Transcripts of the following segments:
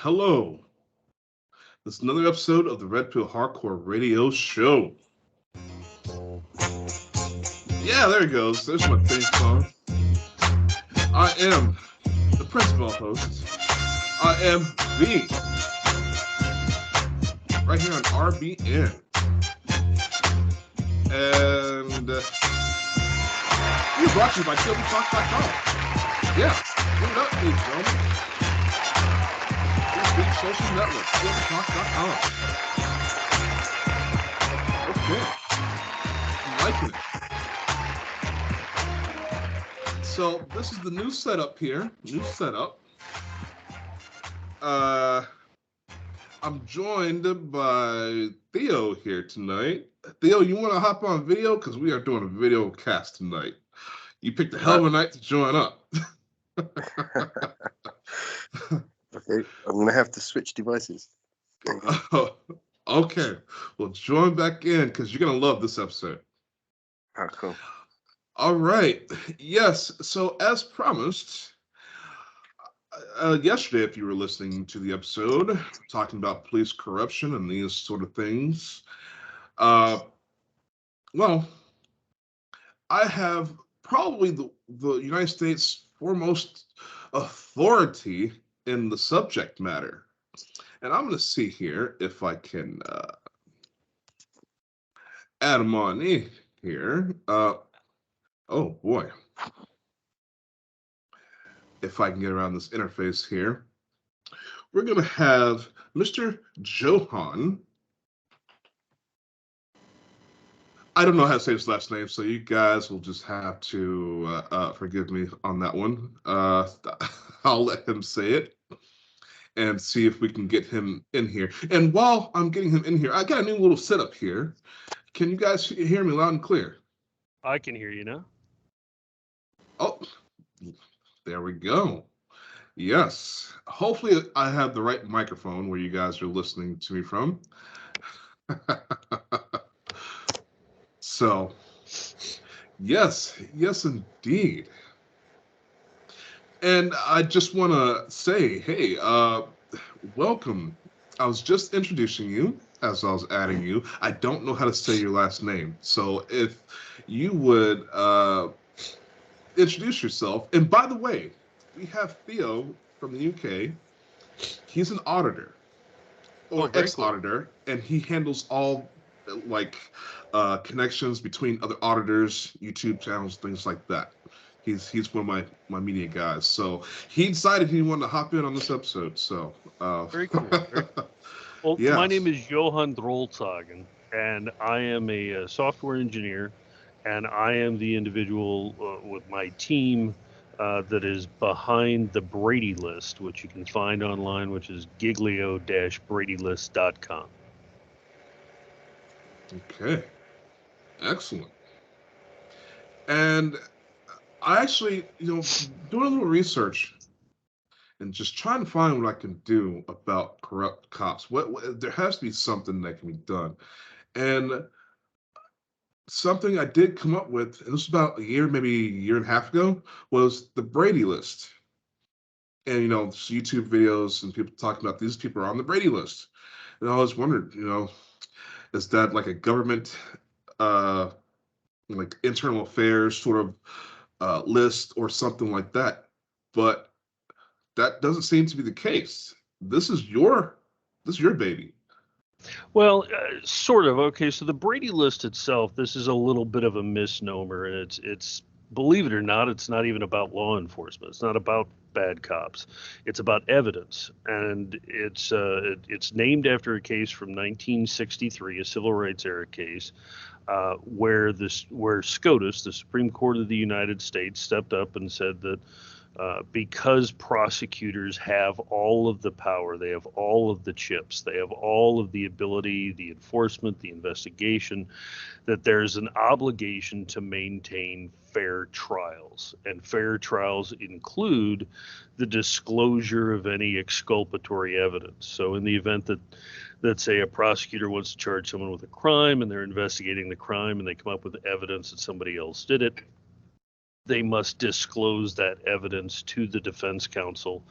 Hello. This is another episode of the Red Pill Hardcore Radio Show. Yeah, there it goes. There's my theme song. I am the principal host. I am V. Right here on RBN. And we're brought to you by KilbyTalk.com. Yeah, give it up, please, gentlemen. Big social network, KilbyTalk.com. Okay. I'm liking it. So this is the new setup here. I'm joined by Theo here tonight. Theo, you want to hop on video? Because we are doing a video cast tonight. You picked a hell of a night to join up. Okay, I'm going to have to switch devices. Okay, well, join back in because you're going to love this episode. Oh, cool. All right. Yes, so as promised, yesterday, if you were listening to the episode, talking about police corruption and these sort of things, well, I have probably the United States' foremost authority in the subject matter. And I'm going to see here if I can add them on in here. Oh, boy. If I can get around this interface here. We're going to have Mr. Johann. I don't know how to say his last name, so you guys will just have to forgive me on that one. I'll let him say it and see if we can get him in here. And while I'm getting him in here, I got a new little setup here. Can you guys hear me loud and clear? I can hear you now. Oh, there we go. Yes. Hopefully I have the right microphone where you guys are listening to me from. So, yes, indeed. And I just want to say, hey, welcome. I was just introducing you as I was adding you. I don't know how to say your last name. So if you would introduce yourself. And by the way, we have Theo from the UK. He's an auditor or ex-auditor, and he handles all connections between other auditors, YouTube channels, things like that. He's one of my media guys. So he decided he wanted to hop in on this episode. So very cool. Well, yes. My name is Johann Drolshagen, and I am a software engineer, and I am the individual with my team that is behind the Brady List, which you can find online, which is giglio-bradylist.com. Okay. Excellent. And I actually, doing a little research and just trying to find what I can do about corrupt cops. What there has to be something that can be done. And something I did come up with, and this was about a year, maybe a year and a half ago, was the Brady List. And, YouTube videos and people talking about these people are on the Brady List. And I always wondered, is that like a government, like internal affairs sort of list or something like that? But that doesn't seem to be the case. This is your baby. Well, sort of. Okay, so the Brady List itself, this is a little bit of a misnomer, and it's believe it or not, it's not even about law enforcement. It's not about bad cops. It's about evidence, and it's named after a case from 1963, a civil rights era case, where SCOTUS, the Supreme Court of the United States, stepped up and said that because prosecutors have all of the power, they have all of the chips, they have all of the ability, the enforcement, the investigation, that there's an obligation to maintain fair trials. And fair trials include the disclosure of any exculpatory evidence. So in the event that say a prosecutor wants to charge someone with a crime and they're investigating the crime and they come up with evidence that somebody else did it, they must disclose that evidence to the defense counsel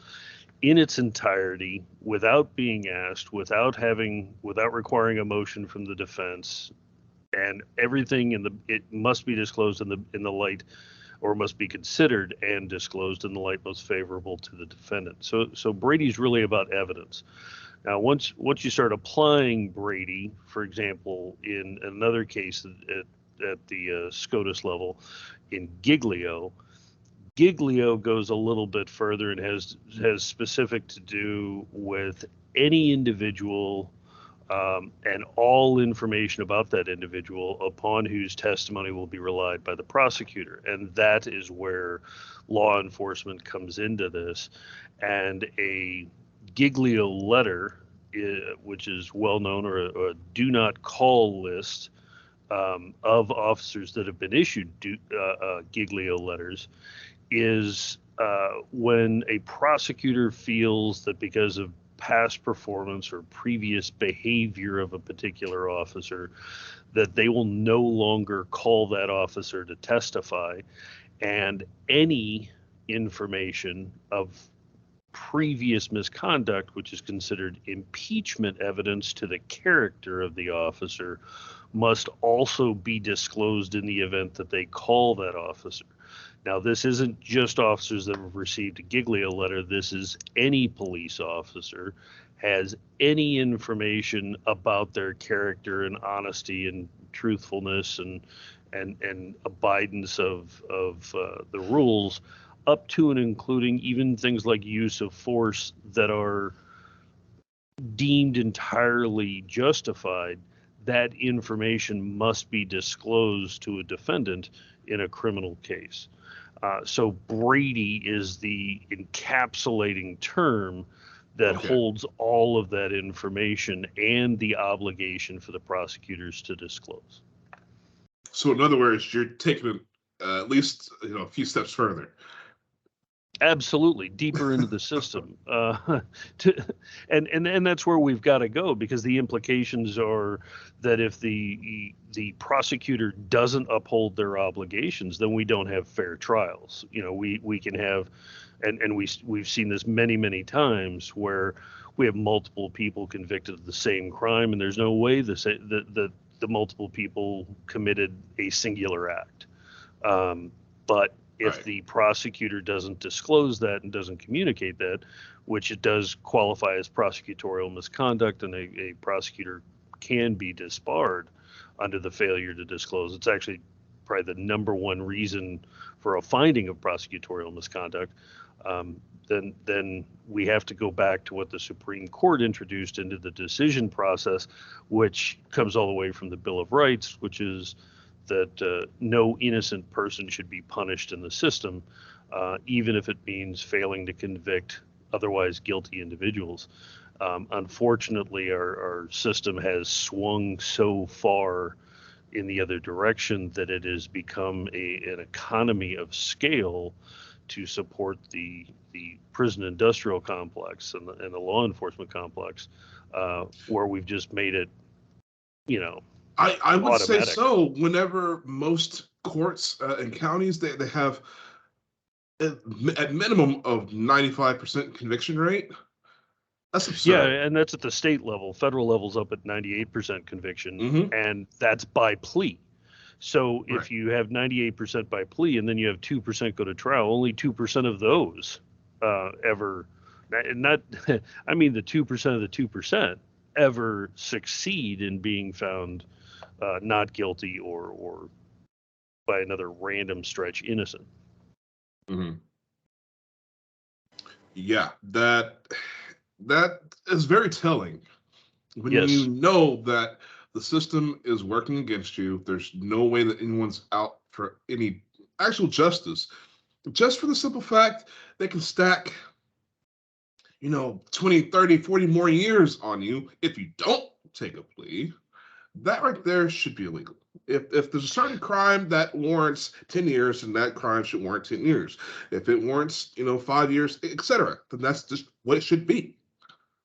in its entirety, without being asked, without requiring a motion from the defense, and everything it must be disclosed in the light, or must be considered and disclosed in the light most favorable to the defendant. So Brady's really about evidence. Now, once you start applying Brady, for example, in another case at the SCOTUS level, in Giglio goes a little bit further and has specific to do with any individual and all information about that individual upon whose testimony will be relied by the prosecutor. And that is where law enforcement comes into this. And a Giglio letter, which is well known, or a do not call list of officers that have been issued Giglio letters, is when a prosecutor feels that because of past performance or previous behavior of a particular officer, that they will no longer call that officer to testify, and any information of previous misconduct, which is considered impeachment evidence to the character of the officer, must also be disclosed in the event that they call that officer. Now, this isn't just officers that have received a Giglio letter. This is any police officer has any information about their character and honesty and truthfulness and abidance of the rules, up to and including even things like use of force that are deemed entirely justified. That information must be disclosed to a defendant in a criminal case. So Brady is the encapsulating term that holds all of that information and the obligation for the prosecutors to disclose. So in other words, you're taking it at least a few steps further. Absolutely, deeper into the system, and that's where we've got to go, because the implications are that if the prosecutor doesn't uphold their obligations, then we don't have fair trials. We can have, and we've seen this many times, where we have multiple people convicted of the same crime, and there's no way the multiple people committed a singular act, but if the prosecutor doesn't disclose that and doesn't communicate that, which it does qualify as prosecutorial misconduct, and a prosecutor can be disbarred under the failure to disclose. It's actually probably the number one reason for a finding of prosecutorial misconduct. Then we have to go back to what the Supreme Court introduced into the decision process, which comes all the way from the Bill of Rights, which is that no innocent person should be punished in the system, even if it means failing to convict otherwise guilty individuals. Unfortunately, our system has swung so far in the other direction that it has become an economy of scale to support the prison industrial complex and the law enforcement complex, where we've just made it, I would automatic. say so. Whenever most courts and counties, they have at minimum of 95% conviction rate. That's absurd. Yeah, and that's at the state level. Federal level's up at 98% conviction, and that's by plea. So if you have 98% by plea, and then you have 2% go to trial, only 2% of those ever, not I mean the 2% of the 2%, ever succeed in being found not guilty or by another random stretch innocent. Yeah, that is very telling. When you know that the system is working against you, there's no way that anyone's out for any actual justice, just for the simple fact they can stack 20, 30, 40 more years on you if you don't take a plea. That right there should be illegal. If there's a certain crime that warrants 10 years, then that crime should warrant 10 years. If it warrants 5 years, etc., then that's just what it should be.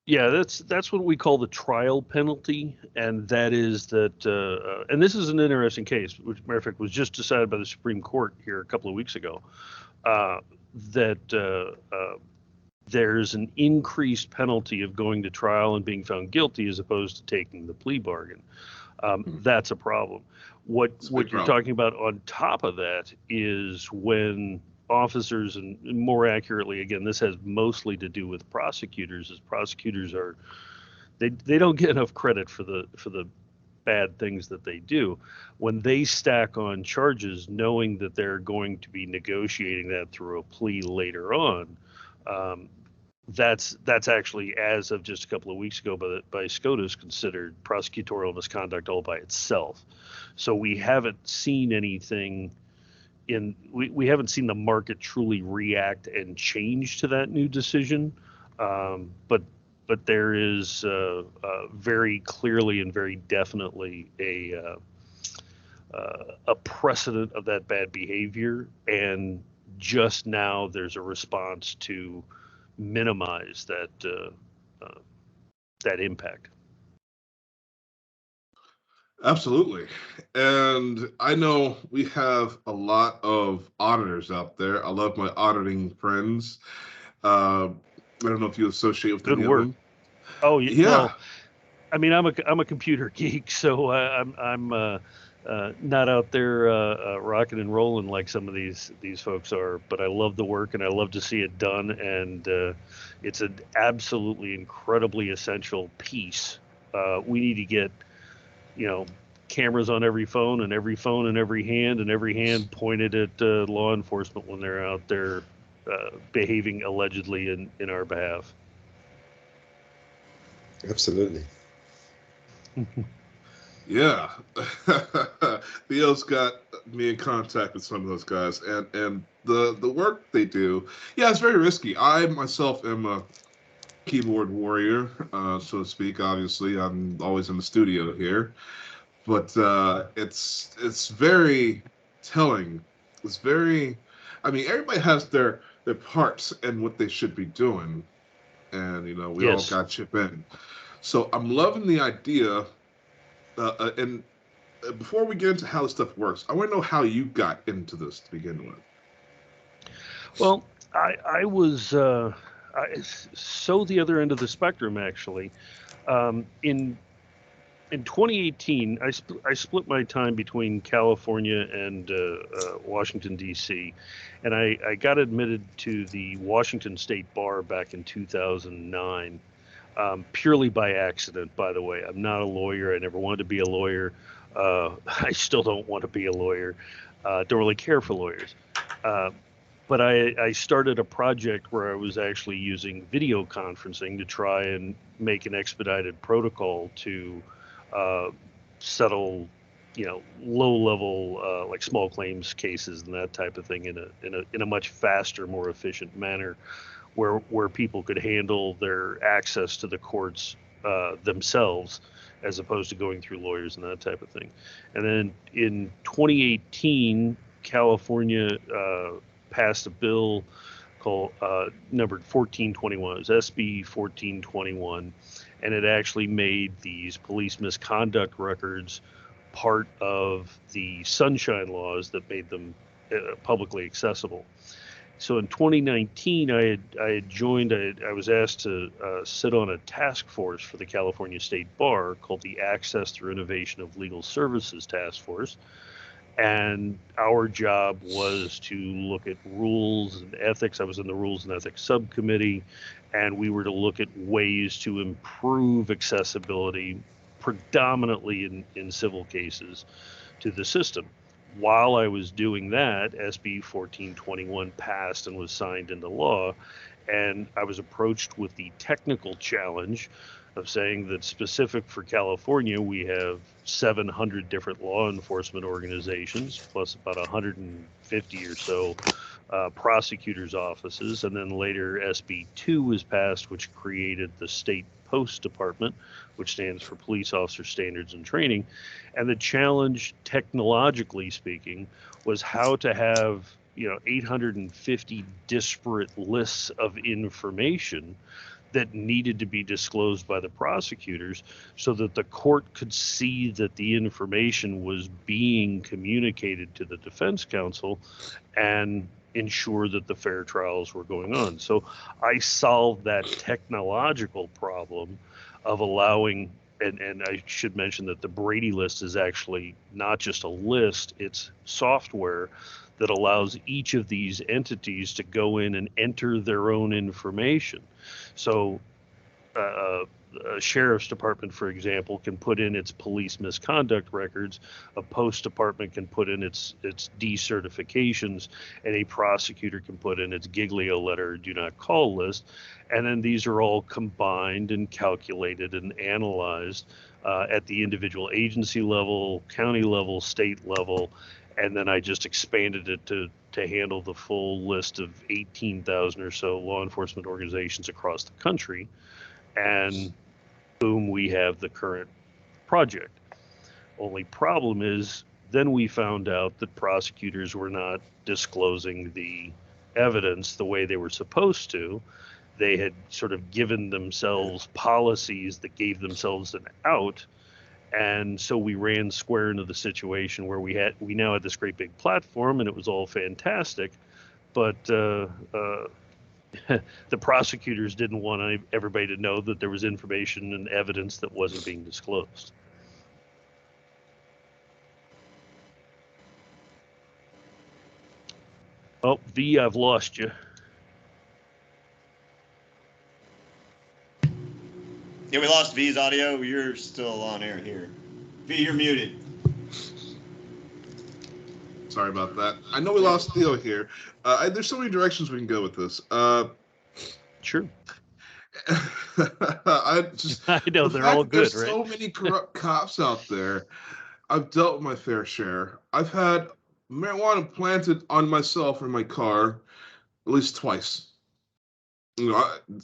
Yeah, that's what we call the trial penalty, and that is that. And this is an interesting case, which, matter of fact, was just decided by the Supreme Court here a couple of weeks ago. That there's an increased penalty of going to trial and being found guilty as opposed to taking the plea bargain. That's a problem. What you're talking about on top of that is when officers, and more accurately, again, this has mostly to do with prosecutors, as prosecutors are, they don't get enough credit for the bad things that they do. When they stack on charges, knowing that they're going to be negotiating that through a plea later on, that's actually, as of just a couple of weeks ago by SCOTUS, considered prosecutorial misconduct all by itself. So we haven't seen anything we haven't seen the market truly react and change to that new decision. But there is very clearly and very definitely a precedent of that bad behavior, and just now there's a response to minimize that impact. Absolutely. And I know we have a lot of auditors out there. I love my auditing friends. I don't know if you associate with any of them. Oh, yeah. Well, I mean, I'm a computer geek, so I'm not out there rocking and rolling like some of these folks are. But I love the work and I love to see it done, and it's an absolutely incredibly essential piece. We need to get, cameras on every phone in every hand, and every hand pointed at law enforcement when they're out there behaving allegedly in our behalf. Absolutely. Yeah. Theo's got me in contact with some of those guys, and the work they do, yeah, it's very risky. I myself am a keyboard warrior, so to speak. Obviously, I'm always in the studio here, but it's very telling. It's very, I mean, everybody has their parts and what they should be doing, and we all got to chip in. So I'm loving the idea, and before we get into how this stuff works, I want to know how you got into this to begin with. Well, I was so the other end of the spectrum, actually. In 2018, I split my time between California and Washington, D.C., and I got admitted to the Washington State Bar back in 2009, purely by accident, by the way. I'm not a lawyer. I never wanted to be a lawyer. I still don't want to be a lawyer. Don't really care for lawyers. But I started a project where I was actually using video conferencing to try and make an expedited protocol to settle, low-level like small claims cases and that type of thing in a much faster, more efficient manner, where people could handle their access to the courts themselves, as opposed to going through lawyers and that type of thing. And then in 2018, California passed a bill called numbered 1421. It was SB 1421, and it actually made these police misconduct records part of the sunshine laws that made them publicly accessible. So in 2019, I had joined. I was asked to sit on a task force for the California State Bar called the Access Through Innovation of Legal Services Task Force. And our job was to look at rules and ethics. I was in the Rules and Ethics Subcommittee, and we were to look at ways to improve accessibility, predominantly in civil cases, to the system. While I was doing that, SB 1421 passed and was signed into law, and I was approached with the technical challenge of saying that, specific for California, we have 700 different law enforcement organizations, plus about 150 or so prosecutors' offices. And then later SB 2 was passed, which created the State Post Department, which stands for Police Officer Standards and Training. And the challenge, technologically speaking, was how to have 850 disparate lists of information that needed to be disclosed by the prosecutors, so that the court could see that the information was being communicated to the defense counsel, and ensure that the fair trials were going on. So I solved that technological problem of allowing, and I should mention that the Brady List is actually not just a list, it's software that allows each of these entities to go in and enter their own information. So a sheriff's department, for example, can put in its police misconduct records. A post department can put in its decertifications, and a prosecutor can put in its Giglio letter do not call list. And then these are all combined and calculated and analyzed at the individual agency level, county level, state level. And then I just expanded it to handle the full list of 18,000 or so law enforcement organizations across the country. And boom, we have the current project. Only problem is then we found out that prosecutors were not disclosing the evidence the way they were supposed to. They had sort of given themselves policies that gave themselves an out. And so we ran square into the situation where we now had this great big platform, and it was all fantastic, but the prosecutors didn't want everybody to know that there was information and evidence that wasn't being disclosed. Oh, V, I've lost you. Yeah, we lost V's audio. You're still on air here. V, you're muted. Sorry about that. I know we lost Theo here. There's so many directions we can go with this. Sure. I know they're all good, right? There's so many corrupt cops out there. I've dealt with my fair share. I've had marijuana planted on myself in my car at least twice. In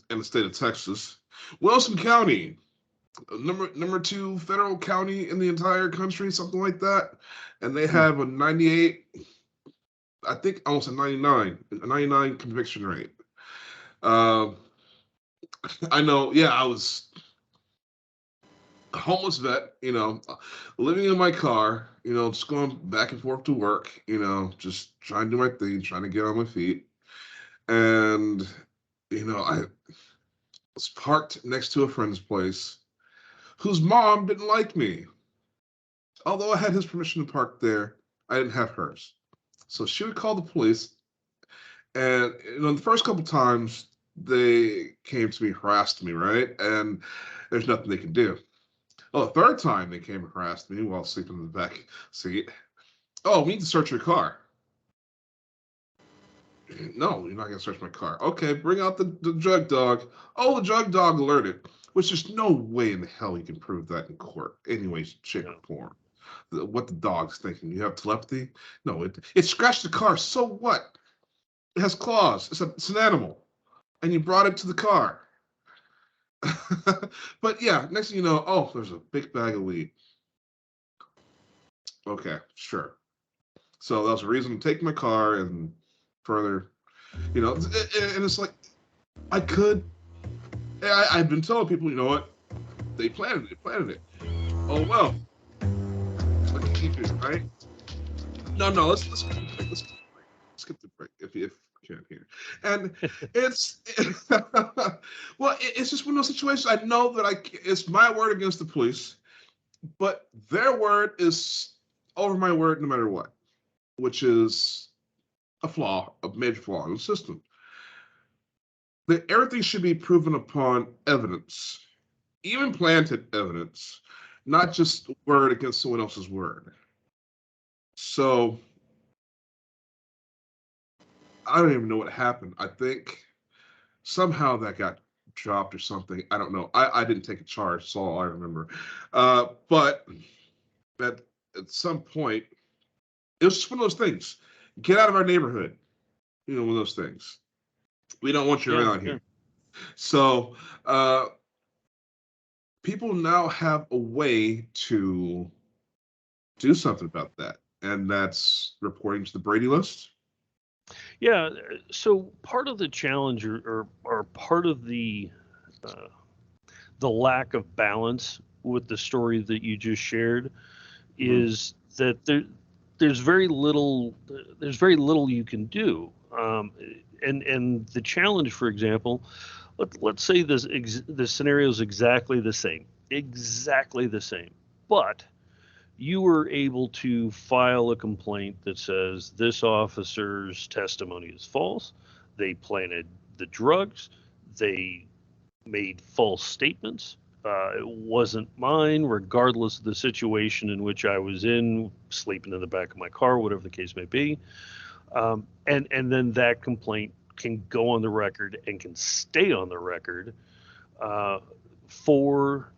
the state of Texas, Wilson County, number 2 federal county in the entire country, something like that, and they have a 98, I think almost a 99 conviction rate. I know, yeah, I was a homeless vet, living in my car, just going back and forth to work, just trying to do my thing, trying to get on my feet. And, I was parked next to a friend's place whose mom didn't like me. Although I had his permission to park there, I didn't have hers. So she would call the police. And, the first couple times they came to me, harassed me, right? And there's nothing they can do. Well, the third time they came and harassed me while sleeping in the back seat. Oh, we need to search your car. No, you're not going to search my car. Okay, bring out the drug dog. Oh, the drug dog alerted. Which there's no way in the hell you can prove that in court. Any shape, or form. What the dog's thinking. You have telepathy? No, it scratched the car. So what? It has claws. It's an animal. And you brought it to the car. But yeah, next thing you know, oh, there's a big bag of weed. Okay, sure. So that was a reason to take my car and further, and it's like, I've been telling people, you know what, they planted it. Oh, well, let's keep it, right? No, let's skip the break if you can here. And it's well, it's just one of those situations. I know that it's my word against the police, but their word is over my word no matter what, which is a major flaw in the system. That everything should be proven upon evidence, even planted evidence, not just word against someone else's word. So I don't even know what happened. I think somehow that got dropped or something. I don't know. I didn't take a charge, so all I remember. But at some point, it was just one of those things. Get out of our neighborhood. One of those things. We don't want you around here. So people now have a way to do something about that, and that's reporting to the Brady List. Yeah, so part of the challenge or part of the lack of balance with the story that you just shared is that there's very little you can do. And the challenge, for example, let's say the scenario is exactly the same, but you were able to file a complaint that says this officer's testimony is false. They planted the drugs. They made false statements. It wasn't mine, regardless of the situation in which I was in, sleeping in the back of my car, whatever the case may be. And then that complaint can go on the record and can stay on the record for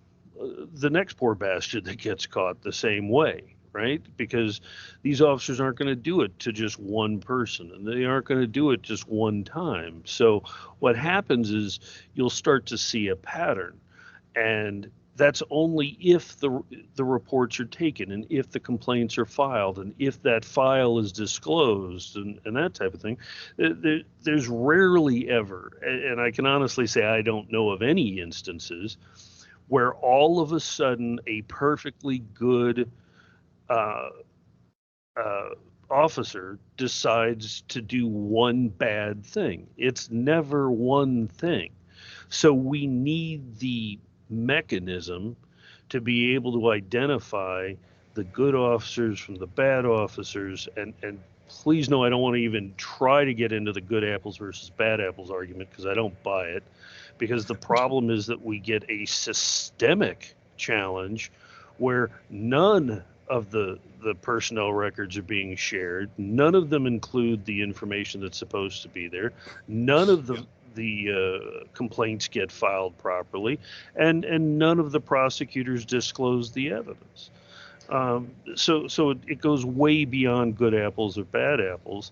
the next poor bastard that gets caught the same way, right? Because these officers aren't going to do it to just one person, and they aren't going to do it just one time. So what happens is you'll start to see a pattern, and that's only if the reports are taken and if the complaints are filed and if that file is disclosed and that type of thing. There's rarely ever, and I can honestly say I don't know of any instances where all of a sudden a perfectly good officer decides to do one bad thing. It's never one thing. So we need the mechanism to be able to identify the good officers from the bad officers. And please know I don't want to even try to get into the good apples versus bad apples argument, because I don't buy it. Because the problem is that we get a systemic challenge where none of the personnel records are being shared. None of them include the information that's supposed to be there. None of the complaints get filed properly, and none of the prosecutors disclose the evidence. So it goes way beyond good apples or bad apples,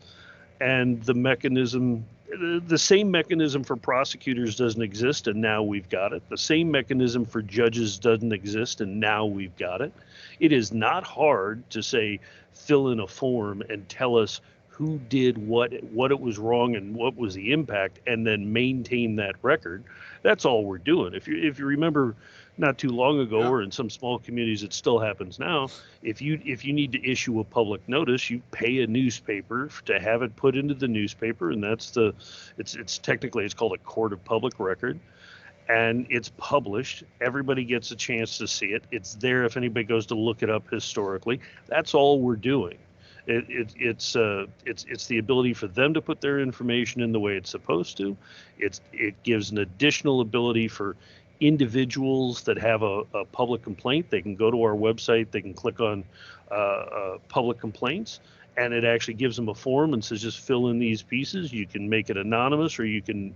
and the same mechanism for prosecutors doesn't exist, and now we've got it. The same mechanism for judges doesn't exist, and now we've got it. It is not hard to say, fill in a form and tell us who did what it was wrong and what was the impact, and then maintain that record. That's all we're doing. If you remember, not too long ago, or in some small communities it still happens now, if you need to issue a public notice, you pay a newspaper to have it put into the newspaper, and it's technically called a court of public record, and it's published. Everybody gets a chance to see it. It's there if anybody goes to look it up historically. That's all we're doing. It's the ability for them to put their information in the way it's supposed to. It gives an additional ability for individuals that have a public complaint. They can go to our website, they can click on public complaints, and it actually gives them a form and says, just fill in these pieces. You can make it anonymous, or you can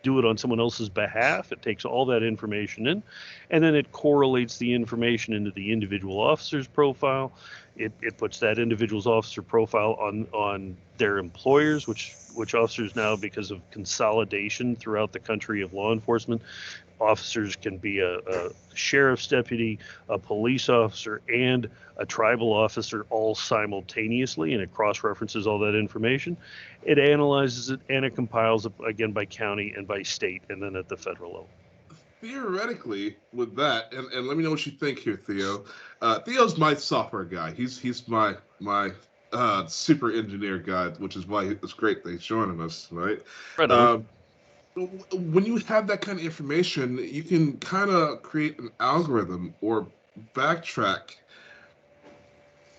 do it on someone else's behalf. It takes all that information in, and then it correlates the information into the individual officer's profile. It puts that individual's officer profile on their employers, which officers now, because of consolidation throughout the country of law enforcement, officers can be a sheriff's deputy, a police officer, and a tribal officer all simultaneously, and it cross-references all that information. It analyzes it, and it compiles it again by county and by state, and then at the federal level. Theoretically, with that, and let me know what you think here, Theo. Theo's my software guy. He's my super engineer guy, which is why it's great that he's joining us, right? Right on. When you have that kind of information, you can kind of create an algorithm or backtrack,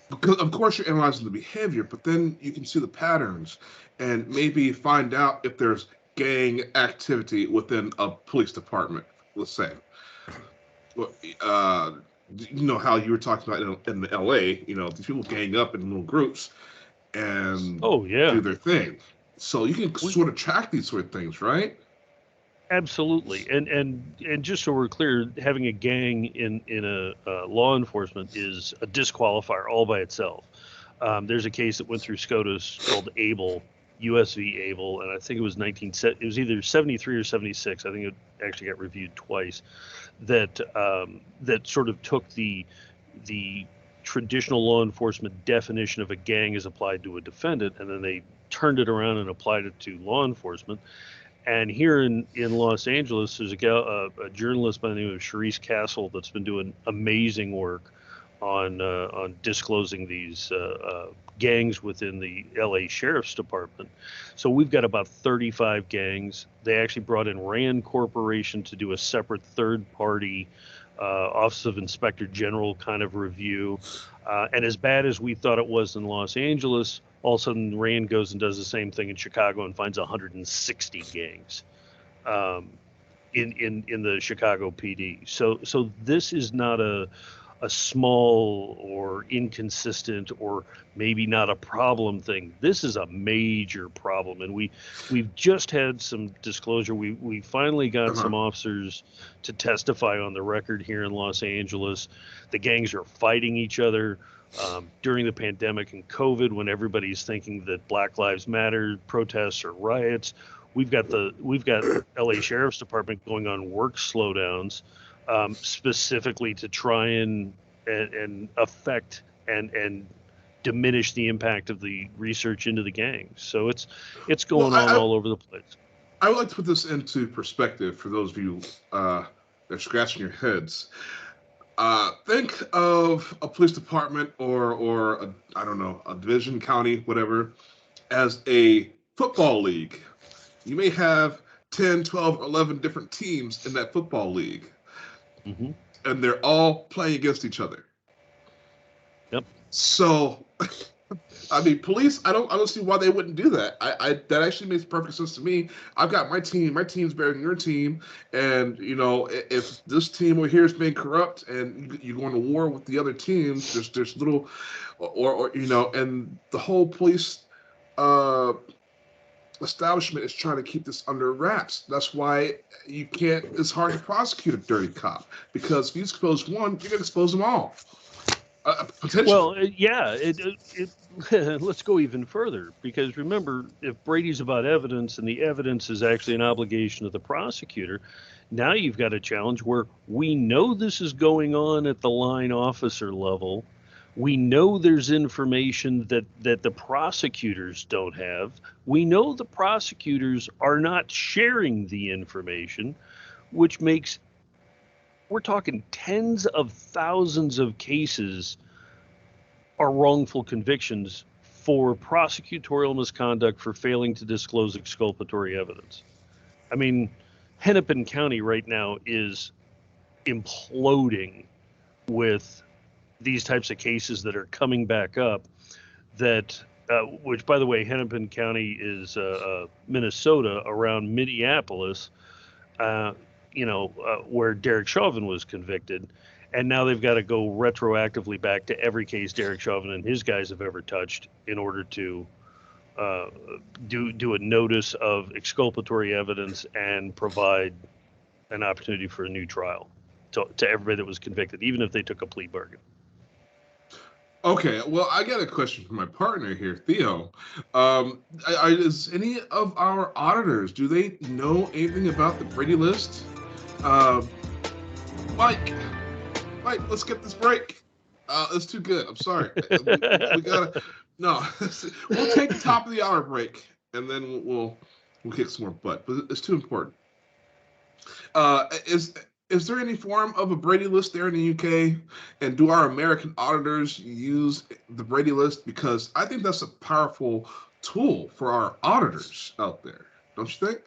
because of course you're analyzing the behavior, but then you can see the patterns and maybe find out if there's gang activity within a police department, let's say. Well, you know how you were talking about in the LA, these people gang up in little groups and do their thing. So you can sort of track these sort of things, right? Absolutely, and just so we're clear, having a gang in a law enforcement is a disqualifier all by itself. There's a case that went through SCOTUS called Able, US v. Able, and I think it was either 73 or 76. I think it actually got reviewed twice. That sort of took the traditional law enforcement definition of a gang as applied to a defendant, and then they turned it around and applied it to law enforcement. And here in Los Angeles, there's a journalist by the name of Charisse Castle that's been doing amazing work on disclosing these gangs within the LA Sheriff's Department. So we've got about 35 gangs. They actually brought in Rand Corporation to do a separate third-party Office of Inspector General kind of review. And as bad as we thought it was in Los Angeles, all of a sudden Rand goes and does the same thing in Chicago and finds 160 gangs in the Chicago PD. So this is not a small or inconsistent or maybe not a problem thing. This is a major problem, and we've just had some disclosure. We finally got some officers to testify on the record here in Los Angeles. The gangs are fighting each other during the pandemic and COVID, when everybody's thinking that Black Lives Matter protests or riots. We've got LA Sheriff's Department going on work slowdowns. Specifically to try and affect and diminish the impact of the research into the gangs. So it's going on all over the place. I would like to put this into perspective for those of you that are scratching your heads. Think of a police department or I don't know, a division, county, whatever, as a football league. You may have 10, 12, 11 different teams in that football league. Mm-hmm. And they're all playing against each other. Yep. So, I mean, police, I don't see why they wouldn't do that. That actually makes perfect sense to me. I've got my team's better than your team, and you know, if this team over here is being corrupt and you're going to war with the other teams, there's little, or you know, and the whole police establishment is trying to keep this under wraps. That's why it's hard to prosecute a dirty cop, because if you expose one, you're going to expose them all. Potentially. Well, let's go even further, because remember, if Brady's about evidence and the evidence is actually an obligation of the prosecutor, now you've got a challenge where we know this is going on at the line officer level. We know there's information that the prosecutors don't have. We know the prosecutors are not sharing the information, which makes, we're talking tens of thousands of cases are wrongful convictions for prosecutorial misconduct for failing to disclose exculpatory evidence. I mean, Hennepin County right now is imploding with these types of cases that are coming back up, that which, by the way, Hennepin County is Minnesota, around Minneapolis, where Derek Chauvin was convicted, and now they've got to go retroactively back to every case Derek Chauvin and his guys have ever touched in order to do a notice of exculpatory evidence and provide an opportunity for a new trial to everybody that was convicted, even if they took a plea bargain. Okay, well, I got a question for my partner here, Theo. Is any of our auditors, do they know anything about the Brady List? Mike, let's get this break. It's too good. I'm sorry. we gotta. No, we'll take the top of the hour break, and then we'll kick some more butt. But it's too important. Is there any form of a Brady List there in the UK? And do our American auditors use the Brady List? Because I think that's a powerful tool for our auditors out there. Don't you think?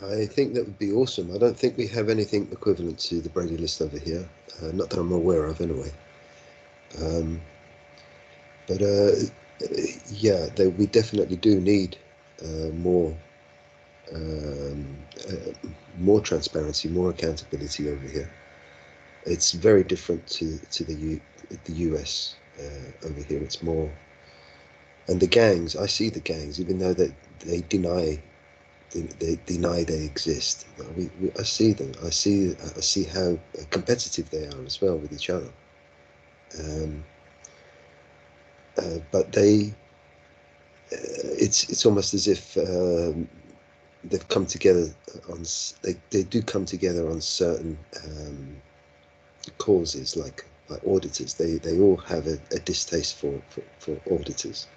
I think that would be awesome. I don't think we have anything equivalent to the Brady List over here. Not that I'm aware of, anyway. We definitely do need more transparency, more accountability over here. It's very different to the US over here. It's more, and the gangs. I see the gangs, even though they deny they exist. I see them. I see how competitive they are as well with each other. But it's almost as if they've come together they do come together on certain causes, like auditors. They all have a distaste for auditors.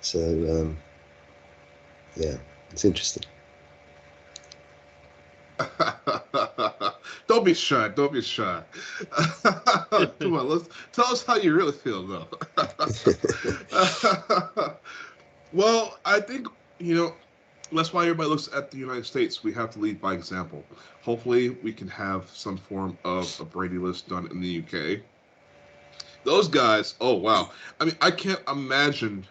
So it's interesting. Don't be shy. Don't be shy. Come on, tell us how you really feel, though. Well, I think, that's why everybody looks at the United States. We have to lead by example. Hopefully, we can have some form of a Brady List done in the UK. Those guys, oh, wow. I mean, I can't imagine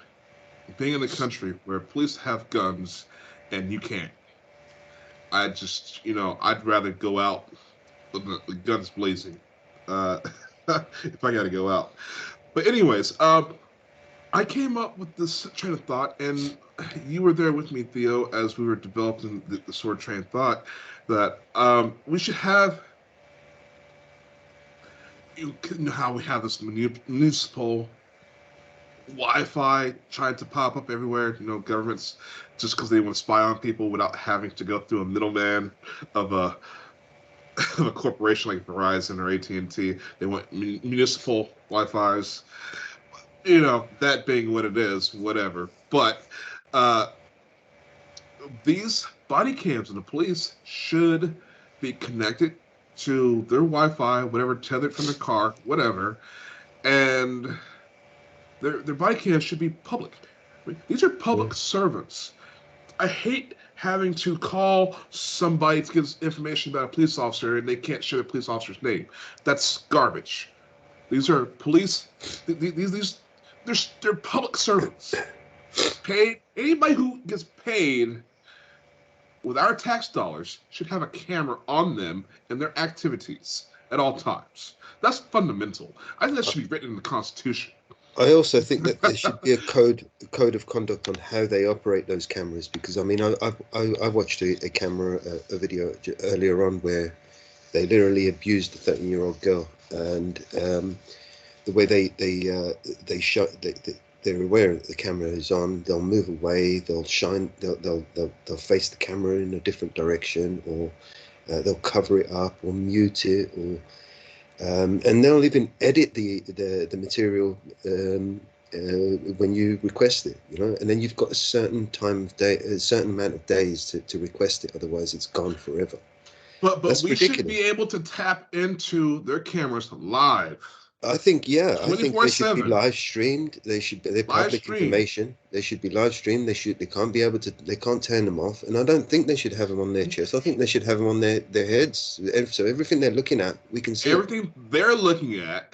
being in a country where police have guns and you can't. I just, I'd rather go out with the guns blazing if I got to go out. But anyways, I came up with this train of thought, and you were there with me, Theo, as we were developing the sort of train of thought that we should have, you know how we have this municipal Wi-Fi trying to pop up everywhere, governments just because they want to spy on people without having to go through a middleman of a of a corporation like Verizon or AT&T. They want municipal Wi-Fis. That being what it is, whatever. But these body cams in the police should be connected to their Wi-Fi, whatever, tethered from their car, whatever, and their body cams should be public. I mean, these are public servants. I hate having to call somebody to get information about a police officer and they can't share the police officer's name. That's garbage. These are police. They're public servants. Paid. Anybody who gets paid with our tax dollars should have a camera on them and their activities at all times. That's fundamental. I think that should be written in the Constitution. I also think that there should be a code of conduct on how they operate those cameras, because I mean I watched a video earlier on where they literally abused a 13-year-old girl, and the way they're aware that the camera is on, they'll move away, they'll face the camera in a different direction, or they'll cover it up or mute it, or and they'll even edit the material when you request it, and then you've got a certain amount of days to request it, otherwise it's gone forever. But that's we ridiculous. Should be able to tap into their cameras live. I think they should be live streamed. They're public information. They should be live streamed. They can't turn them off. And I don't think they should have them on their chest. I think they should have them on their heads. So everything they're looking at, we can see. Everything they're looking at,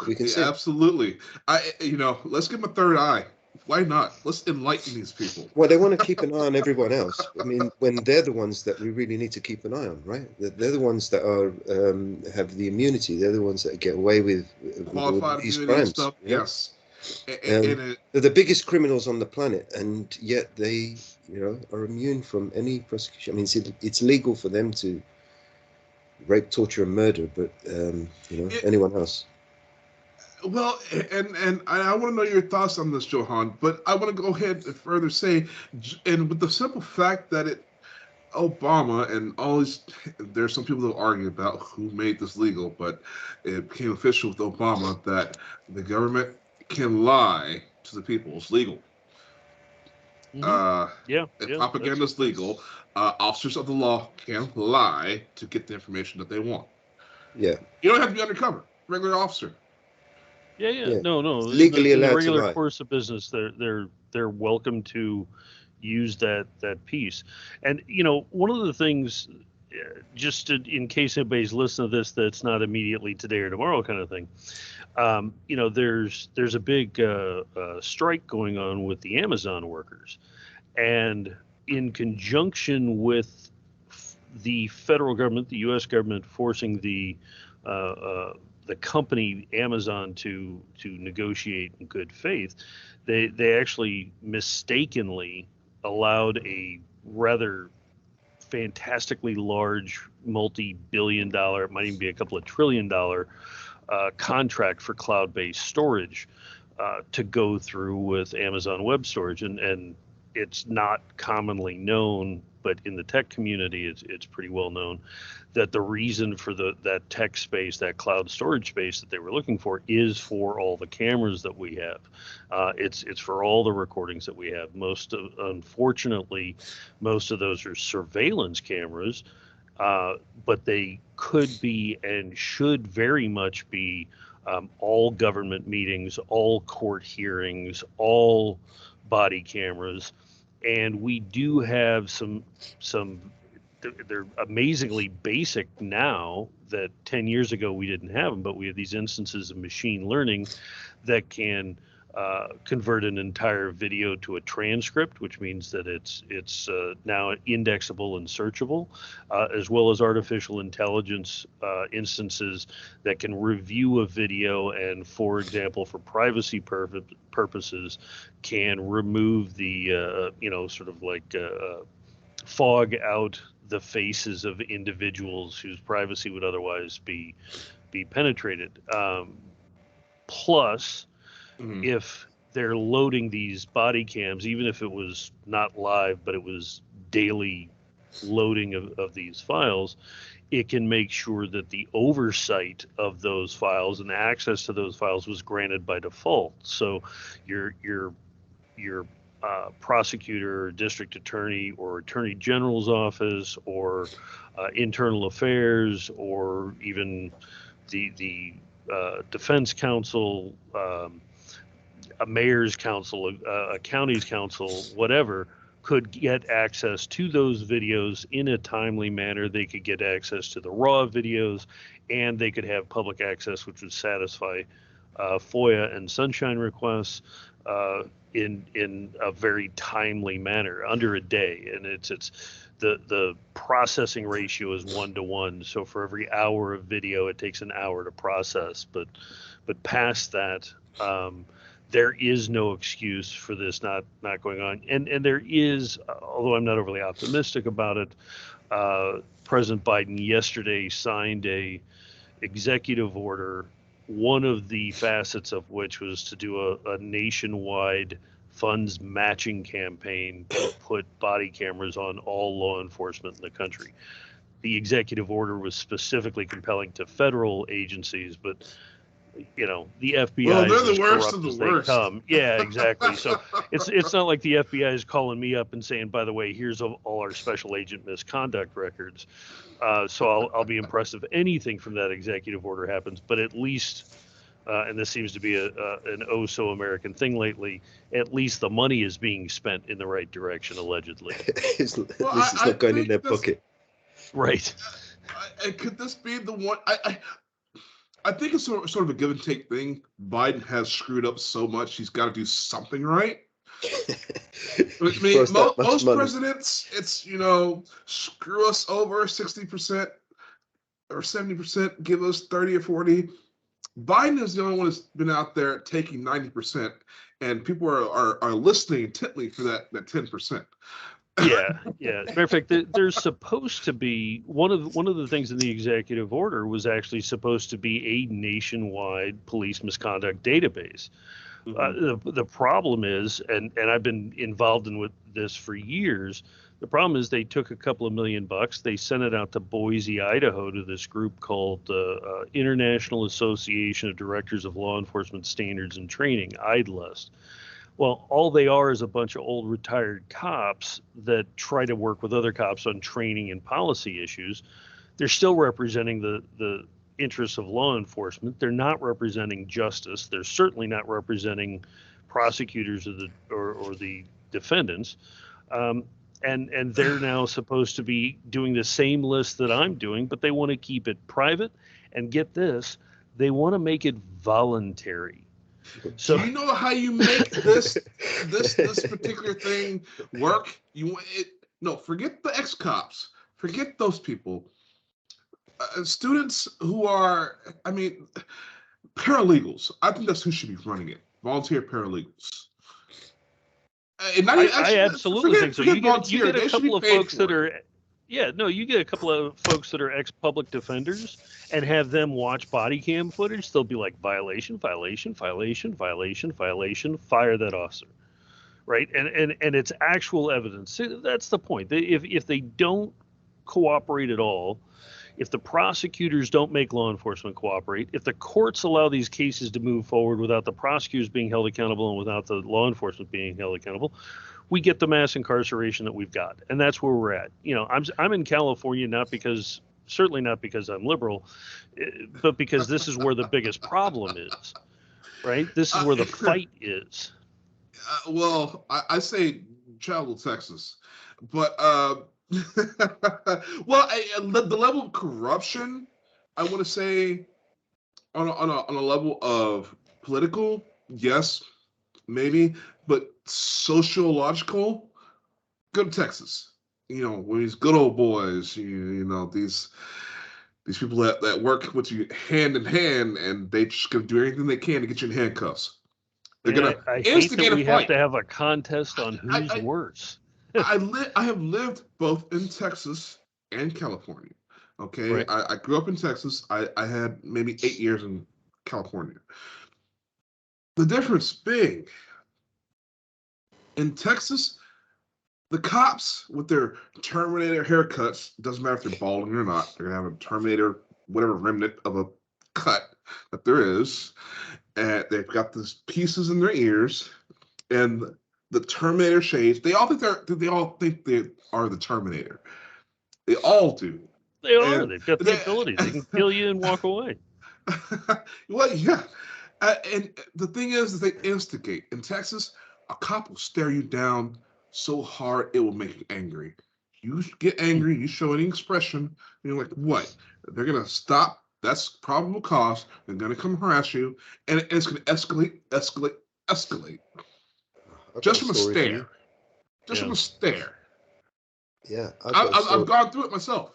we can see. Absolutely. Let's give them a third eye. Why not? Let's enlighten these people. Well, they want to keep an eye on everyone else. I mean, when they're the ones that we really need to keep an eye on, right? They're the ones that are have the immunity. They're the ones that get away with all these crimes. Stuff. Yeah? Yes. They're the biggest criminals on the planet, and yet they, are immune from any prosecution. I mean, it's legal for them to rape, torture, and murder, but anyone else. Well, and I want to know your thoughts on this, Johann, but I want to go ahead and further say, and with the simple fact that Obama and all these, there's some people that argue about who made this legal, but it became official with Obama that the government can lie to the people. It's legal. Propaganda is legal. Officers of the law can lie to get the information that they want. Yeah. You don't have to be undercover. Regular officer. Yeah. No. It's legally allowed in the regular to lie. Course of business, they're welcome to use that piece. And one of the things, just in case anybody's listening to this that's not immediately today or tomorrow kind of thing, there's a big strike going on with the Amazon workers, and in conjunction with the federal government, the U.S. government forcing the company Amazon to negotiate in good faith, they actually mistakenly allowed a rather fantastically large multi-billion-dollar, it might even be a couple of $trillion contract for cloud-based storage to go through with Amazon Web Storage, and it's not commonly known, but in the tech community, it's pretty well known that the reason for that tech space, that cloud storage space that they were looking for, is for all the cameras that we have. It's for all the recordings that we have. Unfortunately, most of those are surveillance cameras, but they could be and should very much be all government meetings, all court hearings, all body cameras, and we do have some. They're amazingly basic now that 10 years ago we didn't have them, but we have these instances of machine learning that can convert an entire video to a transcript, which means that it's now indexable and searchable, as well as artificial intelligence instances that can review a video and, for example, for privacy purposes, can remove the sort of like fog out the faces of individuals whose privacy would otherwise be penetrated. Plus, if they're loading these body cams, even if it was not live, but it was daily loading of these files, it can make sure that the oversight of those files and access to those files was granted by default. So your prosecutor or district attorney or attorney general's office or internal affairs or even the defense counsel, a mayor's council, a county's council, whatever, could get access to those videos in a timely manner. They could get access to the raw videos, and they could have public access, which would satisfy FOIA and sunshine requests in a very timely manner, under a day. And it's the processing ratio is 1-to-1. So for every hour of video, it takes an hour to process. But past that, there is no excuse for this not going on. And there is, although I'm not overly optimistic about it, President Biden yesterday signed a executive order, one of the facets of which was to do a nationwide funds matching campaign to put body cameras on all law enforcement in the country. The executive order was specifically compelling to federal agencies, but the FBI is as corrupt as they come. Yeah, exactly. So it's not like the FBI is calling me up and saying, by the way, here's all our special agent misconduct records. So I'll be impressed if anything from that executive order happens. But at least, and this seems to be an oh-so American thing lately, at least the money is being spent in the right direction, allegedly. At least it's not going in their pocket. Right. Could this be the one? I think it's sort of a give and take thing. Biden has screwed up so much; he's got to do something right. I mean, most presidents, it's screw us over 60% or 70%, give us 30 or 40. Biden is the only one that's been out there taking 90%, and people are listening intently for that 10%. Yeah. As a matter of fact, there's supposed to be one of the things in the executive order was actually supposed to be a nationwide police misconduct database. The problem is, and I've been involved with this for years. The problem is they took a couple of $1 million, they sent it out to Boise, Idaho, to this group called International Association of Directors of Law Enforcement Standards and Training, IDLEST. Well, all they are is a bunch of old retired cops that try to work with other cops on training and policy issues. They're still representing the interests of law enforcement. They're not representing justice. They're certainly not representing prosecutors or the defendants. And they're now supposed to be doing the same list that I'm doing, but they want to keep it private. And get this, they want to make it voluntary. So, do you know how you make this particular thing work? Forget the ex-cops. Forget those people. Students who are, paralegals. I think that's who should be running it. Volunteer paralegals. I absolutely think so. You get a couple of folks that are, you get a couple of folks that are ex-public defenders and have them watch body cam footage. They'll be like, violation, violation, violation, violation, violation, fire that officer, right? And it's actual evidence. That's the point. If they don't cooperate at all, if the prosecutors don't make law enforcement cooperate, if the courts allow these cases to move forward without the prosecutors being held accountable and without the law enforcement being held accountable, we get the mass incarceration that we've got, and that's where we're at. I'm in California certainly not because I'm liberal, but because this is where the biggest problem is, right? This is where the fight is. Well, I say travel to Texas, but well, the level of corruption, I want to say, on a level of political, yes, maybe, but sociological, go to Texas. When these good old boys, these people that work with you hand in hand, and they just gonna do everything they can to get you in handcuffs. They're gonna I hate that instigate a we fight. have to have a contest on who's worse. I have lived both in Texas and California. Okay, Right. I grew up in Texas. I had maybe 8 years in California. The difference being, in Texas, the cops with their Terminator haircuts, doesn't matter if they're balding or not, they're gonna have a Terminator, whatever remnant of a cut that there is, and they've got these pieces in their ears, and the Terminator shades. They all think they are the Terminator. They all do. They are. And They've got the ability. They can kill you and walk away. Well, yeah. And the thing is they instigate. In Texas, a cop will stare you down so hard it will make you angry. You get angry, you show any expression, and you're like, what? They're going to stop. That's probable cause. They're going to come harass you, and it's going to escalate. Just from a stare. Just from a stare. Yeah. I've gone through it myself.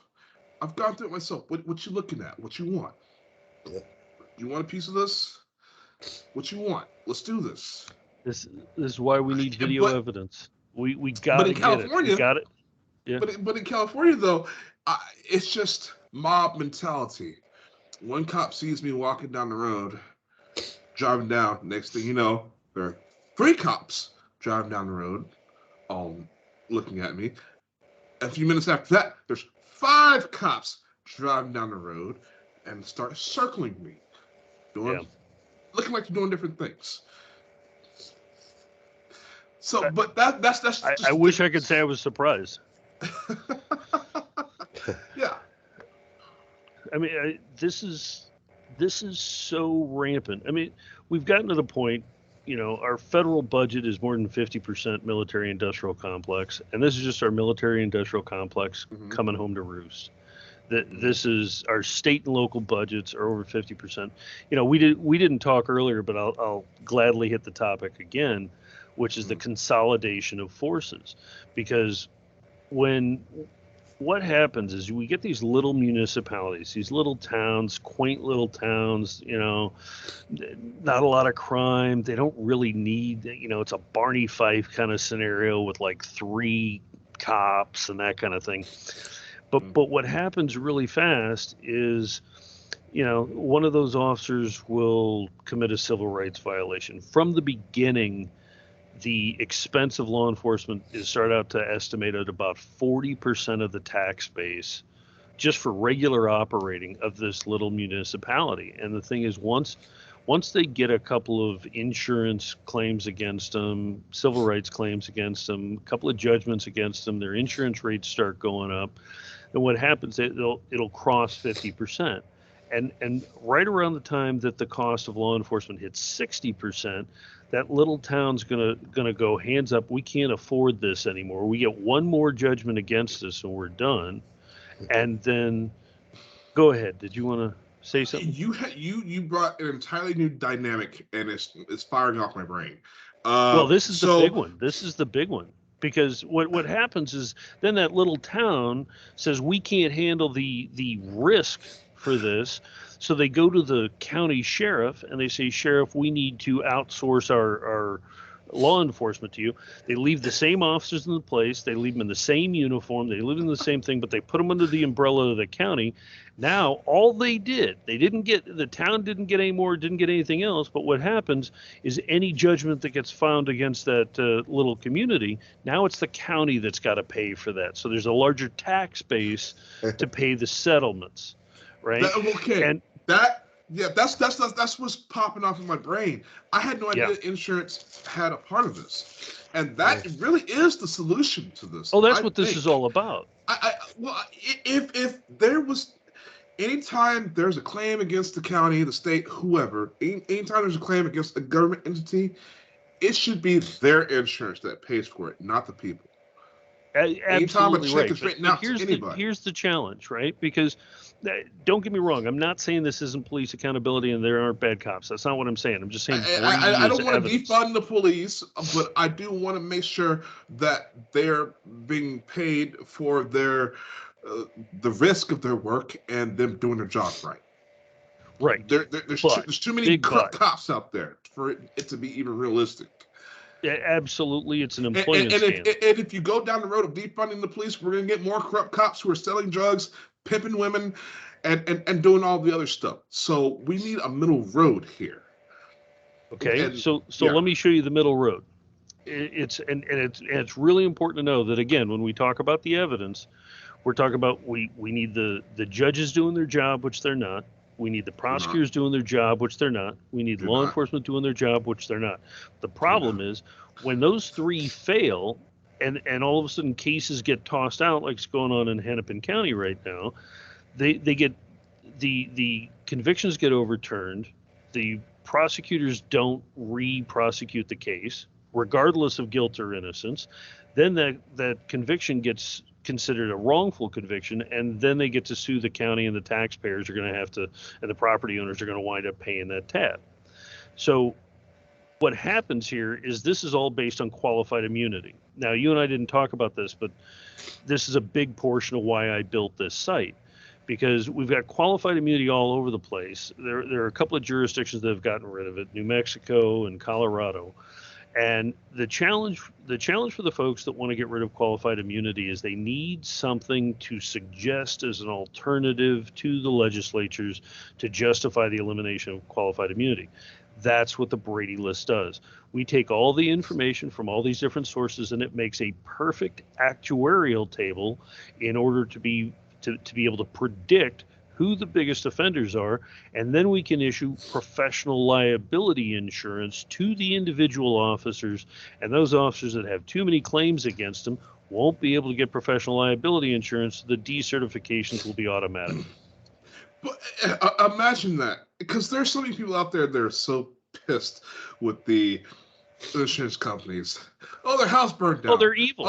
What you looking at? What you want? Yeah. You want a piece of this? What you want? Let's do this. This is why we need video evidence. We got to get it. We got it. Yeah. But in California, though, it's just mob mentality. One cop sees me walking down the road, driving down. Next thing you know, there are 3 cops driving down the road, all looking at me. A few minutes after that, there's 5 cops driving down the road and start circling me, looking like they're doing different things. So, but that's just I wish I could say I was surprised. Yeah. I mean, this is so rampant. I mean, we've gotten to the point, our federal budget is more than 50% military-industrial complex, and this is just our military-industrial complex coming home to roost. This is our state and local budgets are over 50%. We didn't talk earlier, but I'll gladly hit the topic again, which is the consolidation of forces, because what happens is we get these little municipalities, these little towns, quaint little towns, not a lot of crime. They don't really need, it's a Barney Fife kind of scenario with like 3 cops and that kind of thing. But what happens really fast is, one of those officers will commit a civil rights violation. From the beginning, the expense of law enforcement is started out to estimate at about 40% of the tax base just for regular operating of this little municipality. And the thing is, once they get a couple of insurance claims against them, civil rights claims against them, a couple of judgments against them, their insurance rates start going up. And what happens, it'll cross 50%. And right around the time that the cost of law enforcement hits 60%, that little town's gonna go, hands up, we can't afford this anymore. We get one more judgment against us and we're done. And then, go ahead. Did you want to say something? You brought an entirely new dynamic, and it's firing off my brain. Well, this is the big one. This is the big one. Because what happens is then that little town says we can't handle the risk for this. So they go to the county sheriff and they say, Sheriff, we need to outsource our law enforcement to you. They leave the same officers in the place. They leave them in the same uniform. They live in the same thing, but they put them under the umbrella of the county. Now, all the town didn't get any more, didn't get anything else. But what happens is any judgment that gets found against that little community, now it's the county that's got to pay for that. So there's a larger tax base to pay the settlements, right? That's what's popping off in my brain. I had no idea insurance had a part of this. And that really is the solution to this. Oh, that's what this is all about. Well, if there was anytime there's a claim against the county, the state, whoever, anytime there's a claim against a government entity, it should be their insurance that pays for it, not the people. Anytime a Absolutely check right. is written But out to anybody. here's the challenge, right? Because don't get me wrong, I'm not saying this isn't police accountability and there aren't bad cops. That's not what I'm saying. I'm just saying I don't want to evidence. defund the police, but I do want to make sure that they're being paid for their the risk of their work and them doing their job right. Right. There's too many cops out there for it to be even realistic. Yeah, absolutely, it's an employment scam. And if you go down the road of defunding the police, we're going to get more corrupt cops who are selling drugs, pimping women, and doing all the other stuff. So we need a middle road here. Okay, so let me show you the middle road. It's really important to know that, again, when we talk about the evidence, we're talking about we need the judges doing their job, which they're not. We need the prosecutors doing their job, which they're not. We need law enforcement doing their job, which they're not. The problem is when those three fail and all of a sudden cases get tossed out, like it's going on in Hennepin County right now, they get the convictions get overturned. The prosecutors don't re-prosecute the case, regardless of guilt or innocence. Then that conviction gets considered a wrongful conviction, and then they get to sue the county, and the taxpayers are going to have to, and the property owners are going to wind up paying that tab. So what happens here is this is all based on qualified immunity. Now, you and I didn't talk about this, but this is a big portion of why I built this site, because we've got qualified immunity all over the place. There are a couple of jurisdictions that have gotten rid of it, New Mexico and Colorado. And the challenge for the folks that want to get rid of qualified immunity is they need something to suggest as an alternative to the legislatures to justify the elimination of qualified immunity. That's what the Brady List does. We take all the information from all these different sources, and it makes a perfect actuarial table in order to be able to predict who the biggest offenders are, and then we can issue professional liability insurance to the individual officers, and those officers that have too many claims against them won't be able to get professional liability insurance. The decertifications will be automatic. But imagine that, because there's so many people out there that are so pissed with the insurance companies. Oh, their house burned down. Oh, they're evil.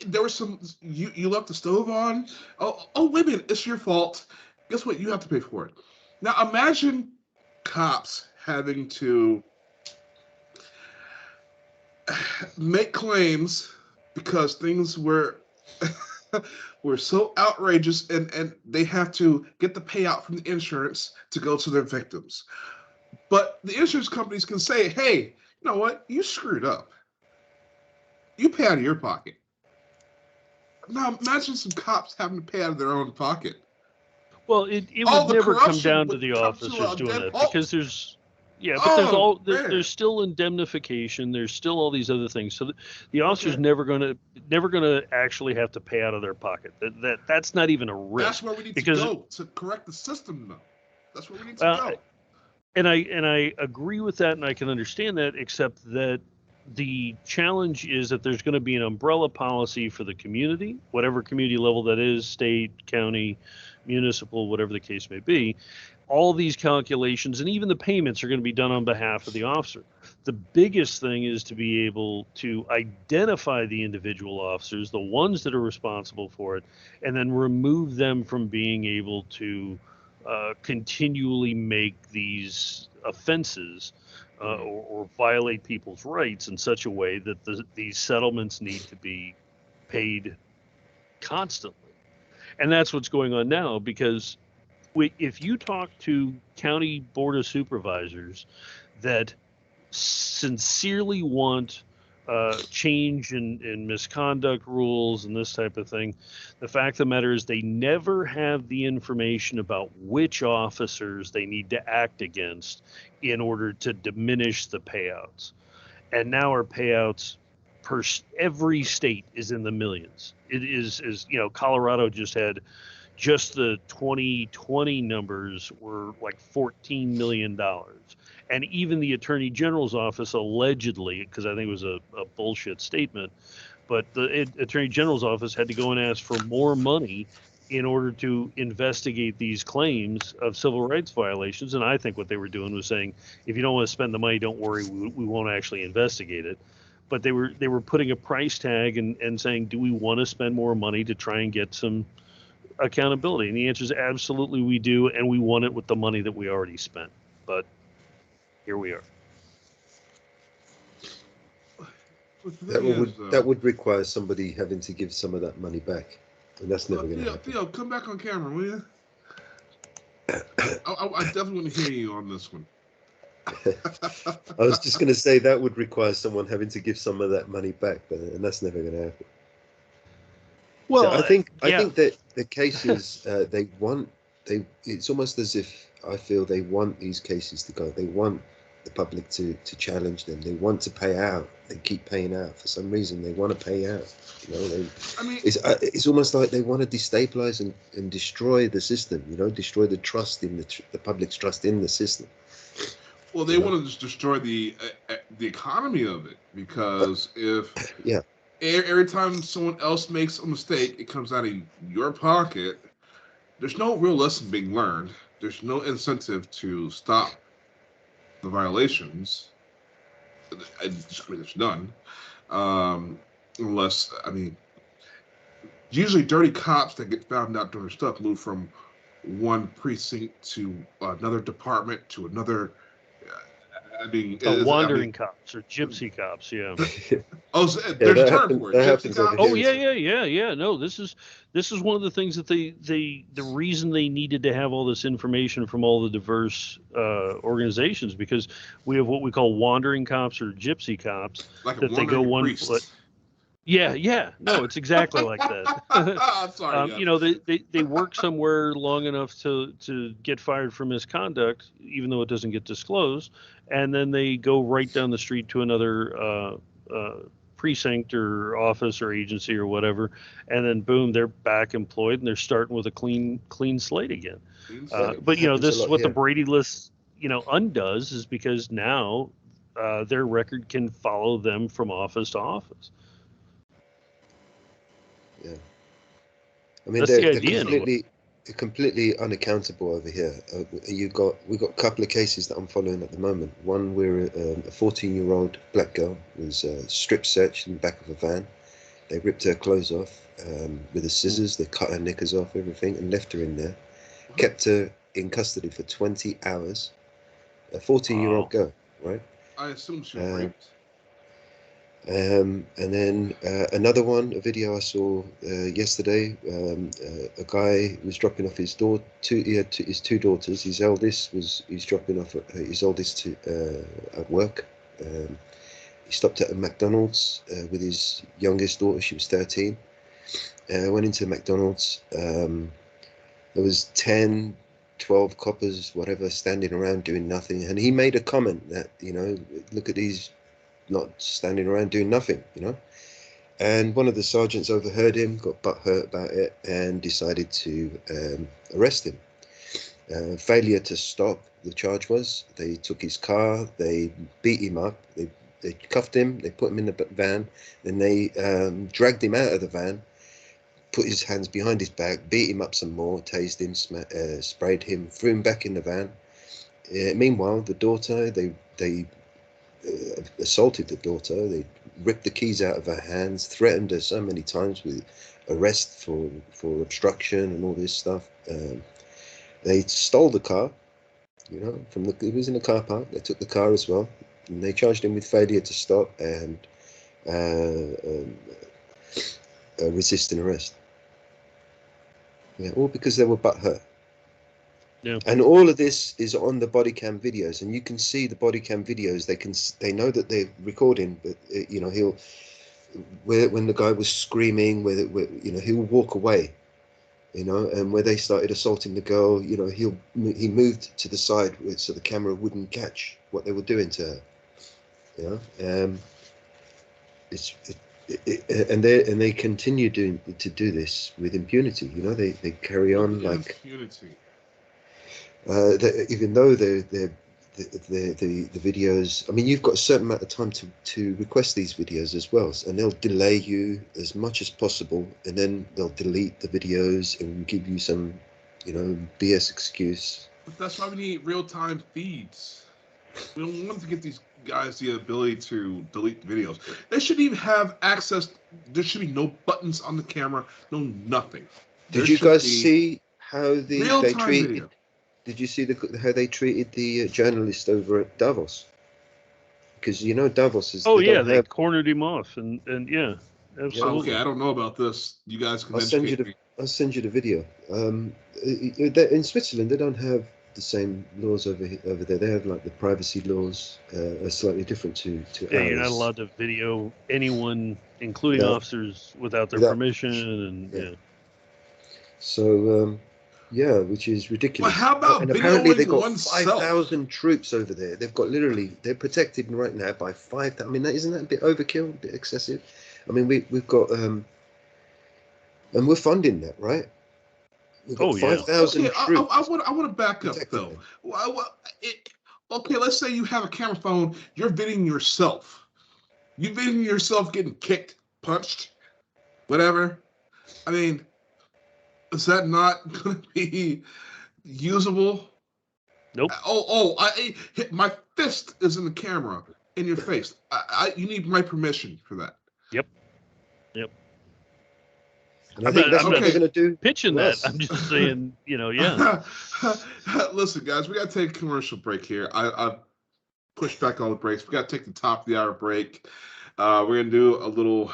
There was some. You left the stove on. Oh, wait a minute, it's your fault. Guess what? You have to pay for it. Now imagine cops having to make claims because things were so outrageous, and they have to get the payout from the insurance to go to their victims. But the insurance companies can say, hey, you know what? You screwed up. You pay out of your pocket. Now imagine some cops having to pay out of their own pocket. Well, it would never come down to the officers doing that, because there's still indemnification. There's still all these other things. So the officer's never gonna actually have to pay out of their pocket. That's not even a risk. That's where we need to go to correct the system, though. That's where we need to go. And I agree with that, and I can understand that, except that the challenge is that there's going to be an umbrella policy for the community, whatever community level that is, state, county, municipal, whatever the case may be. All these calculations and even the payments are going to be done on behalf of the officer. The biggest thing is to be able to identify the individual officers, the ones that are responsible for it, and then remove them from being able to continually make these offenses or violate people's rights in such a way that these settlements need to be paid constantly. And that's what's going on now, because if you talk to county board of supervisors that sincerely want change in misconduct rules and this type of thing, the fact of the matter is they never have the information about which officers they need to act against in order to diminish the payouts. And now our payouts every state is in the millions. It is Colorado just had Just the 2020 numbers were like $14 million. And even the Attorney General's office allegedly, because I think it was a bullshit statement, but the Attorney General's office had to go and ask for more money in order to investigate these claims of civil rights violations. And I think what they were doing was saying, if you don't want to spend the money, don't worry, we won't actually investigate it. But they were putting a price tag and saying, do we want to spend more money to try and get some accountability? And the answer is absolutely we do, and we want it with the money that we already spent. But here we are. That would require somebody having to give some of that money back, and that's never going to happen. Theo, come back on camera, will you? I definitely want to hear you on this one. I was just going to say that would require someone having to give some of that money back, and that's never going to happen. Well, so I think that the cases it's almost as if I feel they want these cases to go. They want the public to challenge them. They want to pay out. They keep paying out for some reason. They want to pay out. You know, it's almost like they want to destabilize and destroy the system. You know, destroy the trust in the public's trust in the system. Well, they want to just destroy the economy of it, because if every time someone else makes a mistake, it comes out of your pocket. There's no real lesson being learned. There's no incentive to stop the violations. There's none, unless usually dirty cops that get found out doing stuff move from one precinct to another department to another. Wandering cops or gypsy cops, yeah. There's a term for it. Gypsy cops. Oh yeah. No, this is one of the things that the reason they needed to have all this information from all the diverse organizations, because we have what we call wandering cops or gypsy cops, like that they go one foot. Yeah. No, it's exactly like that. I'm sorry. You know, they work somewhere long enough to get fired for misconduct, even though it doesn't get disclosed, and then they go right down the street to another precinct or office or agency or whatever, and then boom, they're back employed and they're starting with a clean slate again. But you know, this is what the Brady List undoes, is because now their record can follow them from office to office. Yeah, I mean, they're completely unaccountable over here. We've got a couple of cases that I'm following at the moment. One where a 14-year-old black girl was strip searched in the back of a van. They ripped her clothes off with the scissors. They cut her knickers off, everything, and left her in there. Kept her in custody for 20 hours. A 14-year-old girl, right? I assume she was raped. And then another one, a video I saw yesterday. A guy was dropping off his his two daughters. He's dropping off his oldest at work. He stopped at a McDonald's with his youngest daughter. She was 13. Went into McDonald's. There was 10, 12 coppers, whatever, standing around doing nothing. And he made a comment that, look at these not standing around doing nothing, and one of the sergeants overheard him, got butthurt about it, and decided to arrest him. Failure to stop, the charge was. They took his car, they beat him up, they cuffed him, they put him in the van, then they dragged him out of the van, put his hands behind his back, beat him up some more, tased him, sprayed him, threw him back in the van. Meanwhile, the daughter, they assaulted the daughter. They ripped the keys out of her hands, threatened her so many times with arrest for obstruction and all this stuff. They stole the car, it was in the car park. They took the car as well, and they charged him with failure to stop and resisting arrest. Yeah, all because they were butthurt. Yeah. And all of this is on the body cam videos, and you can see the body cam videos. They know that they're recording, but when the guy was screaming, he'll walk away, and where they started assaulting the girl, he moved to the side so the camera wouldn't catch what they were doing to her. they continue to do this with impunity. You know, they carry on like impunity. Even though the videos. I mean, you've got a certain amount of time to request these videos as well, and they'll delay you as much as possible, and then they'll delete the videos and give you some, BS excuse. But that's why we need real-time feeds. We don't want to get these guys the ability to delete videos. They shouldn't even have access. There should be no buttons on the camera, no nothing. Did you guys see how they treated? Video. Did you see how they treated the journalist over at Davos? Because Davos is. Oh yeah, they cornered him off, and yeah, absolutely. Okay, I don't know about this. You guys can I'll send you the video. In Switzerland, they don't have the same laws over there. They have like the privacy laws are slightly different to yeah, ours. You're not allowed to video anyone, including officers, without their permission, and yeah. So. Yeah, which is ridiculous. Well, how about and apparently they've got oneself? 5,000 troops over there. They've got they're protected right now by 5,000. I mean, isn't that a bit overkill, a bit excessive? I mean, we've got and we're funding that, right? We've got 5,000 troops. I want to back up though. Okay, let's say you have a camera phone. You're videoing yourself. You're videoing yourself getting kicked, punched, whatever. I mean. Is that not going to be usable? Nope. My fist is in the camera in your face. You need my permission for that. Yep. And I think that's what they're going to do. Pitching that. I'm just saying, yeah. Listen, guys, we got to take a commercial break here. I pushed back all the breaks. We got to take the top of the hour break. We're going to do a little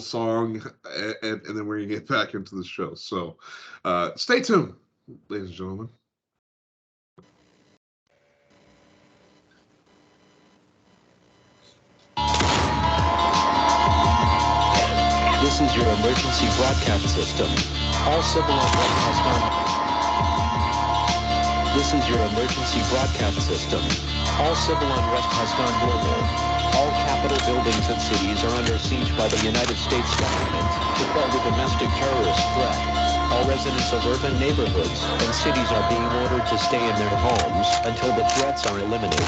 song, and then we're going to get back into the show. So stay tuned, ladies and gentlemen. This is your emergency broadcast system. All civil unrest has gone. This is your emergency broadcast system. All civil unrest has gone global. All capital buildings and cities are under siege by the United States government to quell the domestic terrorist threat. All residents of urban neighborhoods and cities are being ordered to stay in their homes until the threats are eliminated.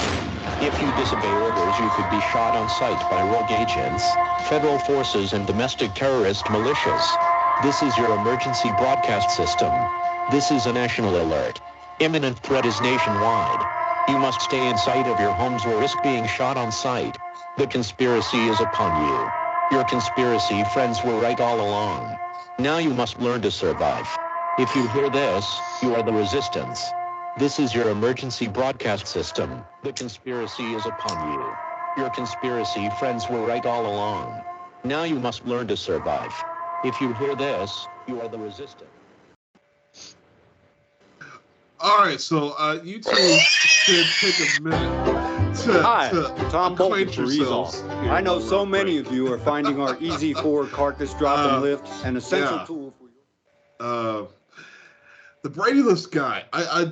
If you disobey orders, you could be shot on sight by rogue agents, federal forces, and domestic terrorist militias. This is your emergency broadcast system. This is a national alert. Imminent threat is nationwide. You must stay in sight of your homes or risk being shot on sight. The conspiracy is upon you. Your conspiracy friends were right all along. Now you must learn to survive. If you hear this, you are the resistance. This is your emergency broadcast system. The conspiracy is upon you. Your conspiracy friends were right all along. Now you must learn to survive. If you hear this, you are the resistance. All right, so you two should take a minute to Tom Bolton acquaint for yourselves. Resolve. I know so many of you are finding our easy forward carcass drop and lift an essential tool for your... The Brady List guy. I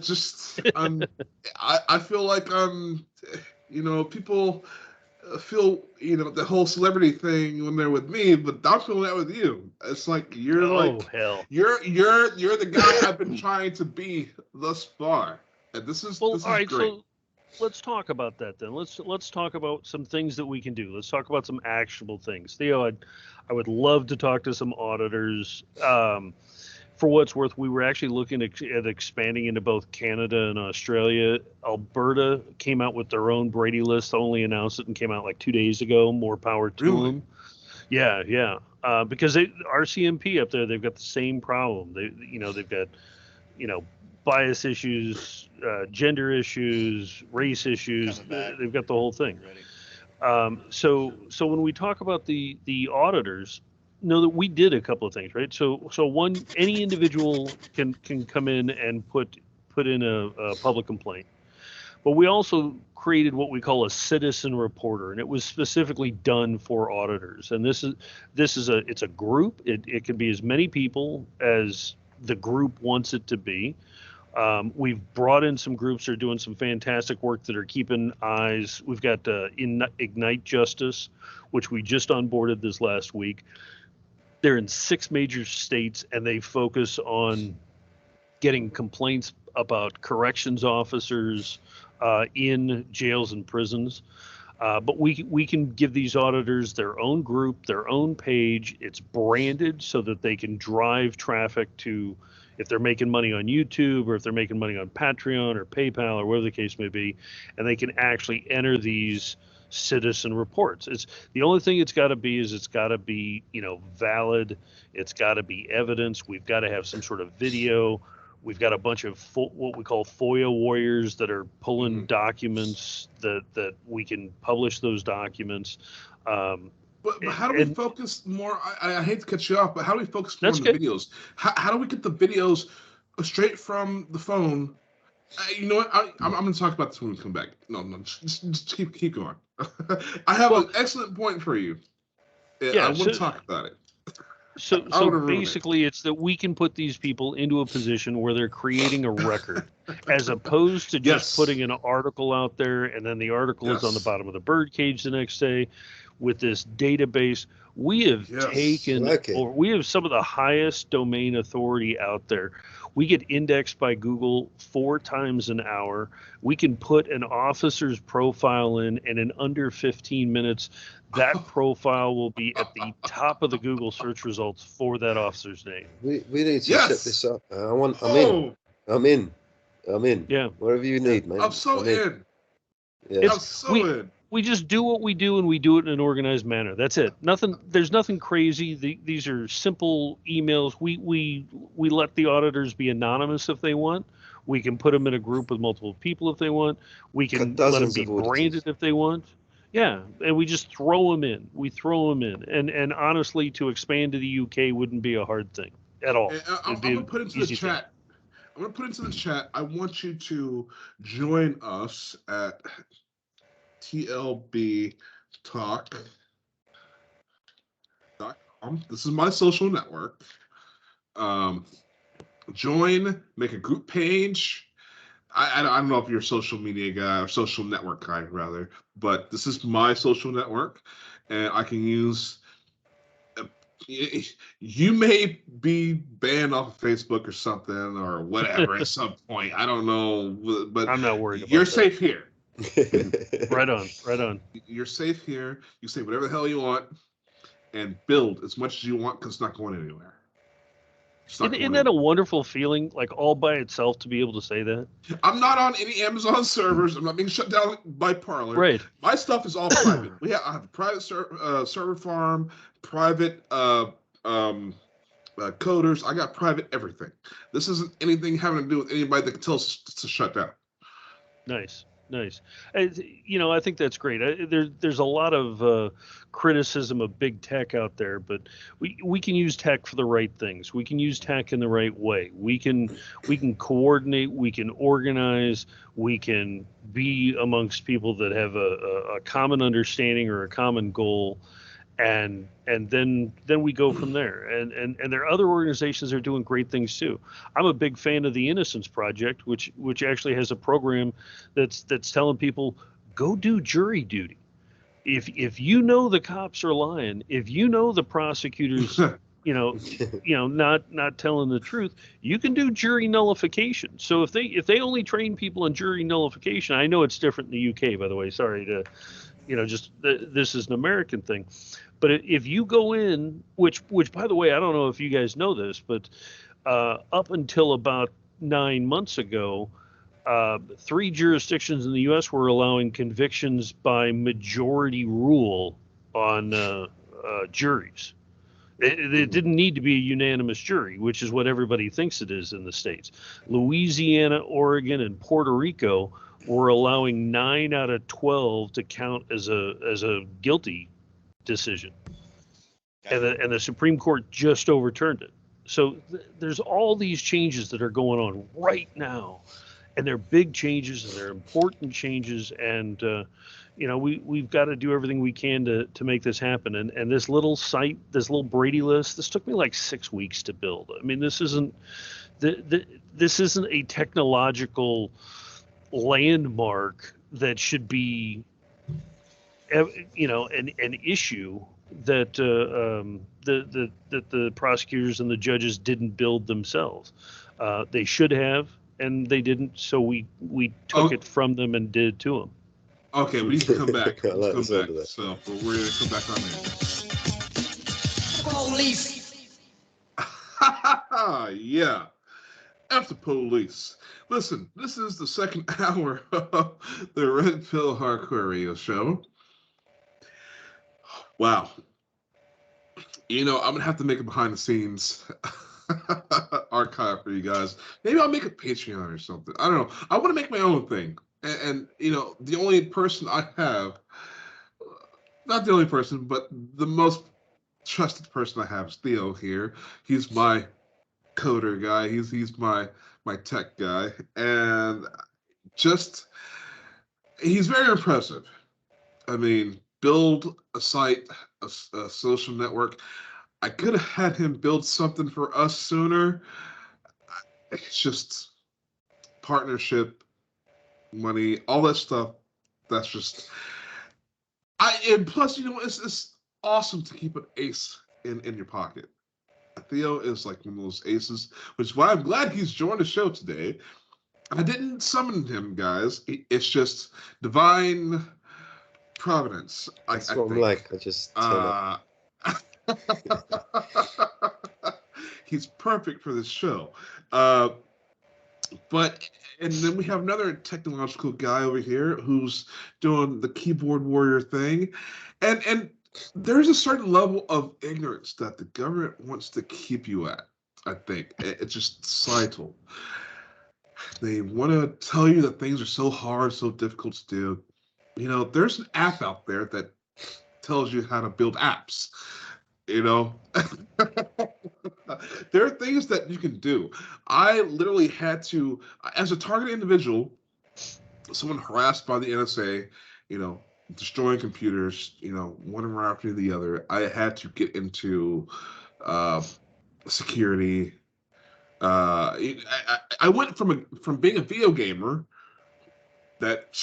feel like people feel the whole celebrity thing when they're with me, but I'm feeling that with you. It's like you're hell. You're the guy I've been trying to be thus far, and this is all right, great. So let's talk about that then. Let's talk about some things that we can do. Let's talk about some actionable things. Theo, I would love to talk to some auditors. For what's worth, we were actually looking at expanding into both Canada and Australia. Alberta came out with their own Brady List, only announced it and came out like 2 days ago. More power to them. Yeah. Because RCMP up there, they've got the same problem. They've got, bias issues, gender issues, race issues. They've got the whole thing. So when we talk about the auditors, know that we did a couple of things, right? So one, any individual can come in and put in a public complaint, but we also created what we call a citizen reporter, and it was specifically done for auditors. And it's a group. It can be as many people as the group wants it to be. We've brought in some groups that are doing some fantastic work that are keeping eyes. We've got Ignite Justice, which we just onboarded this last week. They're in 6 major states, and they focus on getting complaints about corrections officers in jails and prisons. But we can give these auditors their own group, their own page. It's branded so that they can drive traffic to, if they're making money on YouTube or if they're making money on Patreon or PayPal or whatever the case may be, and they can actually enter these citizen reports. It's the only thing it's got to be is it's got to be, valid. It's got to be evidence. We've got to have some sort of video. We've got a bunch of what we call FOIA warriors that are pulling documents that we can publish those documents. But how do we focus more? I hate to cut you off, but how do we focus more on the videos? How do we get the videos straight from the phone? You know what? I'm going to talk about this when we come back. No, just keep going. I have an excellent point for you. I want to talk about it. So basically, it's that we can put these people into a position where they're creating a record, as opposed to just putting an article out there and then the article is on the bottom of the birdcage the next day. With this database, we have we have some of the highest domain authority out there. We get indexed by Google 4 times an hour. We can put an officer's profile in, and in under 15 minutes, that profile will be at the top of the Google search results for that officer's name. We need to set this up. I'm in. Yeah. Whatever you need, man. I'm so in. Yeah. I'm so in. We just do what we do, and we do it in an organized manner. That's it. There's nothing crazy. These are simple emails. We let the auditors be anonymous if they want. We can put them in a group with multiple people if they want. We can let them be branded if they want. Yeah, and we just throw them in. We throw them in, and honestly, to expand to the UK wouldn't be a hard thing at all. I'm gonna put into the chat. I'm gonna put into the chat. I want you to join us at tlbtalk.com. This is my social network. Join, make a group page. I don't know if you're a social media guy or social network guy, rather, but this is my social network, and I can use. You may be banned off of Facebook or something or whatever at some point. I don't know, but I'm not worried about you're that. safe here. Right on. You're safe here. You say whatever the hell you want and build as much as you want because it's not going anywhere. Isn't that a wonderful feeling, like all by itself, to be able to say that? I'm not on any Amazon servers. I'm not being shut down by Parler. Right. My stuff is all private. I have a private server farm, private coders. I got private everything. This isn't anything having to do with anybody that can tell us to shut down. Nice. I think that's great. There's a lot of criticism of big tech out there, but we can use tech for the right things. We can use tech in the right way. We can coordinate. We can organize. We can be amongst people that have a common understanding or a common goal, and then we go from there. And there are other organizations that are doing great things too. I'm a big fan of the Innocence Project, which actually has a program that's telling people, go do jury duty. If you know the cops are lying, if you know the prosecutors not telling the truth, you can do jury nullification. So if they only train people in jury nullification, I know it's different in the UK, by the way, sorry to this is an American thing. But if you go in, which by the way, I don't know if you guys know this, but up until about 9 months ago, 3 jurisdictions in the U.S. were allowing convictions by majority rule on juries. It didn't need to be a unanimous jury, which is what everybody thinks it is in the States. Louisiana, Oregon, and Puerto Rico were allowing 9 out of 12 to count as a guilty decision, and the Supreme Court just overturned it. So there's all these changes that are going on right now, and they're big changes and they're important changes, and we've got to do everything we can to make this happen. And this little site, this little Brady List, this took me like 6 weeks to build. I mean, this isn't This isn't a technological landmark that should be, an issue that the prosecutors and the judges didn't build themselves. They should have, and they didn't. So we took it from them and did it to them. Okay, we need to come back. I like Let's the come sound back. of that. So we're gonna come back on there. Yeah. After police. Listen, this is the second hour of the Red Pill Hardcore Radio Show. Wow. I'm gonna have to make a behind the scenes archive for you guys. Maybe I'll make a Patreon or something. I don't know. I want to make my own thing. And the only person I have, not the only person, but the most trusted person I have is Theo here. He's my coder guy. He's my tech guy, and he's very impressive. I mean, build a site, a social network. I could have had him build something for us sooner. It's just partnership, money, all that stuff. That's just and plus, it's awesome to keep an ace in your pocket. Theo is like one of those aces, which is why I'm glad he's joined the show today. I didn't summon him, guys. It's just divine providence. That's what I'm like. I just turn up. He's perfect for this show. And then we have another technological guy over here who's doing the keyboard warrior thing. And there's a certain level of ignorance that the government wants to keep you at, I think. It's just societal. They want to tell you that things are so hard, so difficult to do. There's an app out there that tells you how to build apps. There are things that you can do. I literally had to, as a targeted individual, someone harassed by the NSA, destroying computers, one right after the other. I had to get into security. I went from being a video gamer that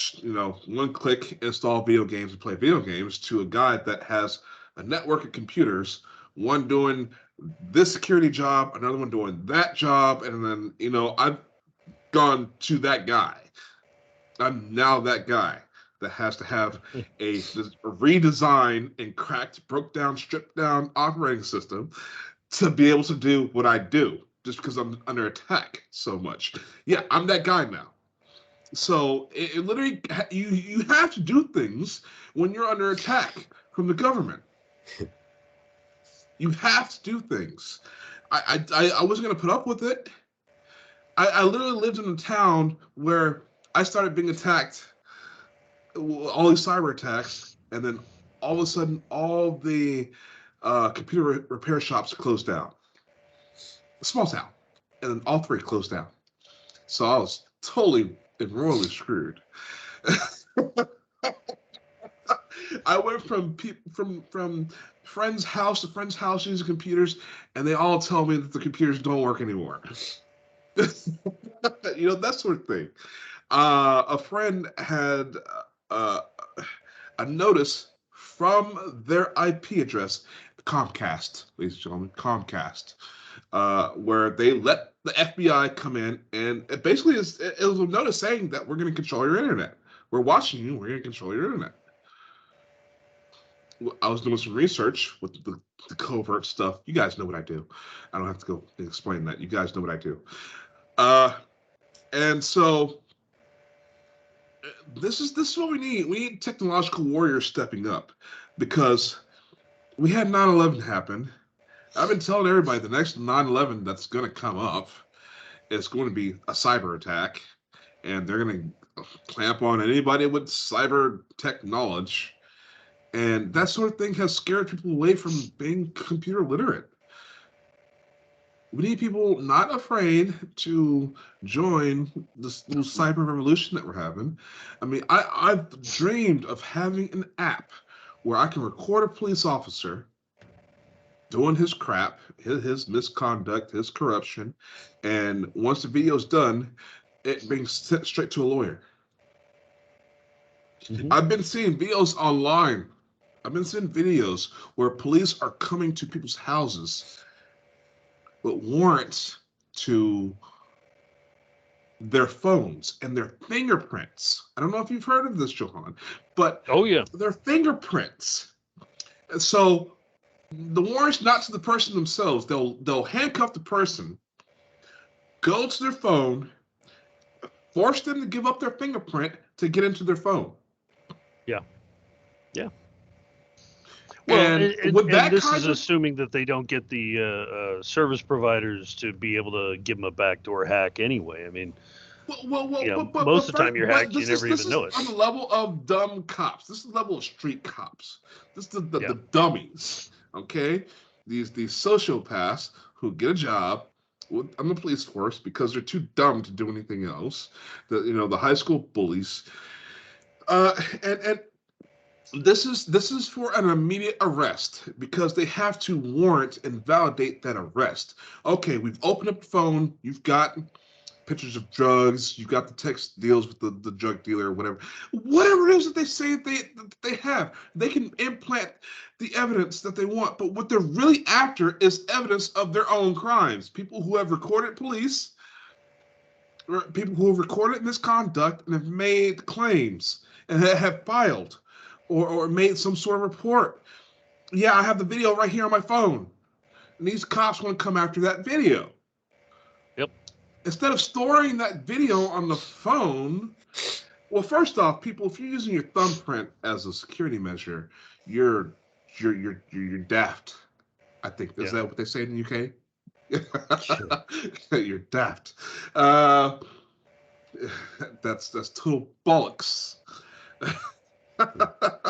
one click install video games and play video games to a guy that has a network of computers, one doing this security job, another one doing that job, and then I've gone to that guy. I'm now that guy that has to have a redesign and cracked, broke down, stripped down operating system to be able to do what I do, just because I'm under attack so much. Yeah, I'm that guy now. So it literally, you have to do things when you're under attack from the government. You have to do things. I wasn't going to put up with it. I literally lived in a town where I started being attacked, all these cyber attacks, and then all of a sudden, all the computer repair shops closed down. A small town. And then all three closed down. So I was totally and royally screwed. I went from friend's house to friend's house using computers, and they all tell me that the computers don't work anymore. That sort of thing. A friend had a notice from their IP address, Comcast, ladies and gentlemen, Comcast, where they let the FBI come in, and it basically it was a notice saying that we're going to control your internet. We're watching you. We're going to control your internet. I was doing some research with the covert stuff. You guys know what I do. I don't have to go explain that. You guys know what I do. And so this is what we need. We need technological warriors stepping up, because we had 9/11 happen. I've been telling everybody the next 9/11 that's going to come up is going to be a cyber attack, and they're going to clamp on anybody with cyber tech knowledge. And that sort of thing has scared people away from being computer literate. We need people not afraid to join this little cyber revolution that we're having. I mean, I've dreamed of having an app where I can record a police officer doing his crap, his misconduct, his corruption, and once the video's done, it being sent straight to a lawyer. Mhm. I've been seeing videos online. I've been seeing videos where police are coming to people's houses with warrants to their phones and their fingerprints. I don't know if you've heard of this, Johann, but Oh yeah. their fingerprints. And so the warrant's not to the person themselves. They'll handcuff the person, go to their phone, force them to give up their fingerprint to get into their phone. Yeah. Yeah. Well, and this is assuming that they don't get the service providers to be able to give them a backdoor hack anyway. I mean, most of the time you're hacked, you never even know it. On the level of dumb cops. This is the level of street cops. This is the dummies. Okay, these sociopaths who get a job on the police force because they're too dumb to do anything else. The high school bullies. And this is for an immediate arrest because they have to warrant and validate that arrest. Okay, we've opened up the phone. You've got pictures of drugs. You've got the text deals with the drug dealer or whatever it is that they say they have. They can implant the evidence that they want, but what they're really after is evidence of their own crimes. People who have recorded police, or people who have recorded misconduct and have made claims and have filed or made some sort of report. Yeah, I have the video right here on my phone. And these cops want to come after that video. Yep. Instead of storing that video on the phone, well, first off, people, if you're using your thumbprint as a security measure, you're daft. I think is that what they say in the UK? Sure. You're daft. That's total bollocks.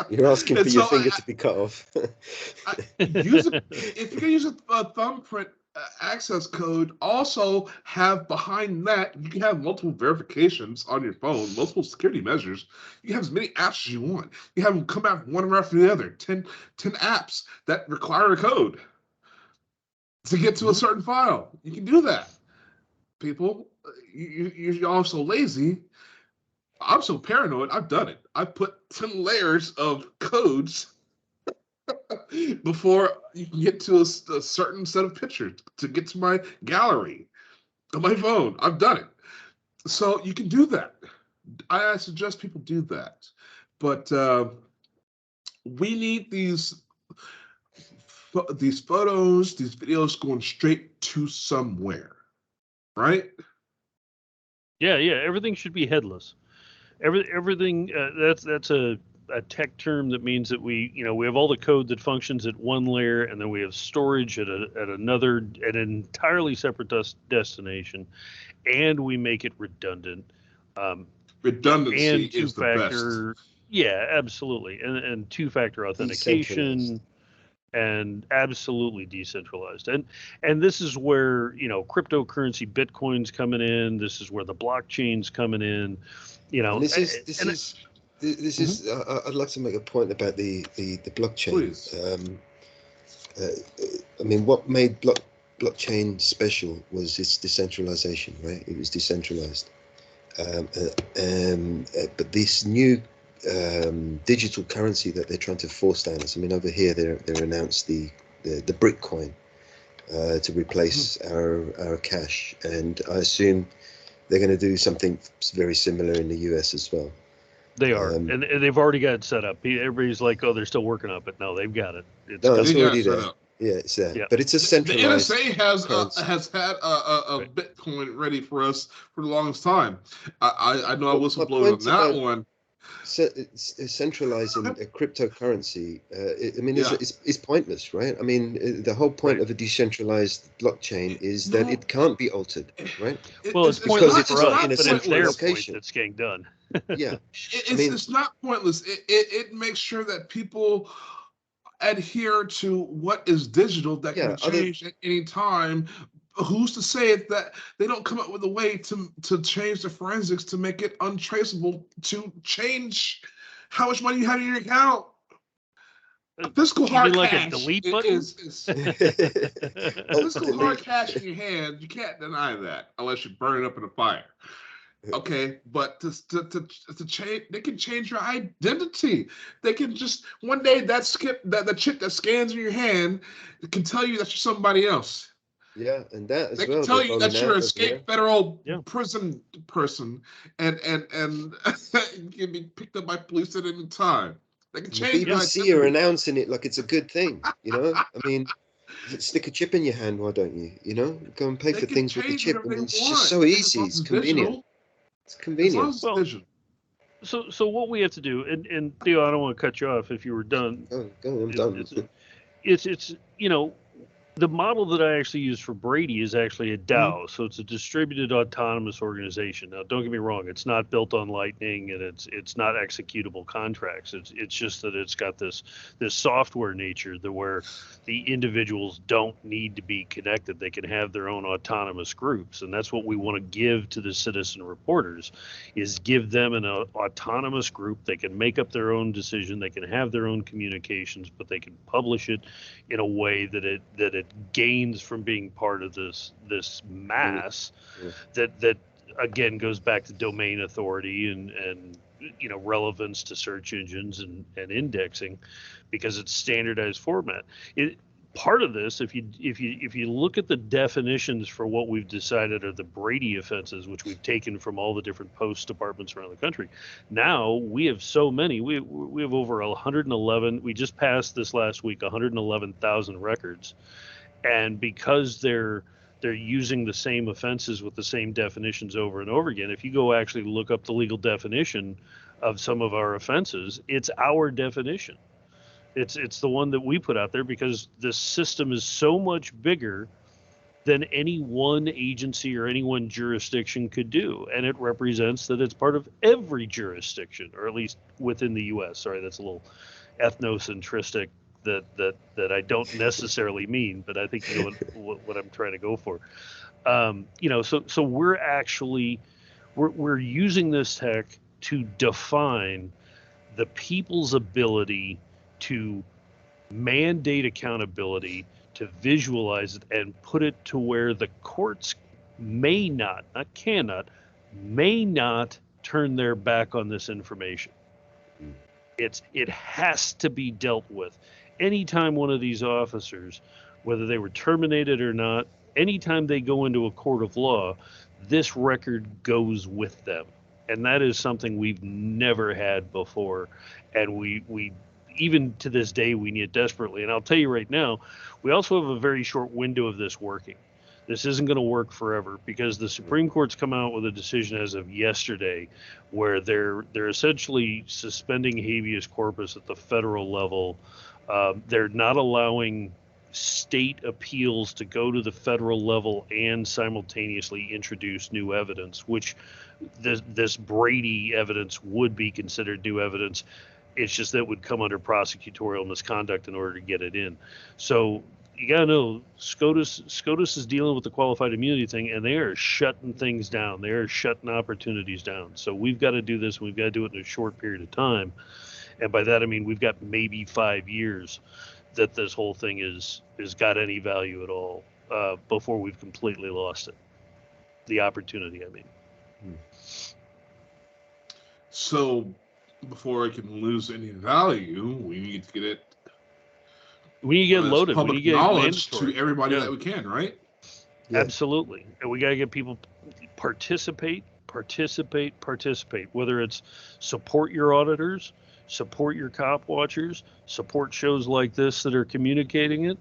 You're asking for your finger to be cut off. If you're gonna use a thumbprint access code, also have behind that, you can have multiple verifications on your phone, multiple security measures. You can have as many apps as you want. You have them come out one after the other. 10 apps that require a code to get to a certain file. You can do that. People, you're all so lazy. I'm so paranoid. I've done it. I put 10 layers of codes before you can get to a certain set of pictures to get to my gallery on my phone. I've done it. So you can do that. I suggest people do that. But we need these photos, these videos going straight to somewhere, right? Yeah. Everything should be headless. Everything that's a tech term that means that we have all the code that functions at one layer, and then we have storage at another, at an entirely separate destination, and we make it redundant. Redundancy is the best. Yeah, absolutely, and two-factor authentication, and absolutely decentralized. And this is where cryptocurrency, Bitcoin's coming in. This is where the blockchain's coming in. And this is. I'd like to make a point about the blockchain. Please. I mean, what made blockchain special was its decentralization, right? It was decentralized. But this new digital currency that they're trying to force down us. I mean, over here they announced the Bitcoin to replace our cash, and I assume they're going to do something very similar in the US as well. They are, and they've already got it set up. Everybody's like, "Oh, they're still working on it." No, they've got it. It's already there. Yeah, it's there. Yeah. But it's a centralized. The NSA has had a Bitcoin ready for us for the longest time. I know I whistleblowed on that one. Centralizing a cryptocurrency, it's pointless, right? I mean, the whole point of a decentralized blockchain is that it can't be altered, right? Well, it's pointless for us, but it's their point that's getting done. Yeah, it's not pointless. It makes sure that people adhere to what is digital that can change at any time. Who's to say that they don't come up with a way to change the forensics to make it untraceable, to change how much money you have in your account? A physical You mean hard like a cash delete button? is a physical hard cash in your hand. You can't deny that unless you burn it up in a fire. Okay, but to change, they can change your identity. They can just one day the chip that scans in your hand can tell you that you're somebody else. Yeah, and that as They well. can tell They're you that rolling you're an out over here. escaped federal Yeah. prison person, and you can be picked up by police at any time. They can The change your BBC are identity. announcing it like it's a good thing, you know? I mean, stick a chip in your hand, why don't you? You know, go and pay They for can things with the change chip, whatever and they it's want just so as easy. long It's as it's convenient. digital. It's As long convenient. as it's Well, digital. So what we have to do, and Theo, I don't want to cut you off if you were done. Go, I'm done. It's the model that I actually use for Brady is actually a DAO, so it's a distributed autonomous organization. Now, don't get me wrong; it's not built on Lightning, and it's not executable contracts. It's just that it's got this software nature where the individuals don't need to be connected; they can have their own autonomous groups, and that's what we want to give to the citizen reporters, is give them an autonomous group. They can make up their own decision, they can have their own communications, but they can publish it in a way that it gains from being part of this mass that again goes back to domain authority and relevance to search engines and indexing, because it's standardized format. Part of this, if you look at the definitions for what we've decided are the Brady offenses, which we've taken from all the different post departments around the country, now we have so many. We have over 111. We just passed this last week 111,000 records, and because they're using the same offenses with the same definitions over and over again. If you go actually look up the legal definition of some of our offenses, it's our definition. It's the one that we put out there because the system is so much bigger than any one agency or any one jurisdiction could do, and it represents that it's part of every jurisdiction, or at least within the U.S. Sorry, that's a little ethnocentristic that I don't necessarily mean, but I think you know what I'm trying to go for. So we're actually we're using this tech to define the people's ability to mandate accountability, to visualize it, and put it to where the courts may not turn their back on this information. It has to be dealt with. Anytime one of these officers, whether they were terminated or not, anytime they go into a court of law, this record goes with them. And that is something we've never had before. And we even to this day, we need it desperately. And I'll tell you right now, we also have a very short window of this working. This isn't going to work forever because the Supreme Court's come out with a decision as of yesterday where they're essentially suspending habeas corpus at the federal level. They're not allowing state appeals to go to the federal level and simultaneously introduce new evidence, which this Brady evidence would be considered new evidence. It's just that it would come under prosecutorial misconduct in order to get it in. So you got to know SCOTUS is dealing with the qualified immunity thing, and they are shutting things down. They are shutting opportunities down. So we've got to do this, and we've got to do it in a short period of time. And by that, I mean, we've got maybe 5 years that this whole thing is got any value at all before we've completely lost it. The opportunity, I mean. So before it can lose any value, we need to get it. We need to get loaded. Public we need to get knowledge mandatory. to everybody that we can, right? Yeah. Absolutely. And we got to get people participate. Whether it's support your auditors, support your cop watchers, support shows like this that are communicating it.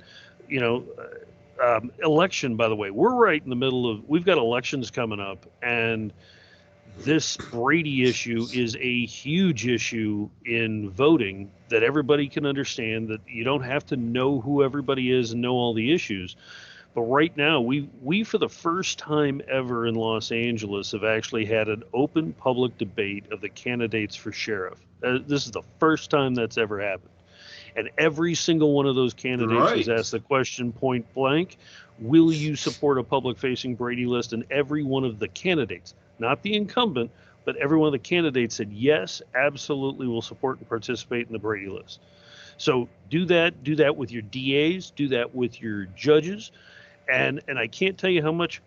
Election, by the way, we're right in the middle of, we've got elections coming up, and this Brady issue is a huge issue in voting that everybody can understand, that you don't have to know who everybody is and know all the issues. But right now, we for the first time ever in Los Angeles have actually had an open public debate of the candidates for sheriff. This is the first time that's ever happened. And every single one of those candidates has asked the question point blank, will you support a public-facing Brady list? And every one of the candidates, not the incumbent, but every one of the candidates said, yes, absolutely, will support and participate in the Brady list. So do that with your DAs, do that with your judges, and I can't tell you how much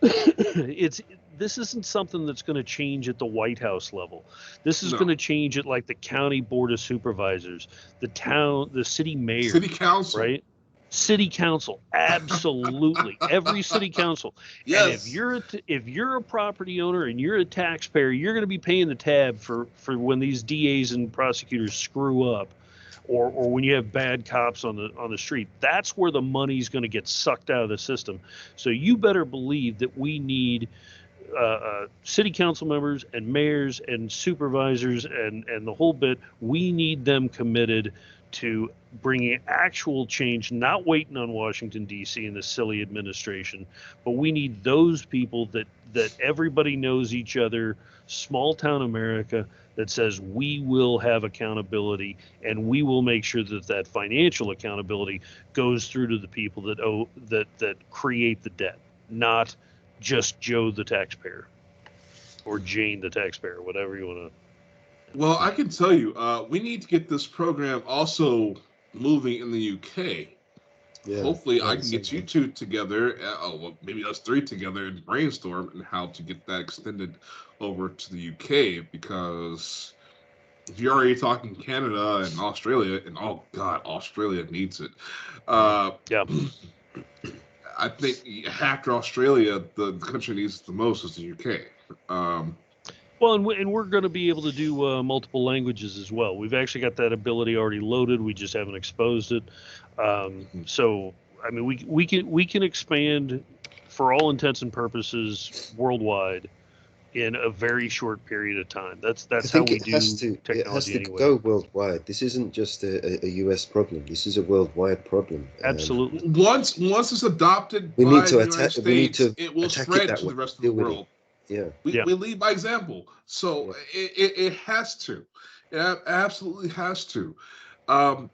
this isn't something that's going to change at the White House level. This is going to change at like the county board of supervisors, the city mayor, city council, right? City council, absolutely. Every city council. Yes. And if you're a property owner and you're a taxpayer, you're going to be paying the tab for when these DAs and prosecutors screw up, or when you have bad cops on the street. That's where the money's going to get sucked out of the system. So you better believe that we need city council members and mayors and supervisors and the whole bit. We need them committed to bringing actual change, not waiting on Washington, D.C. and the silly administration, but we need those people that everybody knows each other, small town America, that says we will have accountability and we will make sure that financial accountability goes through to the people that create the debt, not just Joe the taxpayer or Jane the taxpayer, whatever you want to. Well, I can tell you, we need to get this program also moving in the UK. Yeah, hopefully, I can get you two together, well, maybe us three together, and brainstorm on how to get that extended over to the UK. Because if you're already talking Canada and Australia, and oh god, Australia needs it. Yeah. I think after Australia, the country needs it the most is the UK. Well, and we're going to be able to do multiple languages as well. We've actually got that ability already loaded. We just haven't exposed it. So, I mean, we can expand for all intents and purposes worldwide in a very short period of time. That's how we do technology. It has to anyway. go worldwide. This isn't just a US problem. This is a worldwide problem. Absolutely. Once it's adopted, we by need to the attack. United We need States, to it will attack spread it that to way. the rest of the world. We lead by example. So it has to. It absolutely has to. But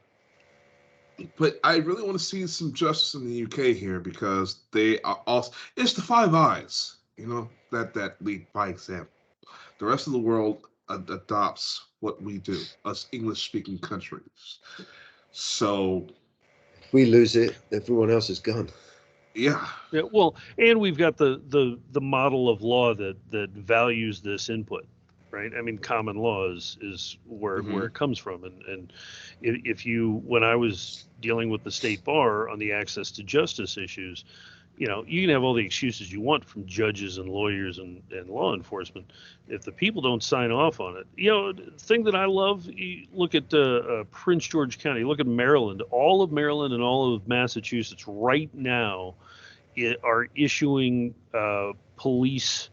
I really want to see some justice in the UK here because they are also. It's the Five Eyes, that lead by example. The rest of the world adopts what we do, us English-speaking countries. So if we lose it, everyone else is gone. Yeah. Well, and we've got the model of law that values this input, right? I mean, common law is where it comes from, and if when I was dealing with the state bar on the access to justice issues, you can have all the excuses you want from judges and lawyers and law enforcement. If the people don't sign off on it, the thing that I love, you look at Prince George County, look at Maryland, all of Maryland and all of Massachusetts right now are issuing police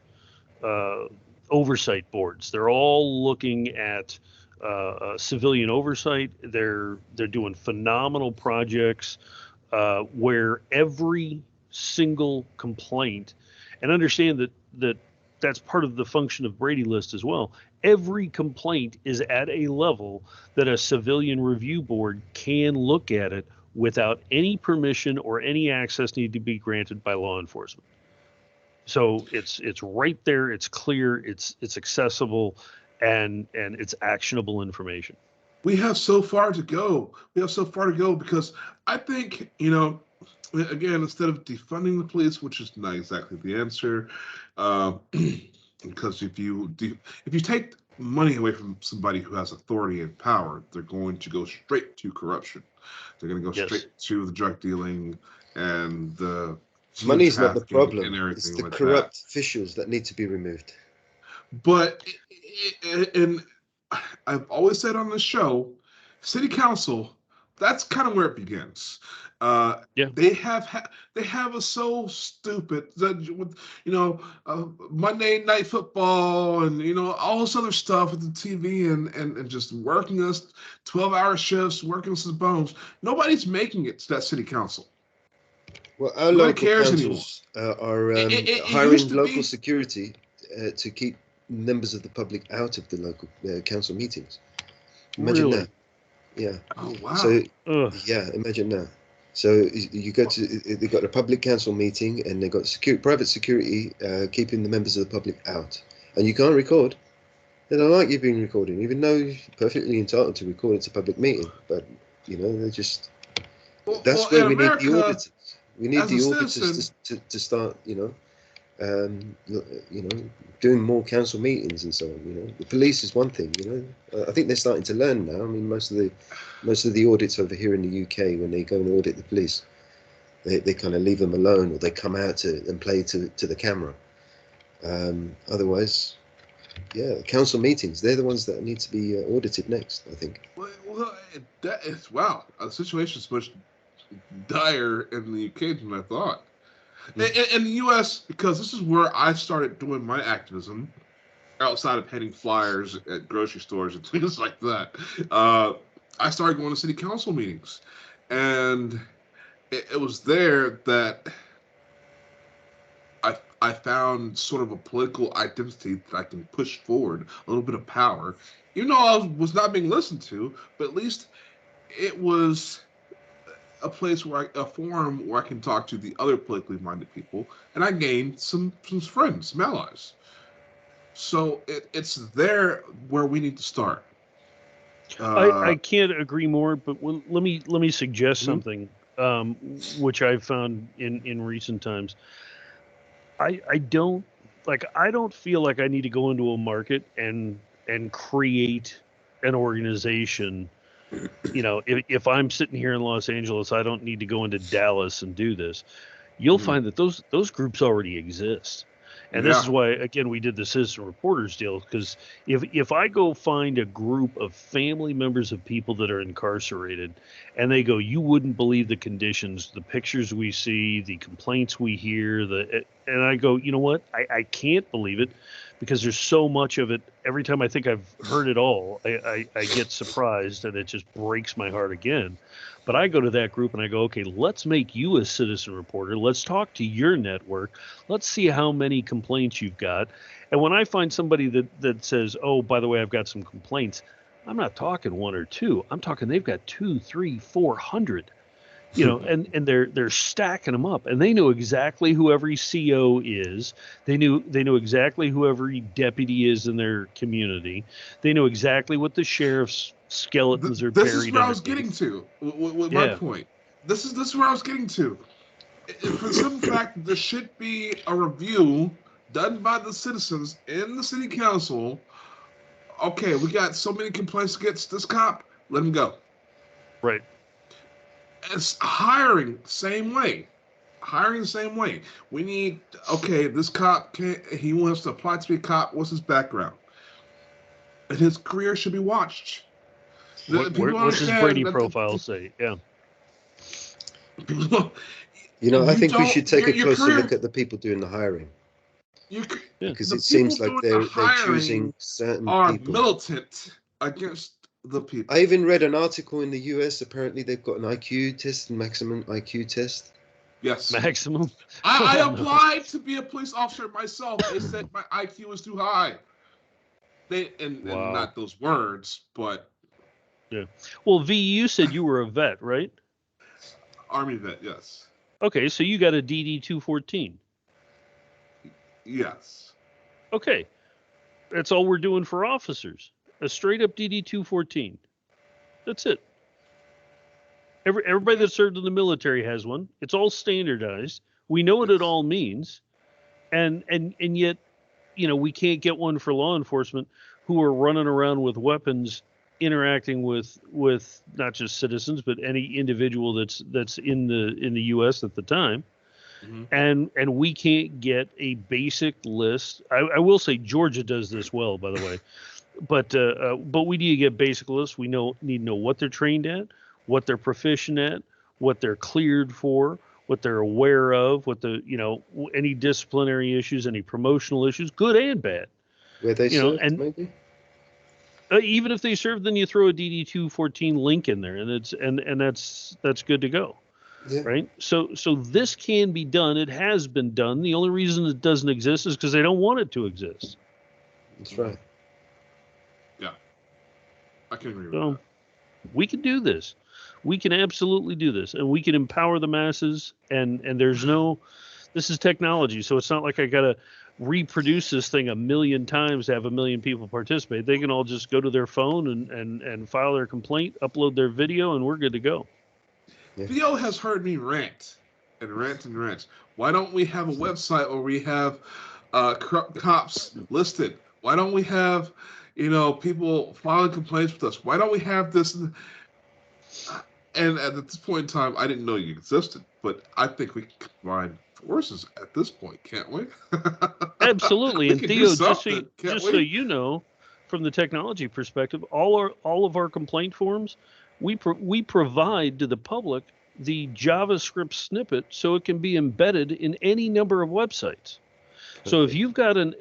oversight boards. They're all looking at civilian oversight. They're doing phenomenal projects where every single complaint, and understand that's part of the function of Brady List as well. Every complaint is at a level that a civilian review board can look at it without any permission or any access need to be granted by law enforcement. So it's right there, it's clear, it's accessible, and it's actionable information. We have so far to go. Because I think, again, instead of defunding the police, which is not exactly the answer, because if you take money away from somebody who has authority and power, they're going to go straight to corruption. They're going to go straight to the drug dealing and the money is not the problem. It's the corrupt officials that need to be removed. But and I've always said on the show, city council, that's kind of where it begins. They have us so stupid that with Monday Night Football and all this other stuff with the TV and just working us 12-hour shifts, working us to the bones. Nobody's making it to that city council. Well, our local councils are hiring local security to keep members of the public out of the local council meetings. Imagine that. Yeah. Oh wow. So imagine that. So you go to, they got a public council meeting and they got private security keeping the members of the public out, and you can't record. They don't like you being recorded, even though you're perfectly entitled to record. It's a public meeting, but they're just. That's where in we need the America, auditors. We need as a the citizen, auditors to start, doing more council meetings and so on. The police is one thing. I think they're starting to learn now. I mean, most of the audits over here in the UK, when they go and audit the police, they kind of leave them alone, or they come out and play to the camera. Otherwise, council meetings, they're the ones that need to be audited next, I think. Well, that is, wow, the situation is much dire in the UK than I thought. In the US, because this is where I started doing my activism, outside of heading flyers at grocery stores and things like that. I started going to city council meetings, and it was there that I found sort of a political identity that I can push forward, a little bit of power. Even though I was not being listened to, but at least it was a place a forum where I can talk to the other politically minded people, and I gained some friends, some allies. So it's there where we need to start. I can't agree more, but let me suggest something, which I've found in recent times. I don't feel like I need to go into a market and create an organization. If I'm sitting here in Los Angeles, I don't need to go into Dallas and do this. You'll find that those groups already exist. And this is why, again, we did the citizen reporters deal, because if I go find a group of family members of people that are incarcerated, and they go, you wouldn't believe the conditions, the pictures we see, the complaints we hear, and I go, you know what? I can't believe it, because there's so much of it. Every time I think I've heard it all, I get surprised, and it just breaks my heart again. But I go to that group and I go, okay, let's make you a citizen reporter. Let's talk to your network. Let's see how many complaints you've got. And when I find somebody that says, oh, by the way, I've got some complaints, I'm not talking one or two. I'm talking they've got 200, 300, 400. And they're stacking them up, and they know exactly who every CO is. They know exactly who every deputy is in their community. They know exactly what the sheriff's skeletons are buried. This is where I was getting to with my point. This is where I was getting to. For the simple fact that there should be a review done by the citizens in the city council. Okay, we got so many complaints against this cop. Let him go. Right. It's hiring the same way. We need, this cop, he wants to apply to be a cop. What's his background? And his career should be watched. What's his Brady profile say? Yeah. I think we should take a closer look at the people doing the hiring. Because it seems like they're choosing certain people. Militant against the people. I even read an article in the US. Apparently, they've got an IQ test, maximum IQ test. Yes. Maximum. I applied to be a police officer myself. They said my IQ was too high. And not those words, but. Yeah. Well, V, you said you were a vet, right? Army vet, yes. Okay, so you got a DD 214. Yes. Okay. That's all we're doing for officers. A straight up DD 214. That's it. Everybody that served in the military has one. It's all standardized. We know what it all means. And yet, we can't get one for law enforcement who are running around with weapons, interacting with not just citizens, but any individual that's in the US at the time. Mm-hmm. And we can't get a basic list. I will say Georgia does this well, by the way. But we need to get basic lists. We need to know what they're trained at, what they're proficient at, what they're cleared for, what they're aware of, what any disciplinary issues, any promotional issues, good and bad. Where they served, maybe. Even if they served, then you throw a DD 214 link in there, and that's good to go. Yeah. Right. So this can be done. It has been done. The only reason it doesn't exist is because they don't want it to exist. That's right. Yeah, I can agree with that. We can do this. We can absolutely do this, and we can empower the masses. And there's this is technology, so it's not like I gotta reproduce this thing 1 million times to have 1 million people participate. They can all just go to their phone and file their complaint, upload their video, and we're good to go. Yeah. Theo has heard me rant and rant and rant. Why don't we have a website where we have corrupt cops listed? Why don't we have, people filing complaints with us? Why don't we have this? And at this point in time, I didn't know you existed, but I think we can combine forces at this point, can't we? Absolutely. And Theo, just so you know, from the technology perspective, all of our complaint forms, we provide to the public the JavaScript snippet so it can be embedded in any number of websites. So if you've got an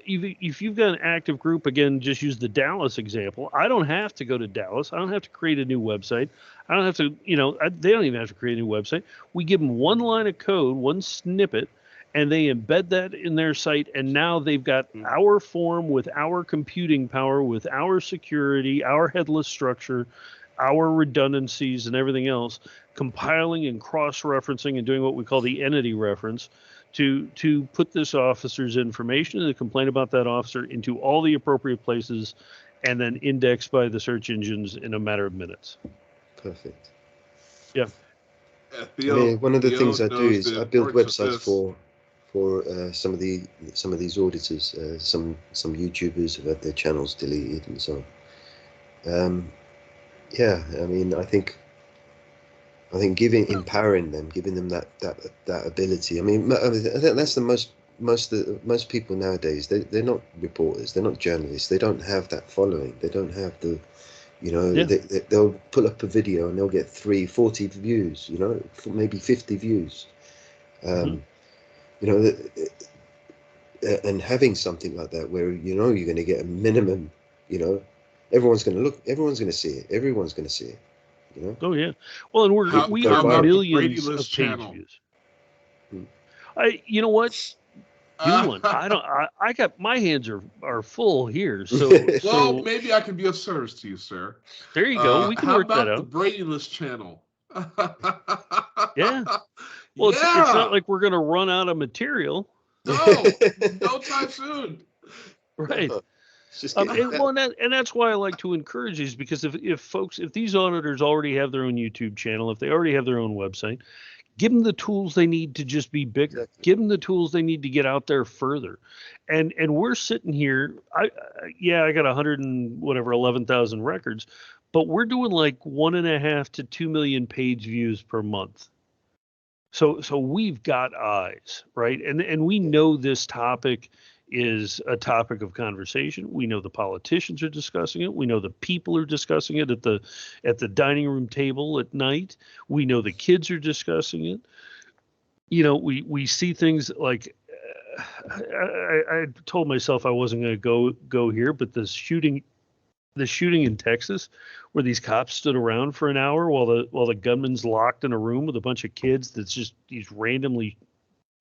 active group, again, just use the Dallas example. I don't have to go to Dallas. I don't have to create a new website. I don't have to, they don't even have to create a new website. We give them one line of code, one snippet, and they embed that in their site. And now they've got our form with our computing power, with our security, our headless structure, our redundancies and everything else, compiling and cross-referencing and doing what we call the entity reference to put this officer's information and the complaint about that officer into all the appropriate places and then indexed by the search engines in a matter of minutes. Perfect. Yeah. One of the things I do is I build websites for some of these auditors. Some YouTubers have had their channels deleted and so on. I think empowering them, giving them that ability. I think that's the most people nowadays. They're not reporters. They're not journalists. They don't have that following. They don't have the, they'll pull up a video and they'll get 40 views. Maybe 50 views. And having something like that where you're going to get a minimum. Everyone's going to look. Everyone's going to see it. Everyone's going to see it. Oh yeah. Well, and we have millions of page views. You know what? Do one. I got my hands are full here. So maybe I can be of service to you, sir. There you go. We can work that out. How about the Brady List channel? Yeah. Well, it's not like we're going to run out of material. No time soon. Right. And that's why I like to encourage these, because if these auditors already have their own YouTube channel, if they already have their own website, give them the tools they need to just be bigger. Exactly. Give them the tools they need to get out there further. And we're sitting here. I got 11,000 records, but we're doing like 1.5 to 2 million page views per month. So we've got eyes, right? And we know this topic is a topic of conversation. We know the politicians are discussing it. We know the people are discussing it at the dining room table at night. We know the kids are discussing it. We see things like I told myself I wasn't going to go here, but the shooting in Texas, where these cops stood around for an hour while the gunman's locked in a room with a bunch of kids that's just he's randomly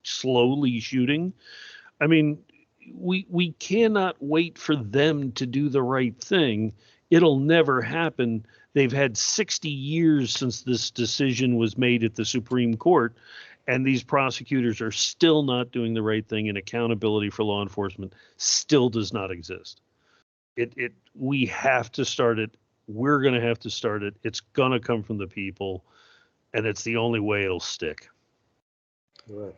slowly shooting. I mean, we cannot wait for them to do the right thing. It'll never happen. They've had 60 years since this decision was made at the Supreme Court, and these prosecutors are still not doing the right thing, and accountability for law enforcement still does not exist. We have to start it. We're going to have to start it. It's going to come from the people, and it's the only way it'll stick. All right.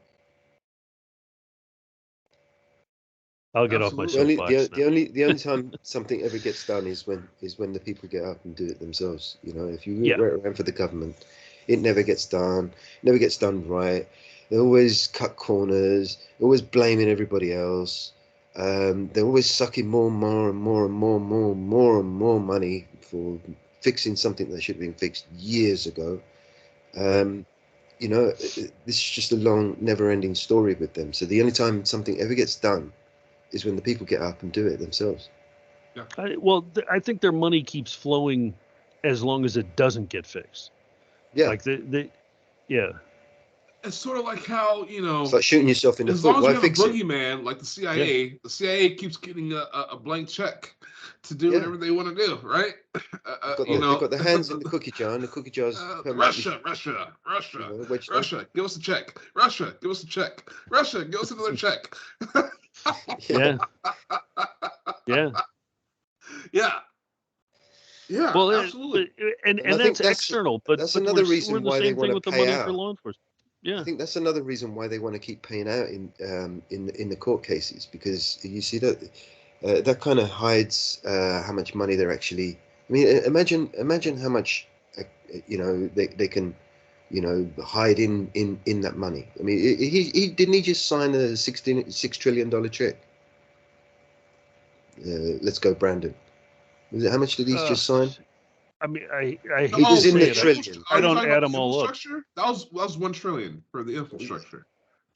I'll get off my soapbox. The only time something ever gets done is when the people get up and do it themselves. If you wait around for the government, it never gets done. Never gets done right. They always cut corners. Always blaming everybody else. They're always sucking more money for fixing something that should have been fixed years ago. This is just a long, never-ending story with them. So the only time something ever gets done is when the people get up and do it themselves. Yeah. I think their money keeps flowing as long as it doesn't get fixed. Yeah. Like yeah. It's sort of like how, it's like shooting yourself in the foot. As long as you have a boogeyman, like the CIA, the CIA keeps getting a blank check to do whatever they want to do, right? They've got the hands in the cookie jar, and the cookie jar's Russia, give us a check. Russia, give us a check. Russia, give us another check. Yeah. Yeah. Yeah. Yeah, Well, absolutely. and And I think that's external, but that's but another we're reason the why they same want thing to with the pay money for out. law enforcement. I Yeah. think that's another reason why they want to keep paying out in the court cases, because you see that that kind of hides how much money they're actually. I mean, imagine how much they can hide in that money. I mean, he didn't he just sign a $6 trillion check? Let's go, Brandon. How much did he just sign? I mean, I He hate was to in the say it. trillion. I Are you don't talking add about them the all up. infrastructure? That was $1 trillion for the infrastructure.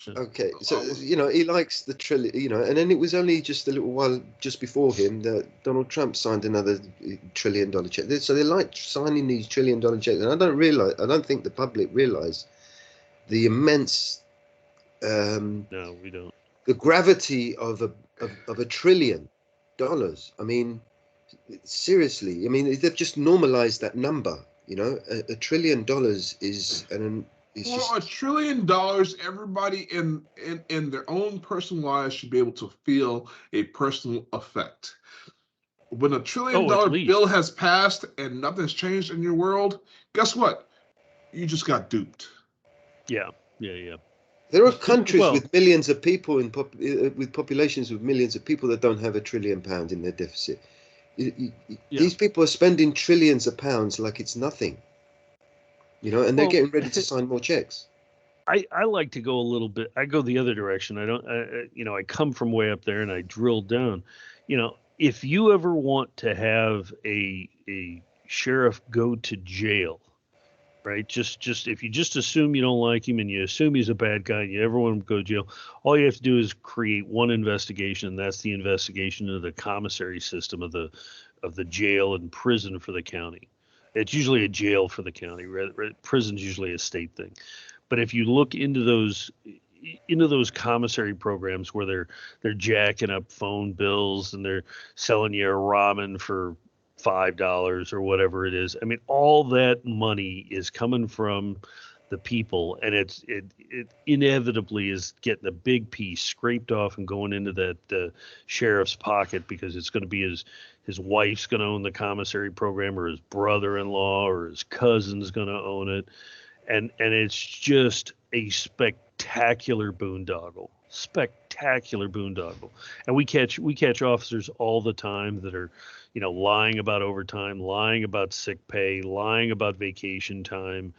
Okay, so he likes the trillion, and then it was only just a little while just before him that Donald Trump signed another $1 trillion check. So they like signing these $1 trillion checks, and I don't think the public realize the immense, No, we don't. the gravity of a $1 trillion. I mean, seriously, I mean they've just normalized that number. $1 trillion is it's For just $1 trillion, everybody in their own personal lives should be able to feel a personal effect. When $1 trillion at least. bill has passed and nothing's changed in your world, guess what? You just got duped. Yeah. Yeah. There are countries Well, with millions of people with populations with millions of people that don't have £1 trillion in their deficit. These people are spending trillions of pounds like it's nothing, and they're getting ready to sign more checks. I like to go a little bit. I go the other direction. I come from way up there and I drill down. If you ever want to have a sheriff go to jail, right? Just if you just assume you don't like him and you assume he's a bad guy, and you ever want him to go to jail, all you have to do is create one investigation, and that's the investigation of the commissary system of the jail and prison for the county. It's usually a jail for the county. Prison's usually a state thing. But if you look into those commissary programs where they're jacking up phone bills and they're selling you a ramen for $5 or whatever it is, I mean, all that money is coming from the people, and it inevitably is getting a big piece scraped off and going into that sheriff's pocket, because it's going to be his wife's going to own the commissary program, or his brother-in-law or his cousin's going to own it. And it's just a spectacular boondoggle. And we catch officers all the time that are, lying about overtime, lying about sick pay, lying about vacation time,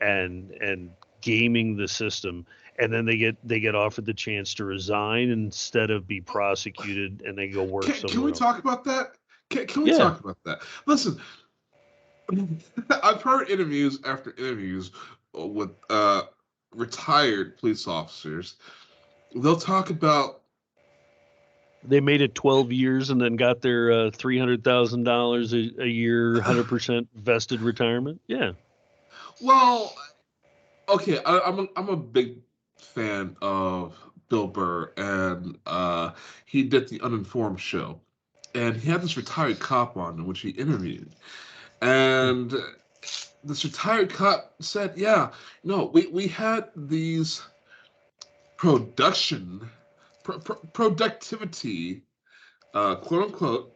and gaming the system. And then they get offered the chance to resign instead of be prosecuted, and they go work somewhere else. Can we talk about that? Can we talk about that? Listen, I've heard interviews after interviews with retired police officers. They'll talk about they made it 12 years and then got their $300,000 a year, 100% vested retirement. Yeah. Well, okay, I'm a big fan of Bill Burr, and he did the Uninformed show, and he had this retired cop on in which he interviewed, and this retired cop said, "Yeah, no, we had these productivity, quote unquote,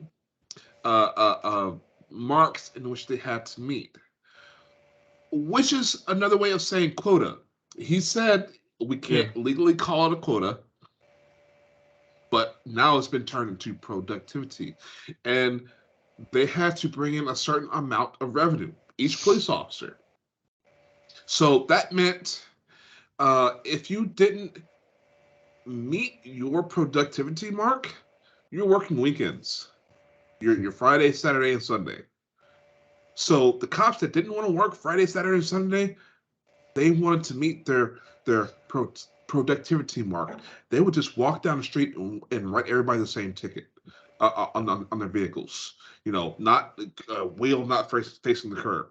marks in which they had to meet, which is another way of saying quota." He said we can't legally call it a quota, but now it's been turned into productivity, and they had to bring in a certain amount of revenue, each police officer. So that meant if you didn't meet your productivity mark, you're working weekends. You're Friday, Saturday, and Sunday. So the cops that didn't want to work Friday, Saturday, and Sunday, they wanted to meet their productivity mark. They would just walk down the street and write everybody the same ticket on their vehicles. Not wheel not facing the curb.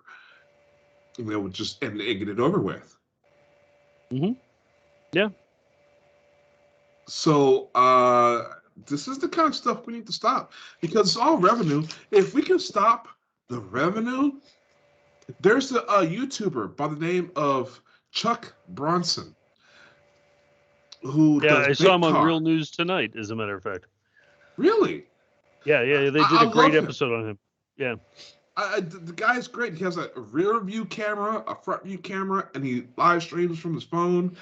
And they would just and get it over with. Mm-hmm. Yeah. So this is the kind of stuff we need to stop, because it's all revenue. If we can stop the revenue, there's a YouTuber by the name of Chuck Bronson. who Yeah, does I big saw him on car. Real News Tonight, as a matter of fact. Really? Yeah, they did I a great love him. episode on him. Yeah. The guy's great. He has a rear view camera, a front view camera, and he live streams from his phone.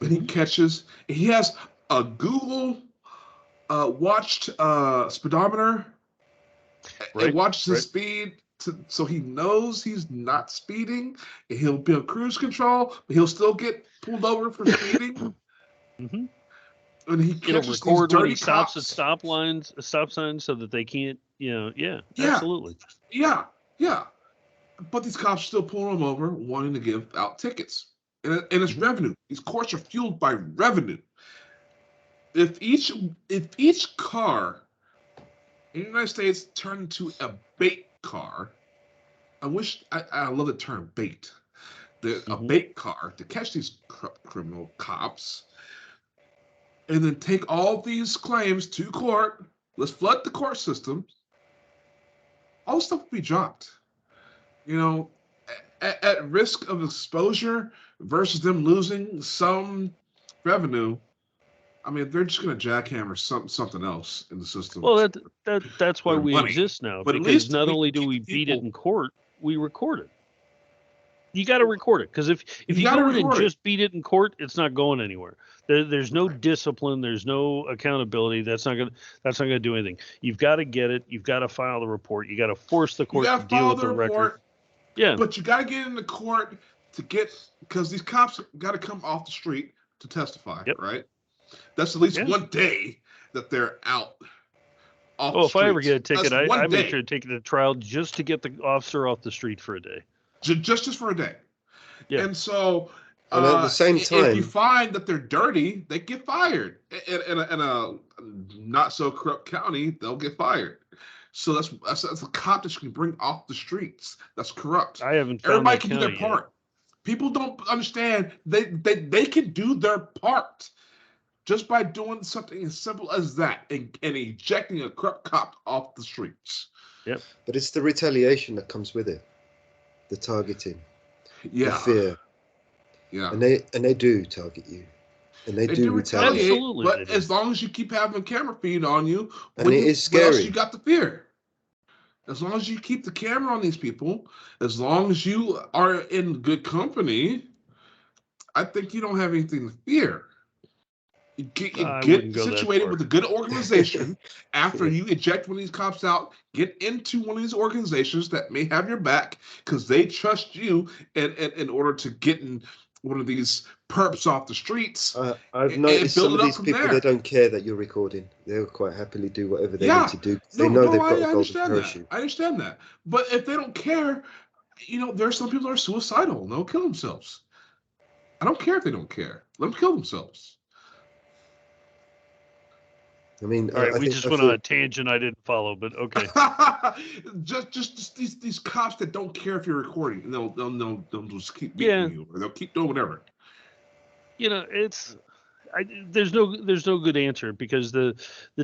And he catches. He has a Google watched speedometer. It watches his speed, so he knows he's not speeding. And he'll be on cruise control, but he'll still get pulled over for speeding. And he catches these dirty when he stops cops. at stop signs, so that they can't, absolutely. Yeah. But these cops still pull him over, wanting to give out tickets. And it's revenue. These courts are fueled by revenue. If each car in the United States turned into a bait car, I love the term bait. A bait car to catch these criminal cops, and then take all these claims to court. Let's flood the court system. All this stuff will be dropped. At risk of exposure versus them losing some revenue. I mean, they're just going to jackhammer something else in the system. Well, that's why we exist now. But because not only do we beat it in court, we record it. You got to record it, because if you go in and just beat it in court, it's not going anywhere. There's no discipline. There's no accountability. That's not gonna do anything. You've got to get it. You've got to file the report. You got to force the court to deal with the record. Yeah. But you got to get in the court because these cops got to come off the street to testify, right? That's at least one day that they're out. If I ever get a ticket, I make sure to take it to trial just to get the officer off the street for a day. Just for a day. Yeah. And so, and at the same time, if you find that they're dirty, they get fired. In a not so corrupt county, they'll get fired. So that's a cop that you can bring off the streets. That's corrupt. I haven't found Everybody can do their part. People don't understand they can do their part just by doing something as simple as that and ejecting a corrupt cop off the streets. Yep. But it's the retaliation that comes with it. The targeting, the fear, and they do target you, and they do retaliate. Absolutely, but as long as you keep having camera feed on you, and it is scary. You got the fear. As long as you keep the camera on these people, as long as you are in good company, I think you don't have anything to fear. You get situated with a good organization. After you eject one of these cops out, get into one of these organizations that may have your back because they trust you in order to get in one of these perps off the streets. I've noticed some of these people, they don't care that you're recording. They'll quite happily do whatever they need to do. They know they've got a golden parachute. I understand that. But if they don't care, there's some people that are suicidal and they'll kill themselves. I don't care if they don't care. Let them kill themselves. I mean, all right, we just went on a tangent I didn't follow, but okay. just these cops that don't care if you're recording, and they'll just keep beating you, or they'll keep doing whatever. There's no good answer, because the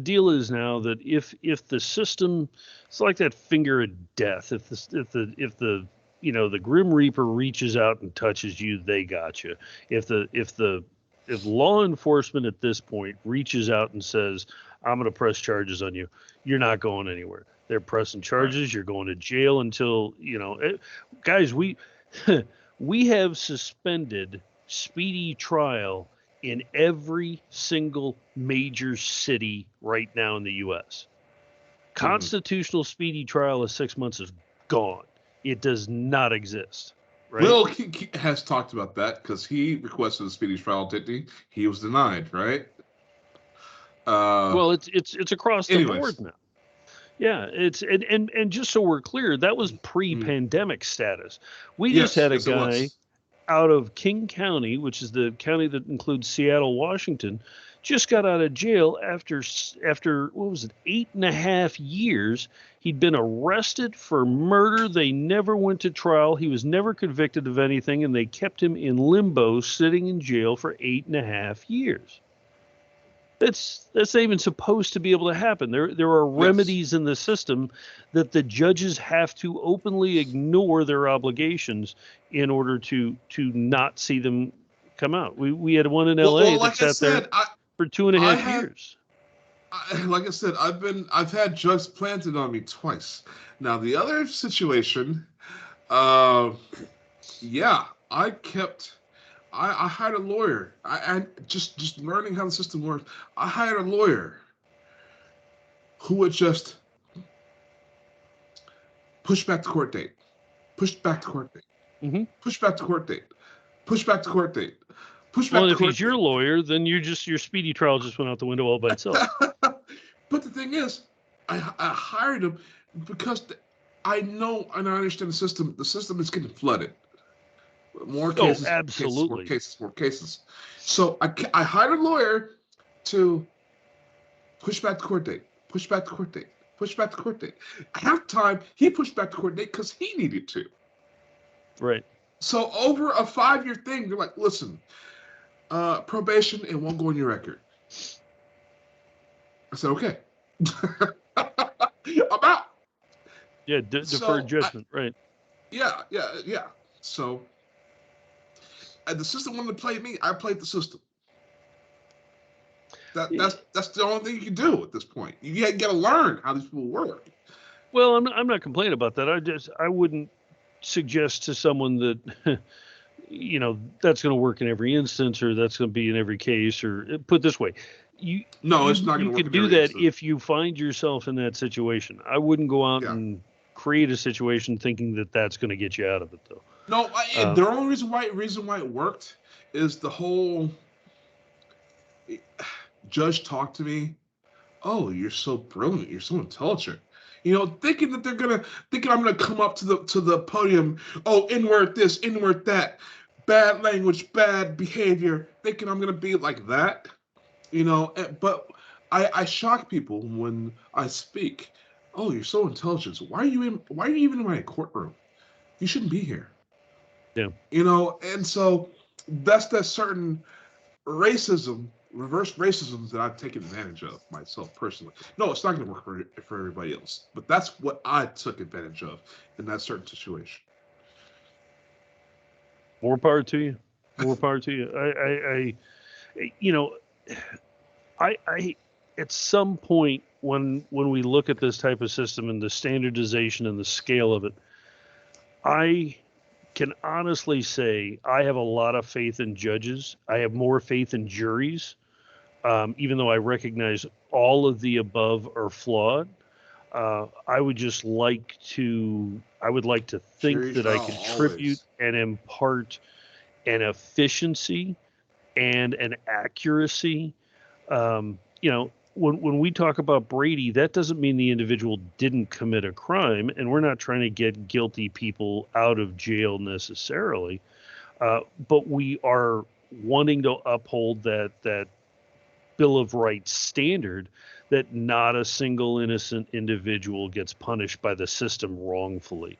deal is now that if the system, it's like that finger of death. If the Grim Reaper reaches out and touches you, they got you. If law enforcement at this point reaches out and says, I'm going to press charges on you, you're not going anywhere. They're pressing charges. You're going to jail until, guys, we have suspended speedy trial in every single major city right now in the U.S. Constitutional speedy trial of 6 months is gone. It does not exist. Right? Will has talked about that because he requested a speedy trial, didn't he? He was denied, right? Well, it's across the board now. Yeah, it's and just so we're clear, that was pre-pandemic status. We just had a guy out of King County, which is the county that includes Seattle, Washington, just got out of jail after what was it, 8.5 years. He'd been arrested for murder. They never went to trial. He was never convicted of anything, and they kept him in limbo, sitting in jail for 8.5 years. That's not even supposed to be able to happen. There are remedies in the system that the judges have to openly ignore their obligations in order to not see them come out. We had one in Well, L.A. well, like that I sat there said, for 2.5 years. like I said, I've had drugs planted on me twice. Now the other situation, yeah, I hired a lawyer. I just learning how the system works. I hired a lawyer who would just push back the court date, push back the court date, push back the court date, push back the court date, push back Well, the if court he's your lawyer, then your speedy trial just went out the window all by itself. But the thing is, I hired him because I know and I understand the system. The system is getting flooded. More cases, absolutely. More cases. So I hired a lawyer to push back the court date, push back the court date, push back the court date. Half time, he pushed back the court date because he needed to. Right. So over a 5-year thing, they're like, listen, probation, it won't go on your record. I said, okay. I'm out. Yeah, deferred judgment, right. Yeah. So the system wanted to play me. I played the system. That's the only thing you can do at this point. You got to learn how these people work. Well, I'm not complaining about that. I wouldn't suggest to someone that that's going to work in every instance, or that's going to be in every case, or put it this way. It's not going to work. You could do that if you find yourself in that situation. I wouldn't go out and create a situation thinking that that's going to get you out of it, though. No, the only reason why it worked is the whole judge talked to me. Oh, you're so brilliant. You're so intelligent. Thinking that I'm gonna come up to the podium. Oh, inward this, inward that, bad language, bad behavior. Thinking I'm gonna be like that. But I shock people when I speak. Oh, you're so intelligent. Why are you even in my courtroom? You shouldn't be here. Yeah. And so that's that certain racism, reverse racism that I've taken advantage of myself personally. No, it's not going to work for everybody else, but that's what I took advantage of in that certain situation. More power to you. More power to you. I at some point when we look at this type of system and the standardization and the scale of it, I can honestly say I have a lot of faith in judges. I have more faith in juries, even though I recognize all of the above are flawed. I would like to think that I contribute and impart an efficiency and an accuracy. When we talk about Brady, that doesn't mean the individual didn't commit a crime, and we're not trying to get guilty people out of jail necessarily, but we are wanting to uphold that Bill of Rights standard that not a single innocent individual gets punished by the system wrongfully.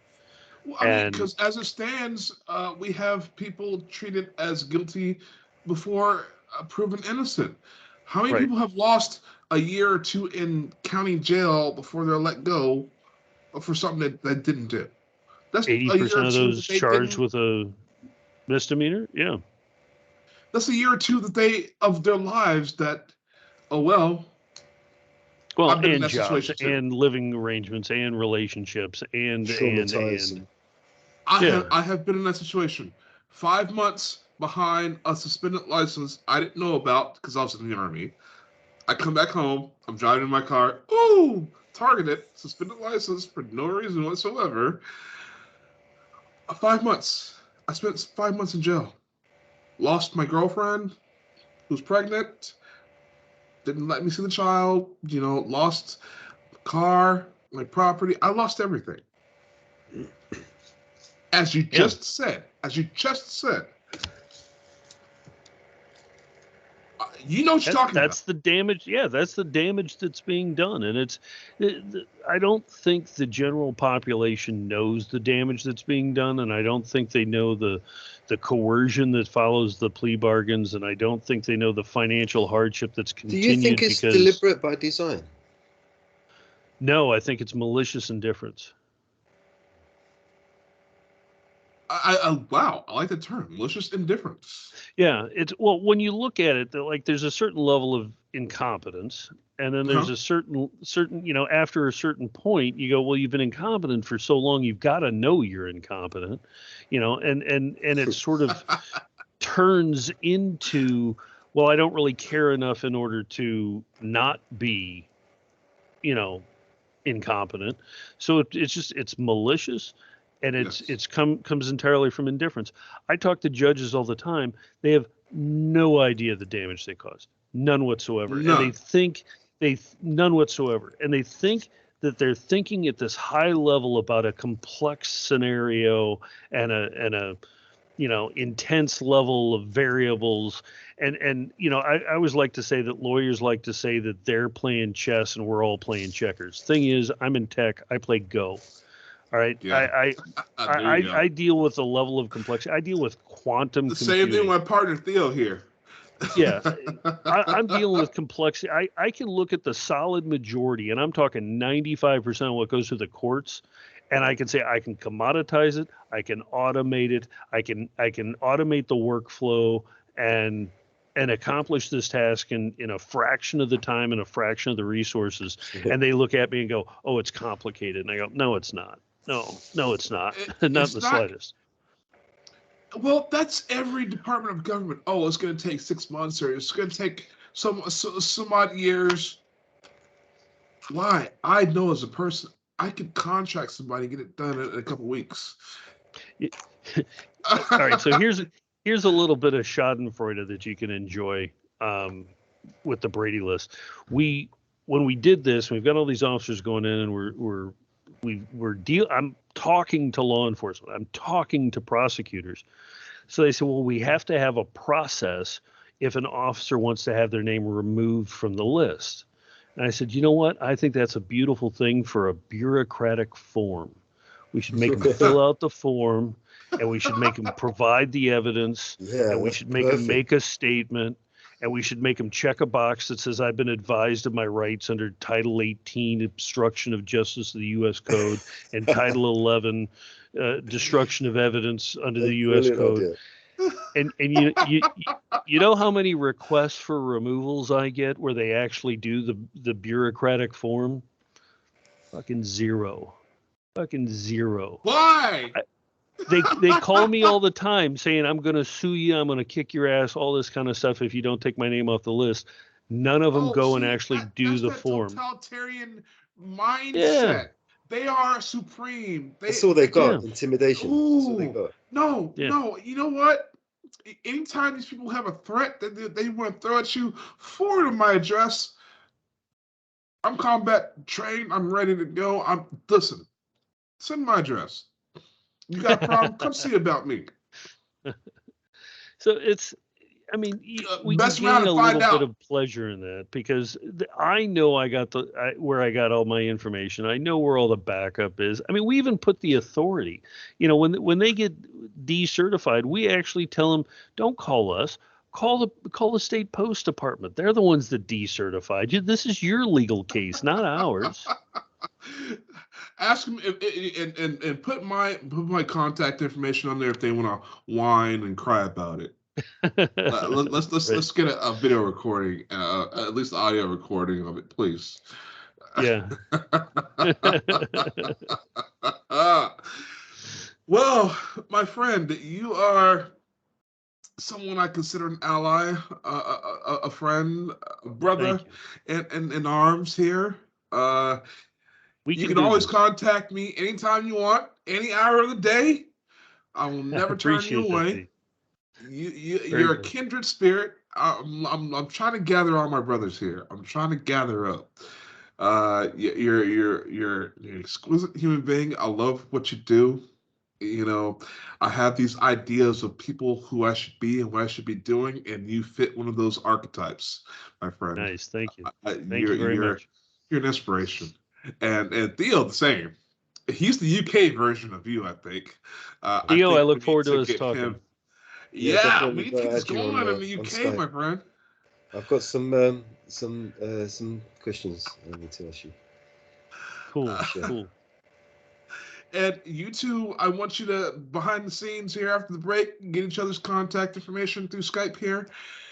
Well, I mean, because as it stands, we have people treated as guilty before proven innocent. How many people have lost a year or two in county jail before they're let go for something that didn't do? That's 80% of those charged with a misdemeanor. Yeah, that's a year or two of their lives that. Oh well. Well, and jobs and living arrangements and relationships and I have been in that situation. 5 months behind a suspended license I didn't know about because I was in the Army. I come back home. I'm driving in my car. Ooh, targeted, suspended license for no reason whatsoever. 5 months. I spent 5 months in jail. Lost my girlfriend, who's pregnant. Didn't let me see the child. Lost the car, my property. I lost everything. As you just said. You know what you're talking about. That's the damage. Yeah, that's the damage that's being done. And I don't think the general population knows the damage that's being done. And I don't think they know the coercion that follows the plea bargains. And I don't think they know the financial hardship that's continued. Do you think it's deliberate by design? No, I think it's malicious indifference. Wow, I like the term, malicious indifference. Yeah, it's well when you look at it, like there's a certain level of incompetence, and then there's a certain after a certain point, you go, well, you've been incompetent for so long, you've got to know you're incompetent, and it sort of turns into, well, I don't really care enough in order to not be, incompetent. So it's malicious, and it's comes entirely from indifference. I talk to judges all the time. They have no idea the damage they caused, none whatsoever, and they think none whatsoever, and they think that they're thinking at this high level about a complex scenario and a intense level of variables. And I always like to say that lawyers like to say that they're playing chess and we're all playing checkers. Thing is, I'm in tech. I play Go. All right. Yeah. I deal with a level of complexity. I deal with quantum computing. Same thing with my partner Theo here. Yeah. I'm dealing with complexity. I can look at the solid majority, and I'm talking 95% of what goes through the courts, and I can say I can commoditize it, I can automate it, I can automate the workflow and accomplish this task in a fraction of the time and a fraction of the resources. And they look at me and go, "Oh, it's complicated." And I go, "No, it's not. No, it's not. Not the slightest." Well, that's every department of government. Oh, it's going to take 6 months, or it's going to take some odd years. Why? I know as a person, I could contract somebody and get it done in a couple weeks. All right, so here's a little bit of Schadenfreude that you can enjoy with the Brady List. When we did this, we've got all these officers going in, and I'm talking to law enforcement. I'm talking to prosecutors. So they said, well, we have to have a process if an officer wants to have their name removed from the list. And I said, you know what? I think that's a beautiful thing for a bureaucratic form. We should make them fill out the form, and we should make them provide the evidence, and we should make them make a statement, and we should make them check a box that says, I've been advised of my rights under Title 18, obstruction of justice of the U.S. Code, and Title 11, destruction of evidence under the U.S. Code. And you know how many requests for removals I get where they actually do the bureaucratic form? Fucking zero. Why? They call me all the time saying, I'm going to sue you, I'm going to kick your ass, all this kind of stuff if you don't take my name off the list. None of them go and actually do the form. Totalitarian mindset. Yeah. They are supreme. That's all they got. Yeah. Intimidation. That's all they got. No. You know what? Anytime these people have a threat that they want to throw at you, forward my address. I'm combat trained. I'm ready to go. Listen. Send my address. You got a problem? Come see about me. So we can gain a little bit of pleasure in that because I know I got where I got all my information. I know where all the backup is. I mean, we even put the authority. When they get decertified, we actually tell them, don't call us. Call the state post department. They're the ones that decertified you. This is your legal case, not ours. Ask them and put my contact information on there if they want to whine and cry about it. Let's get a video recording, at least audio recording of it, please. Yeah. Well, my friend, you are someone I consider an ally, a friend, a brother, in arms here. You can always contact me anytime you want, any hour of the day. I will never turn you away. You're a kindred spirit. I'm trying to gather all my brothers here. I'm trying to gather up. You're an exquisite human being. I love what you do. I have these ideas of people who I should be and what I should be doing, and you fit one of those archetypes, my friend. Nice, thank you. Thank you very much. You're an inspiration, and Theo the same. He's the UK version of you, I think. Theo, I look forward to us talking. Yeah, we need to get this going on in the UK, my friend. I've got some questions I need to ask you. Cool. And you two, I want you to, behind the scenes here after the break, get each other's contact information through Skype here.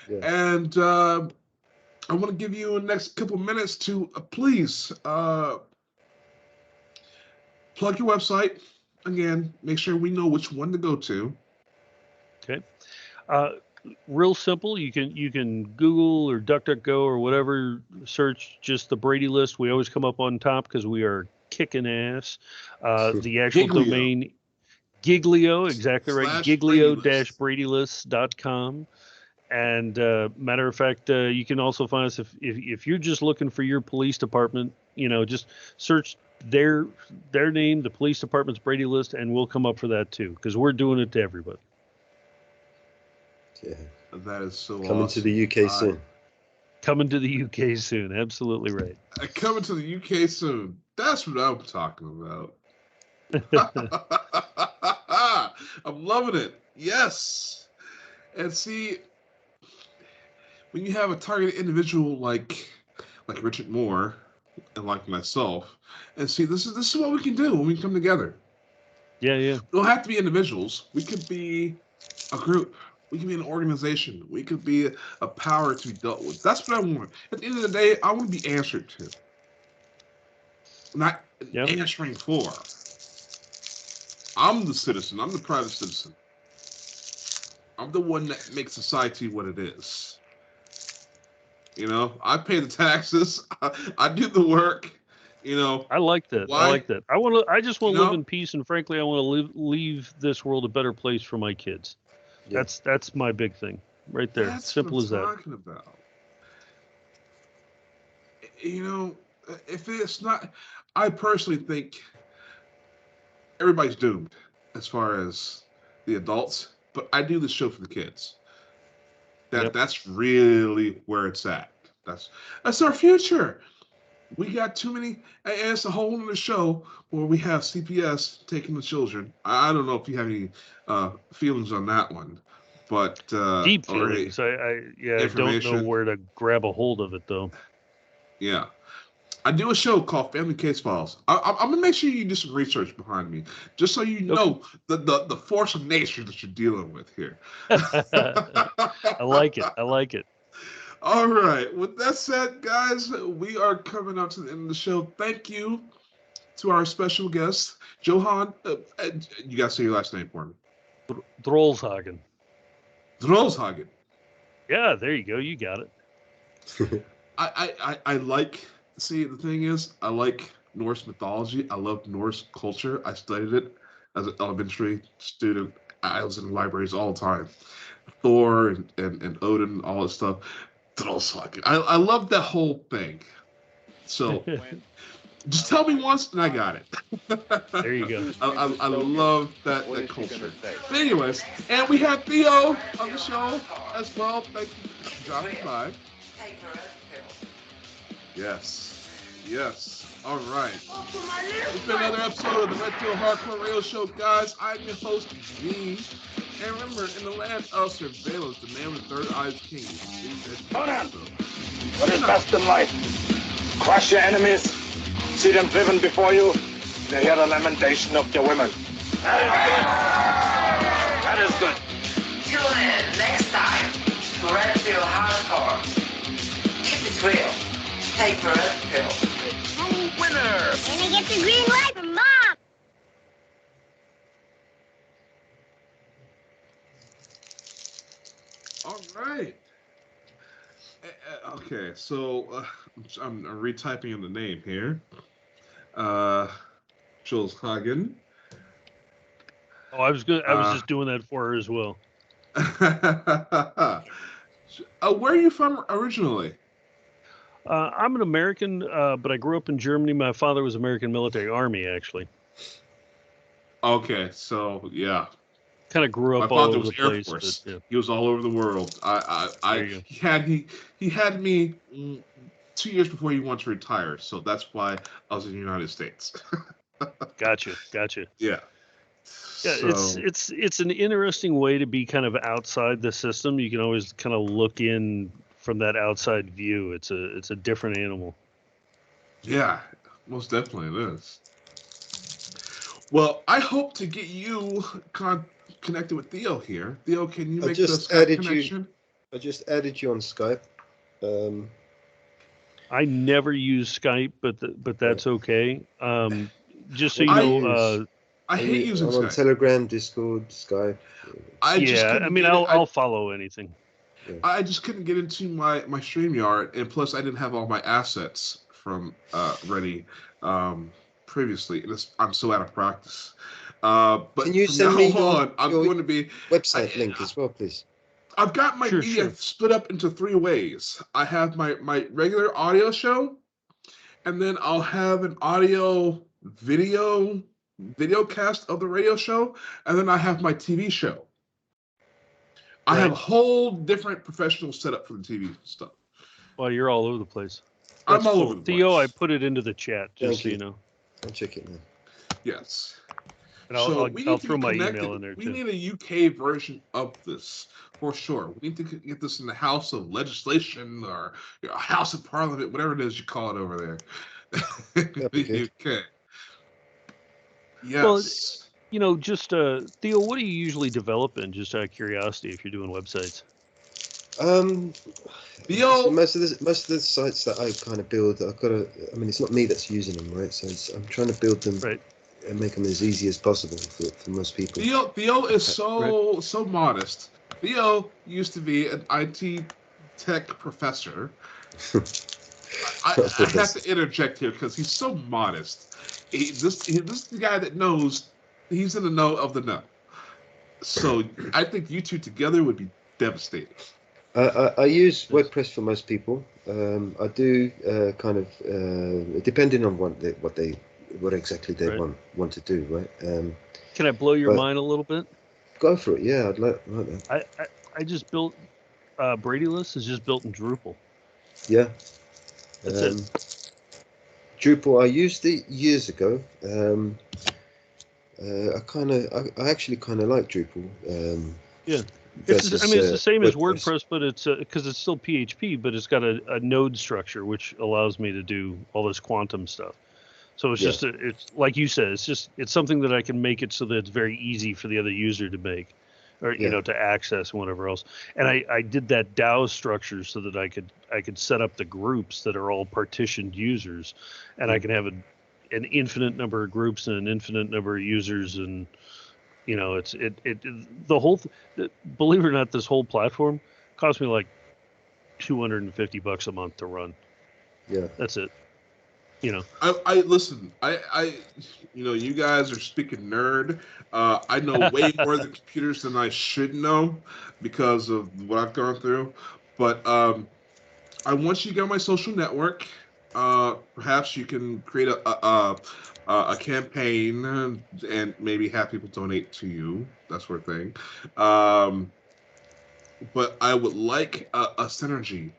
Yeah. And I want to give you the next couple minutes to please plug your website. Again, make sure we know which one to go to. Okay. Real simple. You can Google or DuckDuckGo or whatever, search just the Brady List. We always come up on top because we are kicking ass. The actual Giglio. domain, Giglio, exactly right. / Giglio-BradyList.com. And matter of fact, you can also find us if you're just looking for your police department, just search their name, the police department's Brady List, and we'll come up for that too, because we're doing it to everybody. Yeah. That is so Coming awesome. to the UK soon. Coming to the UK soon. Absolutely right. Coming to the UK soon. That's what I'm talking about. I'm loving it. Yes. And see, when you have a targeted individual like Richard Moore and like myself, and see, this is what we can do when we come together. Yeah. We don't have to be individuals. We could be a group. We could be an organization. We could be a power to be dealt with. That's what I want. At the end of the day, I want to be answered to. Not answering for. I'm the citizen. I'm the private citizen. I'm the one that makes society what it is. I pay the taxes. I do the work. I like that. Why? I like that. I just want to live in peace, and frankly, I want to leave this world a better place for my kids. Yeah. That's my big thing, right there. That's simple what as I'm that. Talking about. If it's not, I personally think everybody's doomed as far as the adults. But I do this show for the kids. That's really where it's at. That's our future. We got too many, and it's a whole other show where we have CPS taking the children. I don't know if you have any feelings on that one, but deep feelings. I don't know where to grab a hold of it though. Yeah, I do a show called Family Case Files. I'm gonna make sure you do some research behind me, just so you know the force of nature that you're dealing with here. I like it. All right. With that said, guys, we are coming up to the end of the show. Thank you to our special guest, Johann. You got to say your last name for me. Drolshagen. Drolshagen. Yeah, there you go. You got it. I like. See, the thing is, I like Norse mythology. I love Norse culture. I studied it as an elementary student. I was in libraries all the time. Thor and Odin, all this stuff. I love that whole thing. So just tell me once and I got it. There you go. I love that culture. But anyways, and we have Theo on the show as well. Thank you for dropping by. Yes. All right. It's been another episode of the Red Pill Hardcore Radio Show, guys. I'm your host, Gene. And remember, in the land of surveillance, the man with the third eye is king. Conan, what is best in life? Crush your enemies, see them driven before you, and hear the lamentation of your women. That is good. Tune in next time to Red Pill Hardcore. Keep it real. Take the Red Pill. True winner. And I get the green light from Mom. All right. Okay, so I'm retyping in the name here. Drolshagen. Oh, I was good. I was just doing that for her as well. Where are you from originally? I'm an American, but I grew up in Germany. My father was American military Army, actually. Okay, so yeah. Kind of grew up all over the place. Air Force. But, yeah. He was all over the world. He had me 2 years before he wanted to retire, so that's why I was in the United States. Gotcha. Yeah. Yeah, so, it's an interesting way to be kind of outside the system. You can always kind of look in from that outside view. It's a different animal. Yeah, most definitely it is. Well, I hope to get you connected with Theo here. Theo, can you I make the just Skype added connection? I just added you on Skype. I never use Skype, but that's okay. Just so you What do know, I hate using I'm on Skype. Telegram, Discord, Skype. I just yeah, couldn't I mean, get it. I'll follow anything. I just couldn't get into my StreamYard, and plus I didn't have all my assets from ready previously. I'm so out of practice. But Can you from send now me on, I'm your going to be website link as well, please? I've got my media split up into 3 ways. I have my regular audio show, and then I'll have an audio video cast of the radio show, and then I have my TV show. I have a whole different professional setup for the TV stuff. Well, you're all over the place. I'm all over the place. Theo, I put it into the chat, just so you know. I'll check it now. Yes. And I'll throw my email in there, we too. need a UK version of this, for sure. We need to get this in the House of Legislation or House of Parliament, whatever it is you call it over there. The UK. Yes. Well, you know, just Theo, what do you usually develop in? Just out of curiosity, if you're doing websites. Theo, most of the sites that I kind of build, I mean, it's not me that's using them, right? So I'm trying to build them and make them as easy as possible for most people. Theo is so modest. Theo used to be an IT tech professor. I have to interject here because he's so modest. This is the guy that knows. He's in the know of the know. So I think you two together would be devastating. I use WordPress for most people. I do kind of depending on what exactly they want to do, right? Can I blow your mind a little bit? Go for it. Yeah, I'd like that. I just built Brady List is just built in Drupal. Yeah. That's it. Drupal I used it years ago. I actually kind of like Drupal. Yeah. It's the same as WordPress, but it's because it's still PHP, but it's got a node structure, which allows me to do all this quantum stuff. So it's just it's like you said, it's something that I can make it so that it's very easy for the other user to make, or you know, to access and whatever else. And I did that DAO structure so that I could set up the groups that are all partitioned users, and I can have an infinite number of groups and an infinite number of users, and you know, the whole believe it or not, this whole platform cost me like $250 a month to run. Yeah, that's it. You know, I listen. I you know, you guys are speaking nerd. I know way more than computers than I should know because of what I've gone through. But I want you to get on my social network. Perhaps you can create a campaign and maybe have people donate to you, that sort of thing. But I would like a synergy,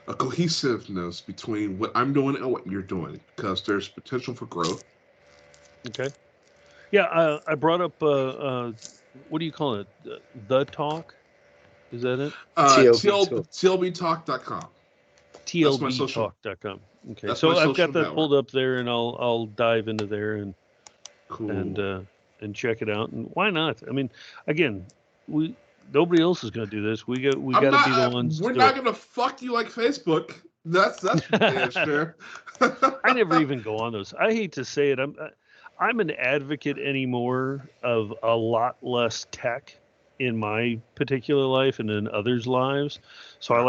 a cohesiveness between what I'm doing and what you're doing, because there's potential for growth. Okay. Yeah, I brought up what do you call it? The Talk? Is that it? TLBtalk.com. TLBtalk.com. Okay. That's so I've got that network. pulled up there, and I'll dive into there and cool. and check it out. And why not? I mean, again, nobody else is going to do this. We got to be the ones. We're not going to fuck you like Facebook. That's for sure. I never even go on those. I hate to say it. I'm an advocate anymore of a lot less tech in my particular life and in others' lives. So I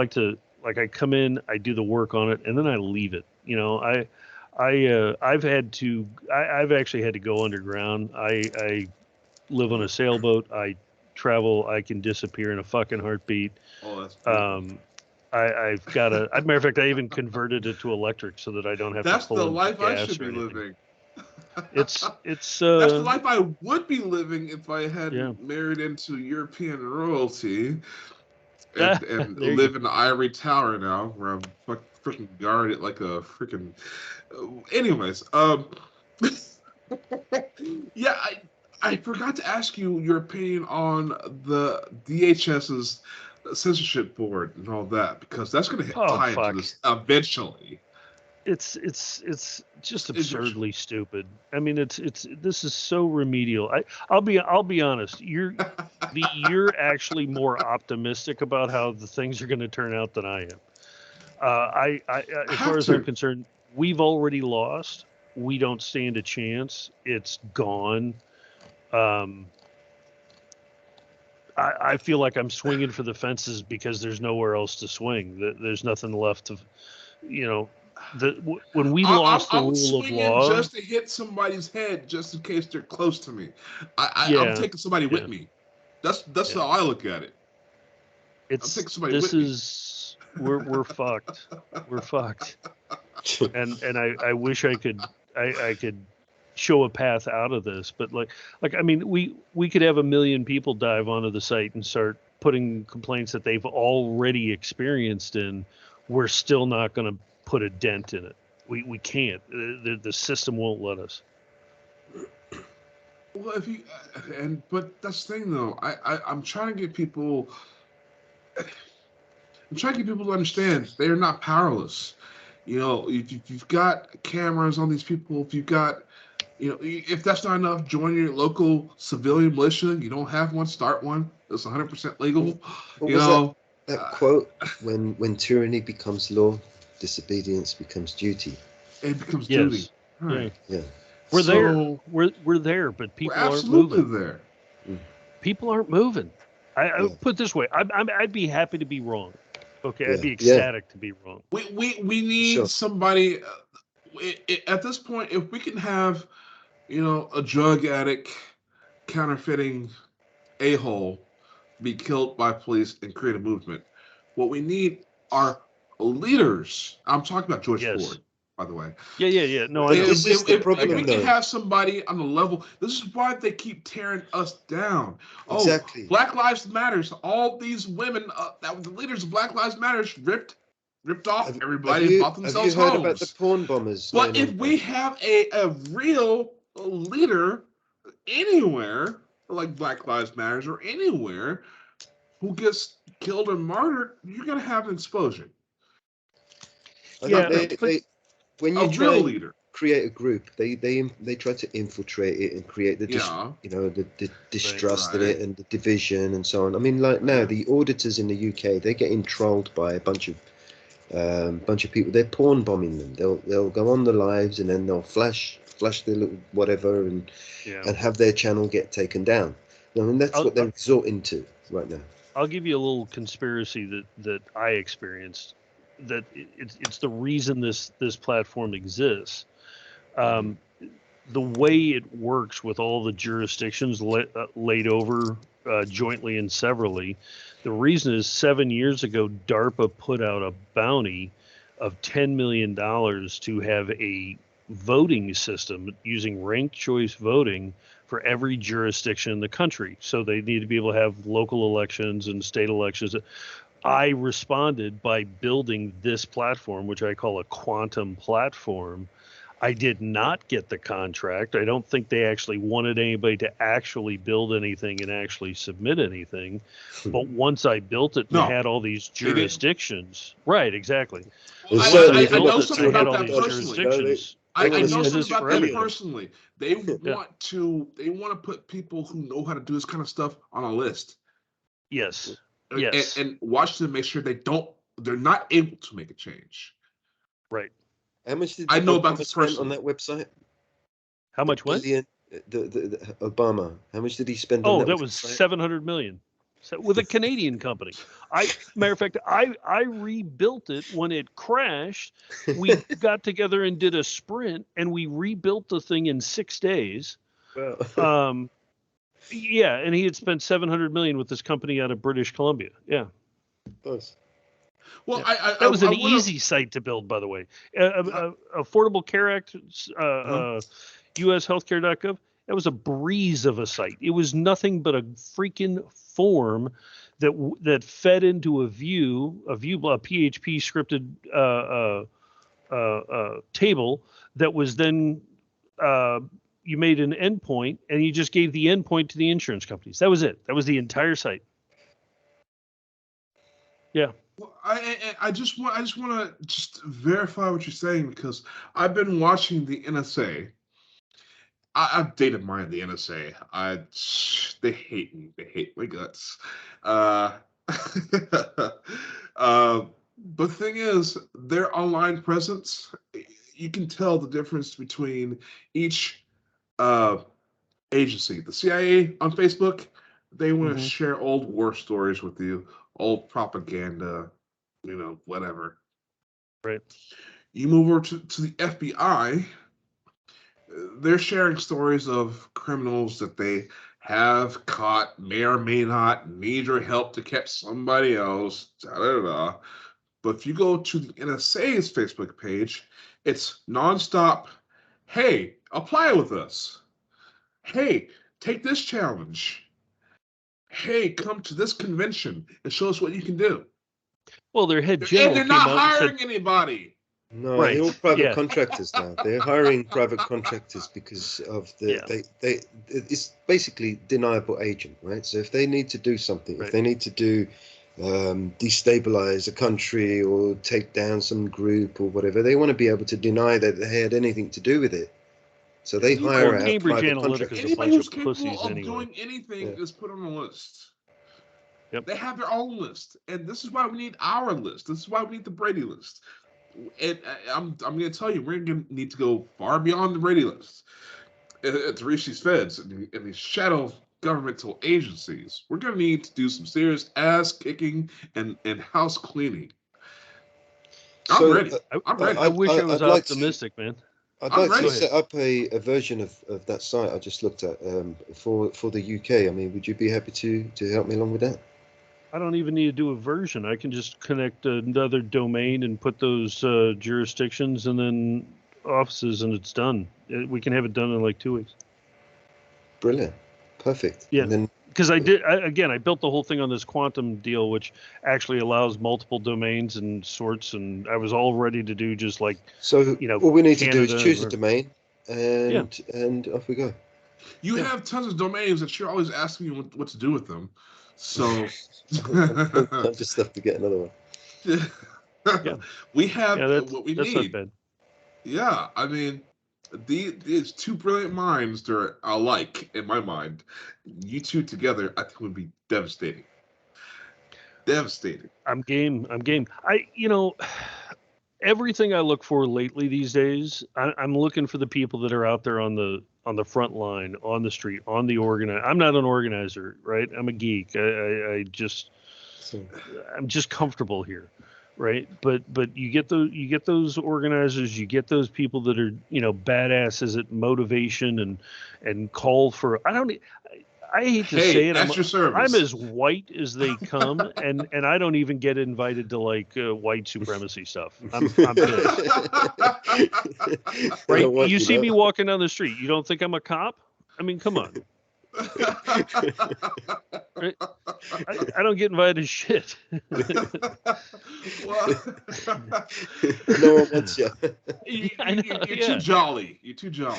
I come in, I do the work on it, and then I leave it. You know, I've actually had to go underground. I live on a sailboat. I travel. I can disappear in a fucking heartbeat. Oh, that's cool. I've got as a matter of fact, I even converted it to electric so that I don't have to pull the in life gas I should be anything. living. It's that's the life I would be living if I had married into European royalty and live in the ivory tower now, where I'm freaking guarded like a freaking. Anyways, yeah, I forgot to ask you your opinion on the DHS's censorship board and all that, because that's going to tie into this eventually. It's just absurdly stupid. I mean, this is so remedial. I'll be honest. You're actually more optimistic about how the things are going to turn out than I am. As far as I'm concerned, we've already lost. We don't stand a chance. It's gone. I feel like I'm swinging for the fences because there's nowhere else to swing. There's nothing left to, when we lost the rule of law, just to hit somebody's head, just in case they're close to me. I'm taking somebody with me. That's how I look at it. We're fucked. We're fucked. And I wish I could show a path out of this, but like I mean, we could have 1 million people dive onto the site and start putting complaints that they've already experienced in. We're still not going to put a dent in it. We can't. The system won't let us. Well, but that's the thing though. I'm trying to get people. I'm trying to get people to understand they are not powerless. If you've got cameras on these people, if you've got, if that's not enough, join your local civilian militia. You don't have one, start one. It's 100% legal. That quote, when tyranny becomes law, disobedience becomes duty. It becomes duty. Right. Yeah. We're there. We're there, but people aren't moving. There. People aren't moving. I put it this way. I'd be happy to be wrong. Okay, I'd be ecstatic to be wrong. We need somebody. At this point, if we can have, a drug addict, counterfeiting a-hole be killed by police and create a movement, what we need are leaders. I'm talking about George Floyd, by the way. Yeah. No, if we can have somebody on the level, this is why they keep tearing us down. Exactly. Black Lives Matters. All these women, the leaders of Black Lives Matters, ripped off everybody and bought themselves homes. Have you heard homes. about the porn bombers? But if we have a real leader anywhere, like Black Lives Matters or anywhere, who gets killed or murdered, you're going to have an explosion. When you try and create a group, they try to infiltrate it and create the the distrust in it and the division and so on. I mean, like now the auditors in the UK, they're getting trolled by a bunch of people. They're porn bombing them. They'll go on the lives and then they'll flash their little whatever and have their channel get taken down. I mean, that's what they're resorting to right now. I'll give you a little conspiracy that I experienced. That it's the reason this platform exists. The way it works with all the jurisdictions laid over jointly and severally, the reason is 7 years ago, DARPA put out a bounty of $10 million to have a voting system using ranked choice voting for every jurisdiction in the country. So they need to be able to have local elections and state elections. I responded by building this platform, which I call a quantum platform. I did not get the contract. I don't think they actually wanted anybody to actually build anything and actually submit anything. But once I built it and had all these jurisdictions, right, exactly. I know something about that personally. I know something about that personally. They want to put people who know how to do this kind of stuff on a list. Yes. And watch them make sure they're not able to make a change. Right. How much did I know about this person on that website? How much was the Obama? How much did he spend on that? Oh, that was $700 million. So, with a Canadian company. Matter of fact, I rebuilt it when it crashed. We got together and did a sprint, and we rebuilt the thing in 6 days. Well. Yeah, and he had spent $700 million with this company out of British Columbia. Yeah. Nice. Well, that was an easy site to build, by the way. Affordable Care Act, USHealthcare.gov. That was a breeze of a site. It was nothing but a freaking form that fed into a PHP scripted table that was then you made an endpoint and you just gave the endpoint to the insurance companies. That was it. That was the entire site. Yeah. Well, I just want to just verify what you're saying, because I've been watching the NSA. I've dated mine, the NSA. They hate me. They hate my guts. Uh, uh, the thing is, their online presence, you can tell the difference between each uh, agency. The CIA on Facebook, they want to Mm-hmm. share old war stories with you, old propaganda, whatever. Right. You move over to the FBI, they're sharing stories of criminals that they have caught, may or may not need your help to catch somebody else. Da, da, da. But if you go to the NSA's Facebook page, it's nonstop. Hey, apply with us. Hey, take this challenge. Hey, come to this convention and show us what you can do. Well, their head And general they're came not out and said, hiring anybody. No, right, they're all private yeah, contractors now. They're hiring private contractors because of yeah, it's basically deniable agent, right? So if they need to do something, if right. they need to do destabilize a country or take down some group or whatever, they want to be able to deny that they had anything to do with it. So they hire Well, out Cambridge private Analytica is a contractors. Anybody bunch who's of capable pussies of anyway. doing anything Yeah. is put on a list. Yep. They have their own list, and this is why we need our list. This is why we need the Brady list. And I'm going to tell you, we're going to need to go far beyond the Brady list to reach these feds and these shadow governmental agencies. We're going to need to do some serious ass kicking and house cleaning. I'm So ready. I'm ready. I wish I was I'd like optimistic, man. I'd I'm like to ready. set up a version of that site I just looked at for the UK. I mean, would you be happy to help me along with that? I don't even need to do a version. I can just connect another domain and put those jurisdictions and then offices, and it's done. We can have it done in like 2 weeks. Brilliant, perfect. Yeah. And then Because I built the whole thing on this quantum deal, which actually allows multiple domains and sorts, and I was all ready to do just like, so all we need Canada to do is choose a domain, and off we go. You have tons of domains that you're always asking me what to do with them. So I just have to get another one. Yeah. We have what we that's need. not bad. Yeah, I mean, these two brilliant minds that are alike in my mind. You two together, I think, would be devastating. Devastating. I'm game. Everything I look for lately these days, I'm looking for the people that are out there on the front line, on the street, on the organize. I'm not an organizer, right? I'm a geek. I'm just comfortable here, right? But you get those organizers, you get those people that are badasses at motivation and call for. I hate to say it. I'm as white as they come, and I don't even get invited to like white supremacy stuff. I'm pissed. Right? You see me walking down the street. You don't think I'm a cop? I mean, come on. Right? I don't get invited to shit. Well, no one wants you. You're too jolly. You're too jolly.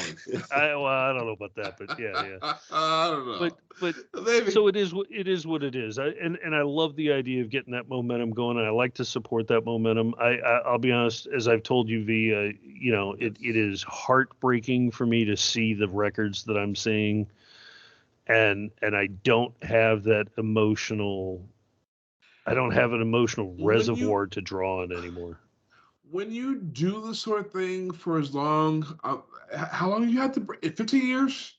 I don't know about that, but yeah. I don't know. But so it is what it is. And I love the idea of getting that momentum going. And I like to support that momentum. I'll be honest, as I've told you, V, it is heartbreaking for me to see the records that I'm seeing. And I don't have that emotional. I don't have an emotional reservoir to draw on anymore. When you do this sort of thing for as long, how long have you had to? 15 years?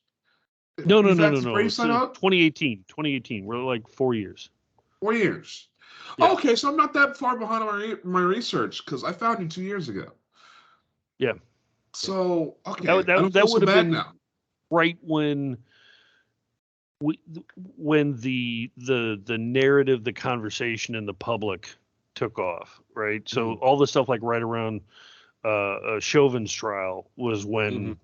No. It's 2018. 2018. We're like 4 years. 4 years. Yeah. Okay, so I'm not that far behind on my research because I found you 2 years ago. Yeah. So okay, that I don't feel would so have bad been now. Right when the narrative, the conversation in the public took off, right? So all the stuff like right around Chauvin's trial was when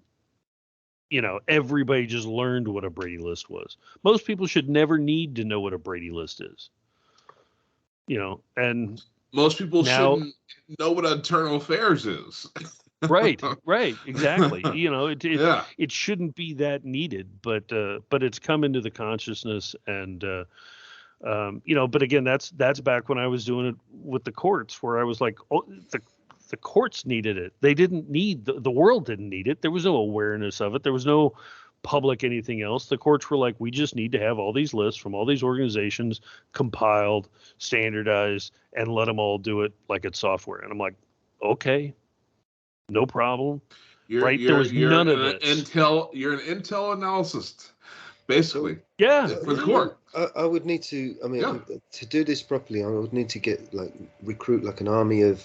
everybody just learned what a Brady List was. Most people should never need to know what a Brady List is. And most people shouldn't know what internal affairs is. Right, exactly. It shouldn't be that needed, but it's come into the consciousness, and But again, that's back when I was doing it with the courts, where I was like, oh, the courts needed it. They didn't need the world didn't need it. There was no awareness of it. There was no public anything else. The courts were like, we just need to have all these lists from all these organizations compiled, standardized, and let them all do it like it's software. And I'm like, okay, no problem. There was none of this. You're an intel analyst, basically. Yeah. For the court. I would need to. I mean, to do this properly, I would need to recruit like an army of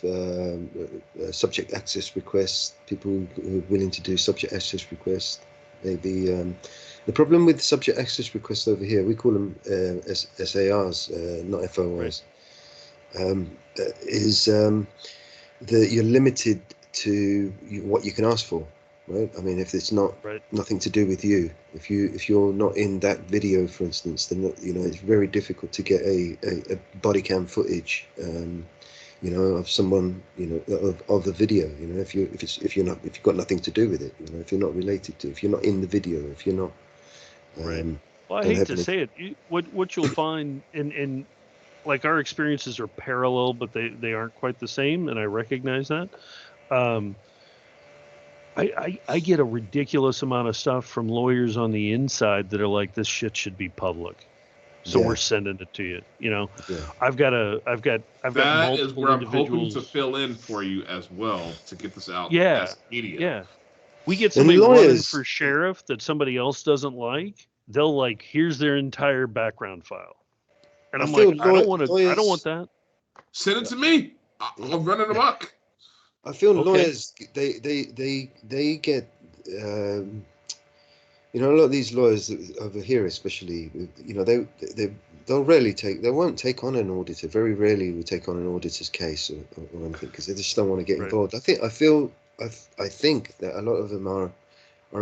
subject access requests, people who are willing to do subject access requests. Maybe the problem with subject access requests over here, we call them SARs, not FORs, is that you're limited to what you can ask for. Right. I mean, if it's nothing to do with you, if you're not in that video, for instance, then it's very difficult to get a body cam footage, of someone, of the video. If you've got nothing to do with it, if you're not related to, if you're not in the video, if you're not. Well, I hate to say it. What you'll find in like our experiences are parallel, but they aren't quite the same, and I recognize that. I get a ridiculous amount of stuff from lawyers on the inside that are like, this shit should be public, so we're sending it to you. I've got that is where I'm hoping to individuals. fill in for you as well to get this out. Yeah, as media. yeah. We get somebody running for sheriff that somebody else doesn't like. They'll like, here's their entire background file, and I'm like, I don't want that. Send it to me. I'll run it amok. I feel lawyers, they get, a lot of these lawyers over here, especially, they won't take on an auditor. Very rarely will take on an auditor's case or anything, because they just don't want to get involved. I think that a lot of them are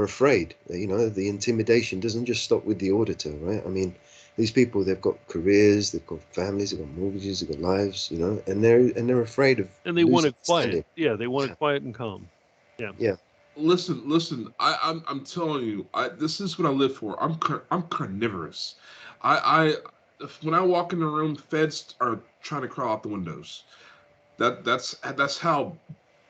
afraid. The intimidation doesn't just stop with the auditor, right? I mean, these people, they've got careers, they've got families, they've got mortgages, they've got lives, and they're afraid of. And they want it quiet. Yeah, they want it quiet and calm. Yeah. Yeah. Listen. I'm telling you, this is what I live for. I'm carnivorous. When I walk in the room, feds are trying to crawl out the windows. That's how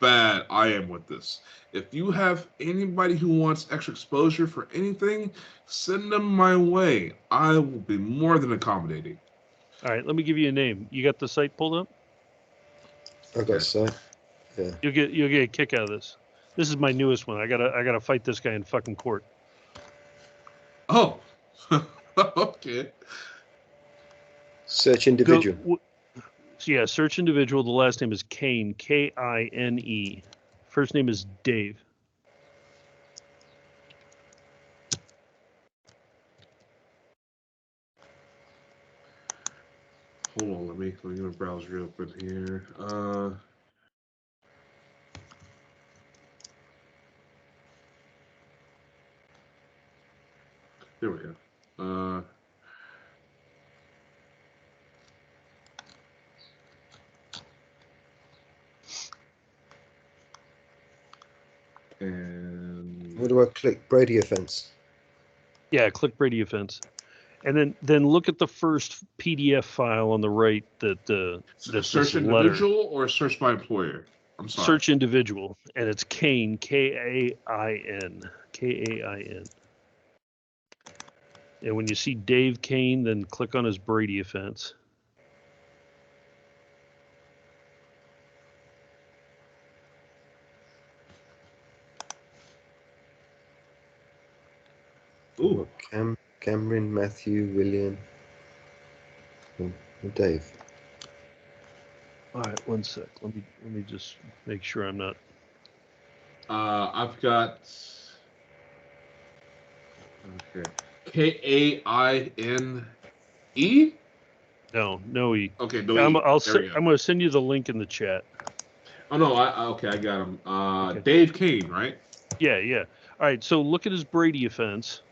bad I am with this. If you have anybody who wants extra exposure for anything, send them my way. I will be more than accommodating. All right, let me give you a name. You got the site pulled up? I got a site. Yeah. You'll get a kick out of this. This is my newest one. I gotta fight this guy in fucking court. Oh, okay. Search individual. Search individual. The last name is Kane, Kine. First name is Dave. Hold on, let me get my browser open here. There we go. And where do I click? Brady offense. Yeah, click Brady offense, and then look at the first PDF file on the right. That search individual or search by employer. I'm sorry. Search individual, and it's Kane, Kain, Kain. And when you see Dave Kane, then click on his Brady offense. Ooh, Cameron, Matthew, William, and Dave. All right, one sec. Let me just make sure I'm not. I've got. Okay. Kaine. No E. Okay, no I'm E. I'm going to send you the link in the chat. Oh no, okay, I got him. Okay. Dave Kane, right? Yeah. All right, so look at his Brady offense.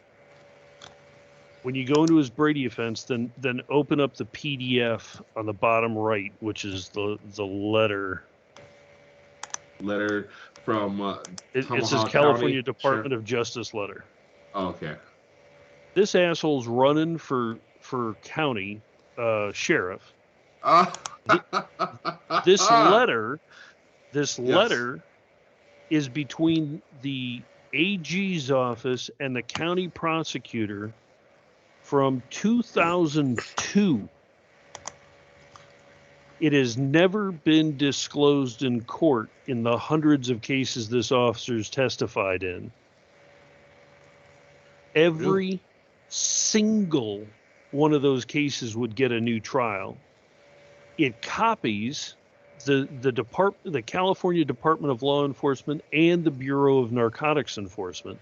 When you go into his Brady offense, then open up the PDF on the bottom right, which is the letter. Letter from. It says California Department of Justice letter. Oh, okay. This asshole's running for county, sheriff. This letter is between the AG's office and the county prosecutor from 2002. It has never been disclosed in court in the hundreds of cases this officer's testified in. Every single one of those cases would get a new trial. It copies the California Department of Law Enforcement and the Bureau of Narcotics Enforcement,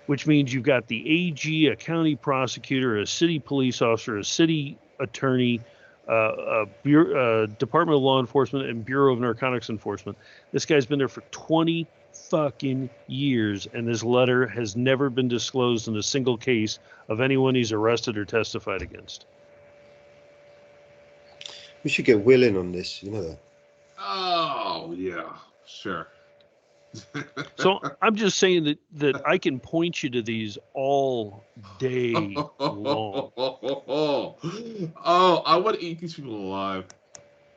which means you've got the AG, a county prosecutor, a city police officer, a city attorney, Department of Law Enforcement, and Bureau of Narcotics Enforcement. This guy's been there for 20 fucking years, and this letter has never been disclosed in a single case of anyone he's arrested or testified against. We should get Will in on this, you know that. Oh, yeah, sure. So I'm just saying that I can point you to these all day long. Oh, I want to eat these people alive.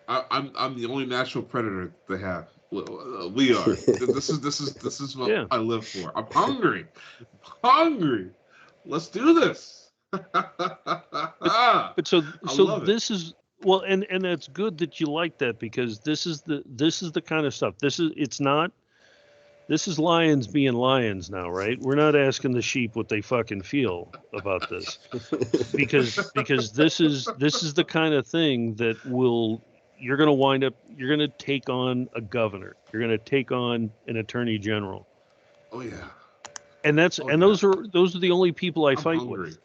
I'm the only natural predator they have. We are. This is what I live for. I'm hungry. Let's do this. But so this is well, and that's good that you like that, because this is the kind of stuff. This is lions being lions now, right? We're not asking the sheep what they fucking feel about this, because this is the kind of thing that you're going to take on a governor. You're going to take on an attorney general. Oh yeah. And those are the only people I fight with.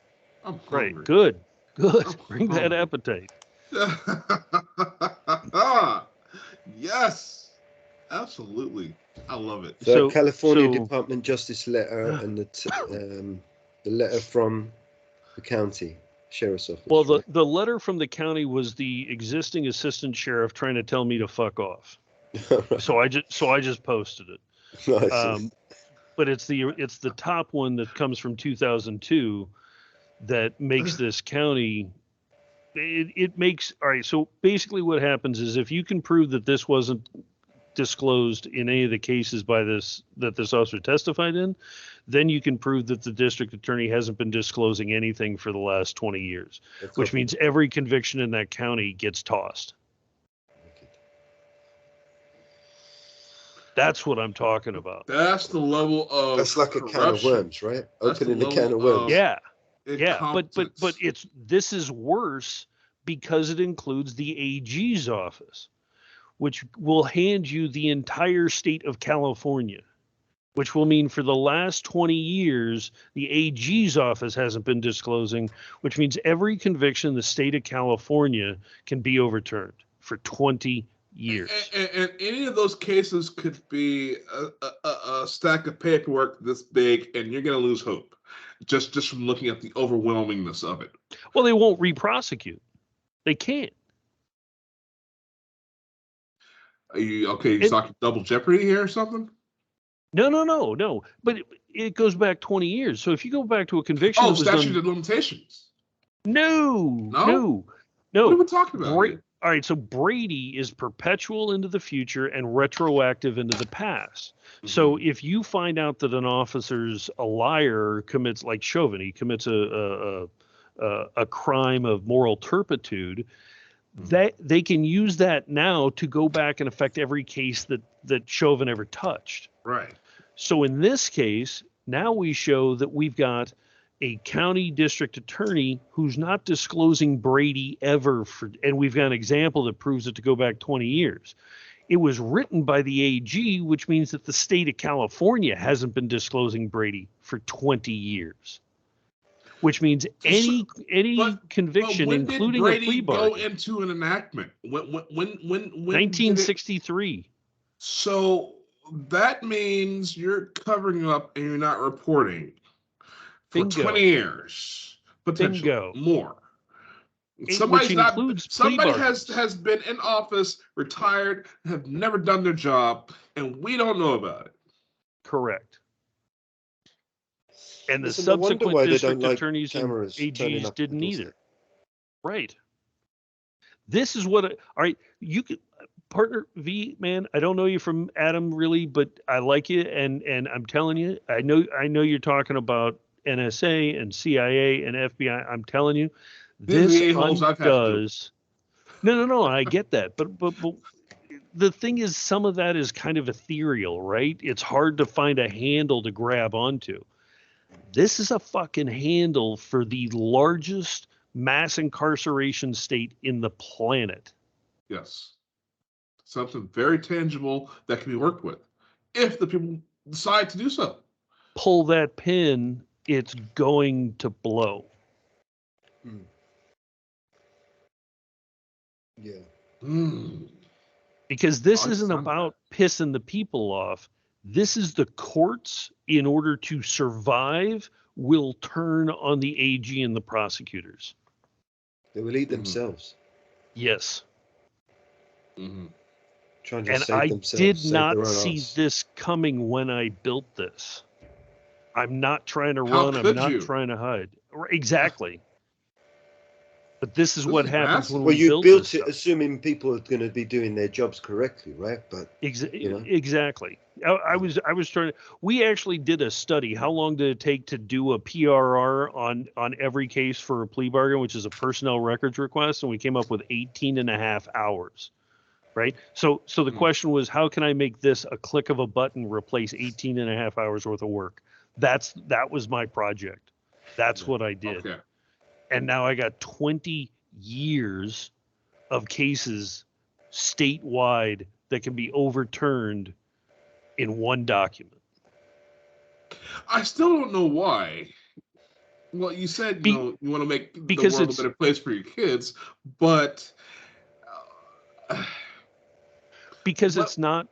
I'm hungry. Right. Good. Bring that appetite. Yes. Absolutely. I love it. So California Department Justice letter and the letter from the county sheriff's office. Well, the letter from the county was the existing assistant sheriff trying to tell me to fuck off. So I just posted it. Nice. But it's the top one that comes from 2002 that makes this county. It makes all right. So basically, what happens is if you can prove that this wasn't disclosed in any of the cases that this officer testified in, then you can prove that the district attorney hasn't been disclosing anything for the last 20 years, which means every conviction in that county gets tossed. That's what I'm talking about. That's the level of that's like corruption. A can of worms, right? Opening the can of worms. But this is worse because it includes the AG's office, which will hand you the entire state of California, which will mean for the last 20 years, the AG's office hasn't been disclosing, which means every conviction in the state of California can be overturned for 20 years. And any of those cases could be a stack of paperwork this big, and you're going to lose hope just from looking at the overwhelmingness of it. Well, they won't re-prosecute. They can't. Are you talking double jeopardy here or something? No. But it goes back 20 years. So if you go back to a conviction, statute of limitations. No. What are we talking about? All right, so Brady is perpetual into the future and retroactive into the past. Mm-hmm. So if you find out that an officer's a liar, commits like Chauvin, he commits a crime of moral turpitude, that they can use that now to go back and affect every case that Chauvin ever touched. Right. So in this case, now we show that we've got a county district attorney who's not disclosing Brady ever, and we've got an example that proves it to go back 20 years. It was written by the AG, which means that the state of California hasn't been disclosing Brady for 20 years. Which means any conviction, including a plea bargain, go into an enactment? When 1963. So that means you're covering up and you're not reporting for 20 years, potentially more. Somebody has been in office, retired, have never done their job, and we don't know about it. Correct. And the subsequent district attorneys and AGs didn't either. Right. This is what. All right, you could. Partner V, man, I don't know you from Adam really, but I like you, and I'm telling you, I know you're talking about NSA and CIA and FBI. I'm telling you, this undoes. No. I get that, but the thing is, some of that is kind of ethereal, right? It's hard to find a handle to grab onto. This is a fucking handle for the largest mass incarceration state in the planet. Yes. Something very tangible that can be worked with if the people decide to do so. Pull that pin, it's going to blow. Yeah. Because this isn't about pissing the people off. This is the courts, in order to survive, will turn on the AG and the prosecutors. They will eat themselves. Yes. Trying to and save I themselves, did not see this coming when I built this. I'm not trying to run. I'm not trying to hide. Exactly. But this is what happens when we build built it, assuming people are going to be doing their jobs correctly, right? But exactly. I was trying to. We actually did a study. How long did it take to do a PRR on every case for a plea bargain, which is a personnel records request, and we came up with 18 and a half hours. Right. So the question was, how can I make this a click of a button replace 18 and a half hours worth of work? That was my project. That's what I did. Okay. And now I got 20 years of cases statewide that can be overturned in one document. I still don't know why. Well, you said you want to make the world a better place for your kids, but it's not.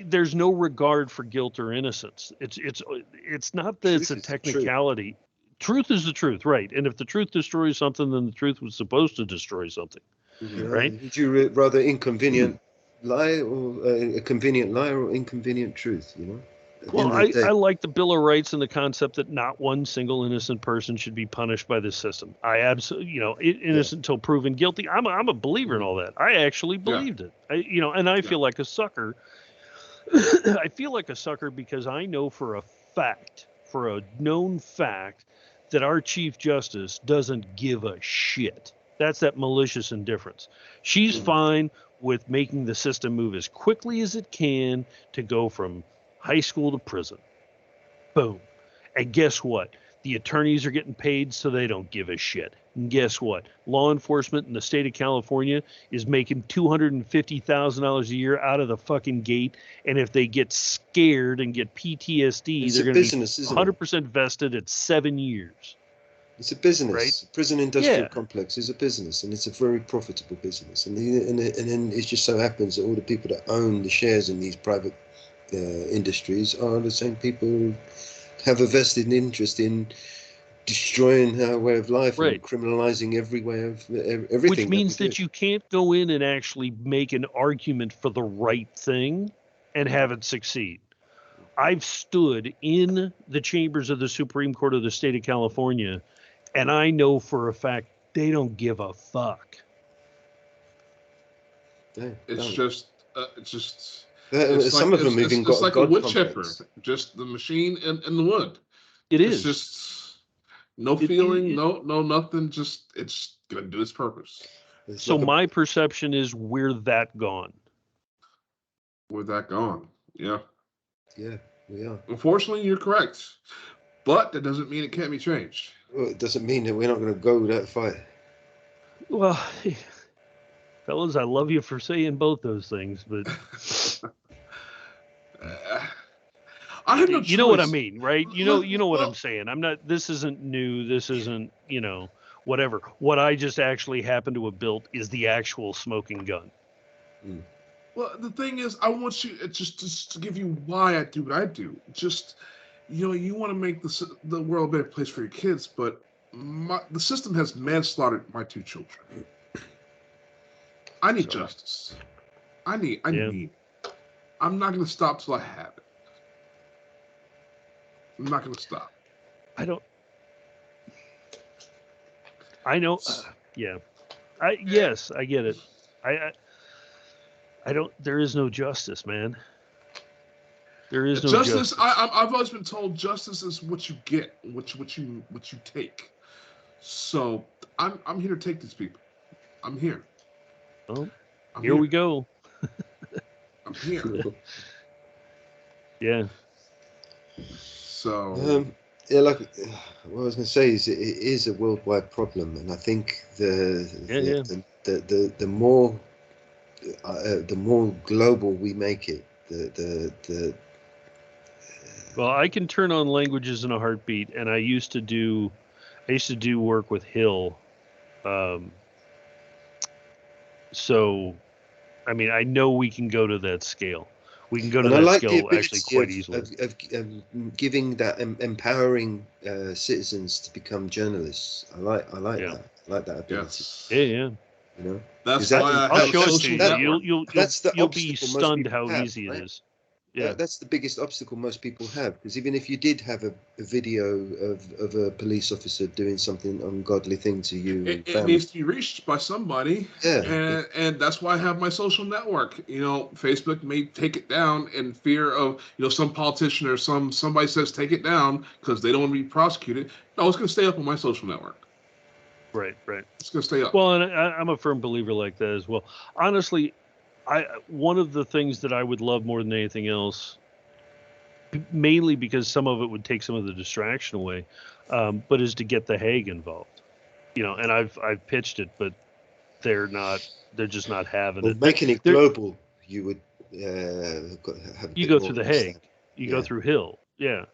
There's no regard for guilt or innocence. It's not that it's a technicality. Truth is the truth, right? And if the truth destroys something, then the truth was supposed to destroy something, right? Would you rather inconvenient lie or a convenient lie or inconvenient truth? You know. Well, I like the Bill of Rights and the concept that not one single innocent person should be punished by the system. I absolutely, innocent until proven guilty. I'm a believer in all that. I actually believed it. And I feel like a sucker. I feel like a sucker because I know for a known fact, that our Chief Justice doesn't give a shit. That's that malicious indifference. She's fine with making the system move as quickly as it can to go from high school to prison. Boom. And guess what? The attorneys are getting paid, so they don't give a shit. And guess what? Law enforcement in the state of California is making $250,000 a year out of the fucking gate. And if they get scared and get PTSD, they're going to be 100% vested at 7 years. It's a business. Right? Prison industrial complex is a business, and it's a very profitable business. And then it just so happens that all the people that own the shares in these private industries are the same people who have a vested interest in destroying our way of life and criminalizing every way of everything. Which means that you can't go in and actually make an argument for the right thing and have it succeed. I've stood in the chambers of the Supreme Court of the state of California, and I know for a fact they don't give a fuck. It's just some of them even got it's like a wood chipper, just the machine and the wood. It's just no feeling, no nothing. Just it's gonna do its purpose. So my perception is we're that gone. We're that gone. Yeah. Yeah, we are. Unfortunately, you're correct, but that doesn't mean it can't be changed. Well, it doesn't mean that we're not going to go that fight. Well, fellas, I love you for saying both those things, but I have no choice. You know what I mean, right? You know what I'm saying. I'm not. This isn't new. This isn't whatever. What I just actually happened to have built is the actual smoking gun. Well, the thing is, I want you just to give you why I do what I do. Just you want to make the world a better place for your kids, but the system has manslaughtered my 2 children. I need justice. I need. I'm not going to stop till I have it. I'm not going to stop. I know. Yeah. Yes, I get it. I don't. There is no justice, man. There is no justice. justice. I've always been told justice is what you get, what you take. So I'm here to take these people. I'm here. Well, here we go. I'm here. Yeah. So. Yeah, like what I was going to say is it is a worldwide problem, and I think the more global we make it, the Well, I can turn on languages in a heartbeat, and I used to do work with Hill. So, I mean, I know we can go to that scale. We can go to that scale actually quite easily. Of giving that empowering citizens to become journalists. I like that. I like that ability. Yes. Yeah. You know, that's why I'll show it to you. You'll be stunned how easy it is. Yeah, that's the biggest obstacle most people have. Because even if you did have a video of a police officer doing something ungodly thing to you, it needs to be reached by somebody. Yeah, and that's why I have my social network. You know, Facebook may take it down in fear of some politician or somebody says take it down because they don't want to be prosecuted. No, it's going to stay up on my social network. Right. It's going to stay up. Well, and I'm a firm believer like that as well. Honestly, one of the things that I would love more than anything else, mainly because some of it would take some of the distraction away, but is to get the Hague involved. And I've pitched it, but they're just not having it. Making it global, you would have. You go through the Hague. You go through Hill. Yeah.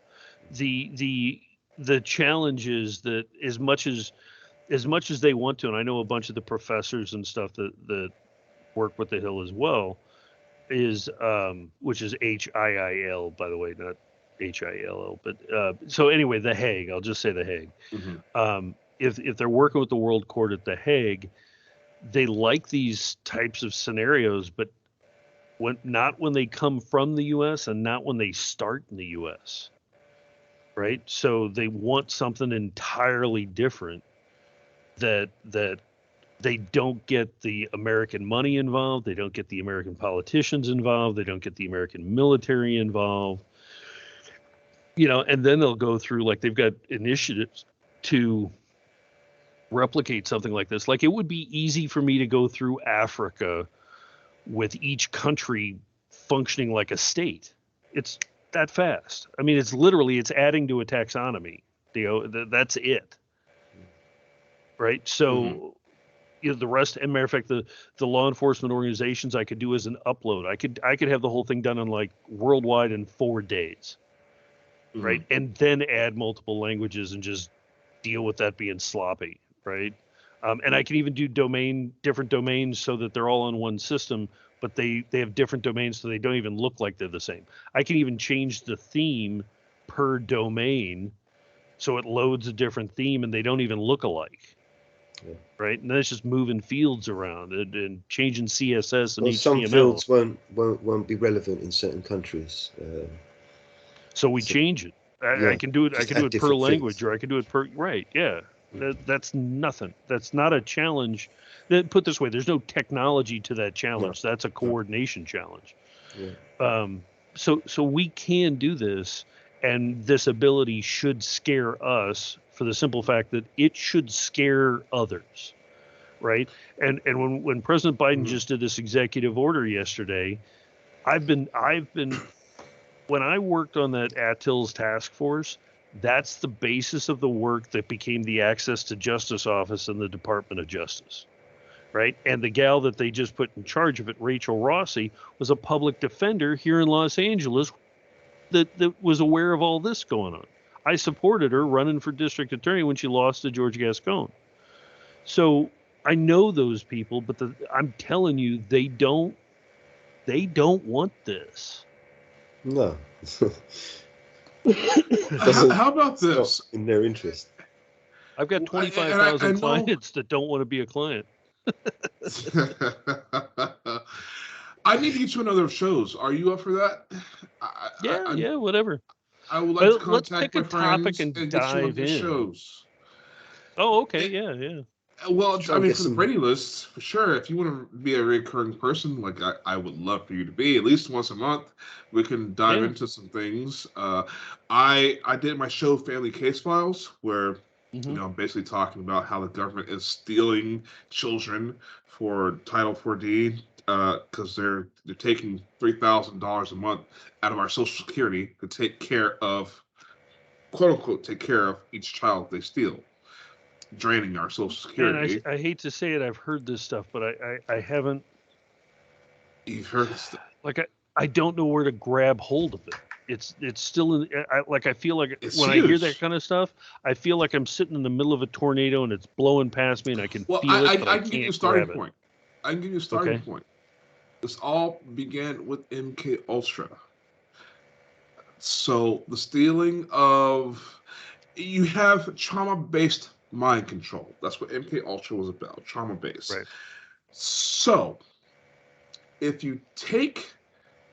The challenge is that as much as they want to, and I know a bunch of the professors and stuff that work with the Hill as well, is which is HIIL, by the way, not HILL. But so anyway, the Hague. I'll just say the Hague. Mm-hmm. If they're working with the World Court at the Hague, they like these types of scenarios, but not when they come from the U.S. and not when they start in the U.S. Right? So they want something entirely different. That they don't get the American money involved. They don't get the American politicians involved. They don't get the American military involved. And then they'll go through, like, they've got initiatives to replicate something like this. Like, it would be easy for me to go through Africa with each country functioning like a state. It's that fast. I mean, it's adding to a taxonomy. That's it. Right. So, the rest, and matter of fact, the law enforcement organizations I could do as an upload. I could have the whole thing done in like worldwide in 4 days. Mm-hmm. Right. And then add multiple languages and just deal with that being sloppy. Right. And I can even do different domains so that they're all on one system, but they have different domains so they don't even look like they're the same. I can even change the theme per domain so it loads a different theme and they don't even look alike. Yeah. Right, and then it's just moving fields around and changing CSS and HTML. Some fields won't be relevant in certain countries. So we change it. I can do it. I can do it per language, or I can do it per. Right, yeah. That's nothing. That's not a challenge. Put this way, there's no technology to that challenge. No. That's a coordination challenge. Yeah. So we can do this, and this ability should scare us. For the simple fact that it should scare others, right? And when President Biden just did this executive order yesterday, I've been when I worked on that Attils task force, that's the basis of the work that became the Access to Justice Office in the Department of Justice, right? And the gal that they just put in charge of it, Rachel Rossi, was a public defender here in Los Angeles that was aware of all this going on. I supported her running for district attorney when she lost to George Gascon. So I know those people, but I'm telling you, they don't want this. No. How about this? In their interest. I've got 25,000 clients that don't want to be a client. I need to get you another shows. Are you up for that? Yeah, whatever. I would like to contact let's pick a topic and dive in. Shows. Oh, okay, yeah. Well, Try I and mean, get for the some. Brady List, for sure. If you want to be a recurring person, like I would love for you to be, at least once a month, we can dive Yeah. into some things. I did my show Family Case Files, where I'm basically talking about how the government is stealing children for Title 4D because they're taking $3,000 a month out of our Social Security to take care of, quote unquote, take care of each child they steal, draining our Social And Security. I hate to say it, I've heard this stuff, but I haven't. You've heard this stuff. Like I don't know where to grab hold of it. It's still in. I feel like It's when I hear that huge. kind of stuff, I feel like I'm sitting in the middle of a tornado and it's blowing past me and I can Well, feel it, but I can give you a can't starting grab it. point. I can give you a starting Okay. point. This all began with MK Ultra. So the stealing of, you have trauma-based mind control. That's what MK Ultra was about. Trauma-based. Right. So if you take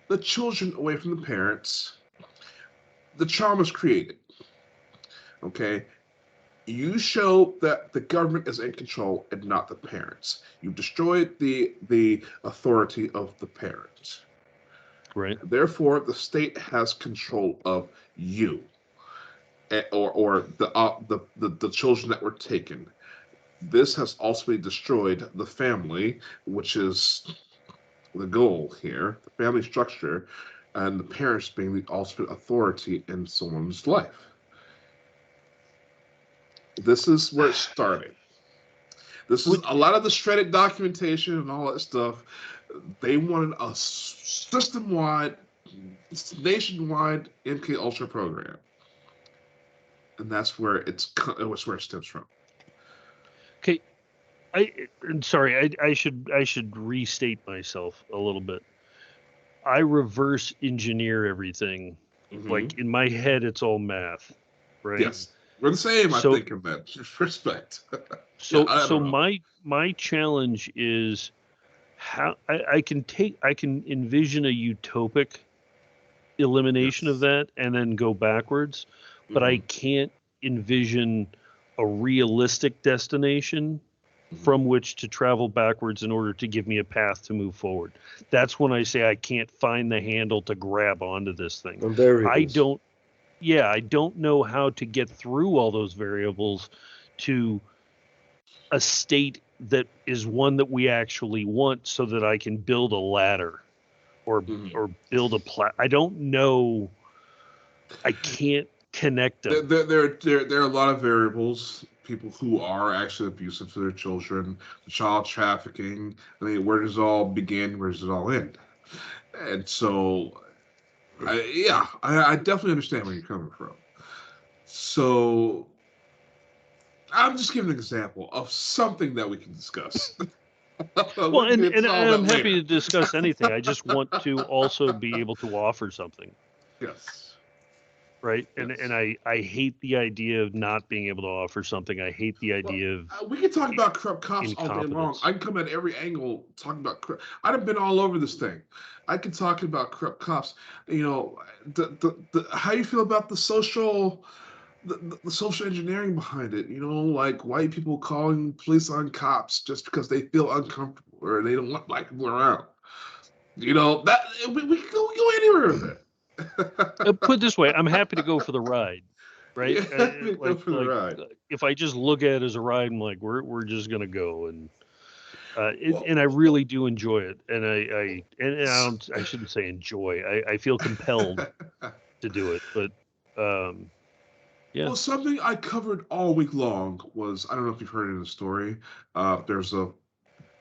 the children away from the parents, the trauma is created. Okay. You show that the government is in control and not the parents. You've destroyed the authority of the parents. Right. Therefore, the state has control of you, or the children that were taken. This has ultimately destroyed the family, which is the goal here. The family structure, and the parents being the ultimate authority in someone's life. This is where it started. This is a lot of the shredded documentation and all that stuff. They wanted a system-wide, nationwide MK Ultra program, and that's where it stems from. Okay, I'm sorry. I should restate myself a little bit. I reverse engineer everything. Like in my head, it's all math, right? Yes, we're the same. I think in that respect. So my challenge is how I can envision a utopic elimination of that and then go backwards, but I can't envision a realistic destination from which to travel backwards in order to give me a path to move forward. That's when I say I can't find the handle to grab onto this thing. I don't know how to get through all those variables to a state that is one that we actually want, so that I can build a ladder or build a I don't know. I can't connect them. There are a lot of variables. People who are actually abusive to their children, child trafficking. I mean, where does it all begin? Where does it all end? And so, I definitely understand where you're coming from. So, I'm just giving an example of something that we can discuss. Well, and I'm happy to discuss anything. I just want to also be able to offer something. Yes. Right. Yes. And I hate the idea of not being able to offer something. I hate the idea of. We can talk about corrupt cops all day long. I can come at every angle talking about corrupt. I've been all over this thing. I can talk about corrupt cops. You know, the how you feel about the social. The social engineering behind it, you know, like white people calling police on cops just because they feel uncomfortable or they don't want black people around. You know, that we can go anywhere with it. Put it this way, I'm happy to go for the ride, right? Yeah, go for the ride. If I just look at it as a ride, I'm like, we're just gonna go, and and I really do enjoy it, and I shouldn't say enjoy. I feel compelled to do it, but. Yeah. Well, something I covered all week long was, I don't know if you've heard of the story. There's a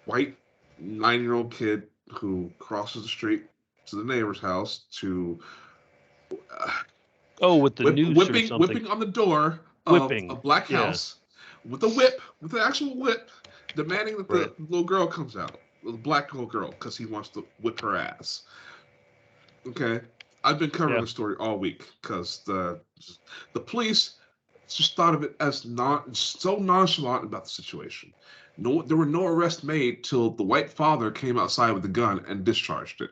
white 9-year-old kid who crosses the street to the neighbor's house to with the noose or something. Whipping on the door of a black house with a whip, with an actual whip, demanding that the little girl comes out, the black little girl, because he wants to whip her ass. Okay. I've been covering the story all week because the police just thought of it as so nonchalant about the situation. No, there were no arrests made till the white father came outside with a gun and discharged it.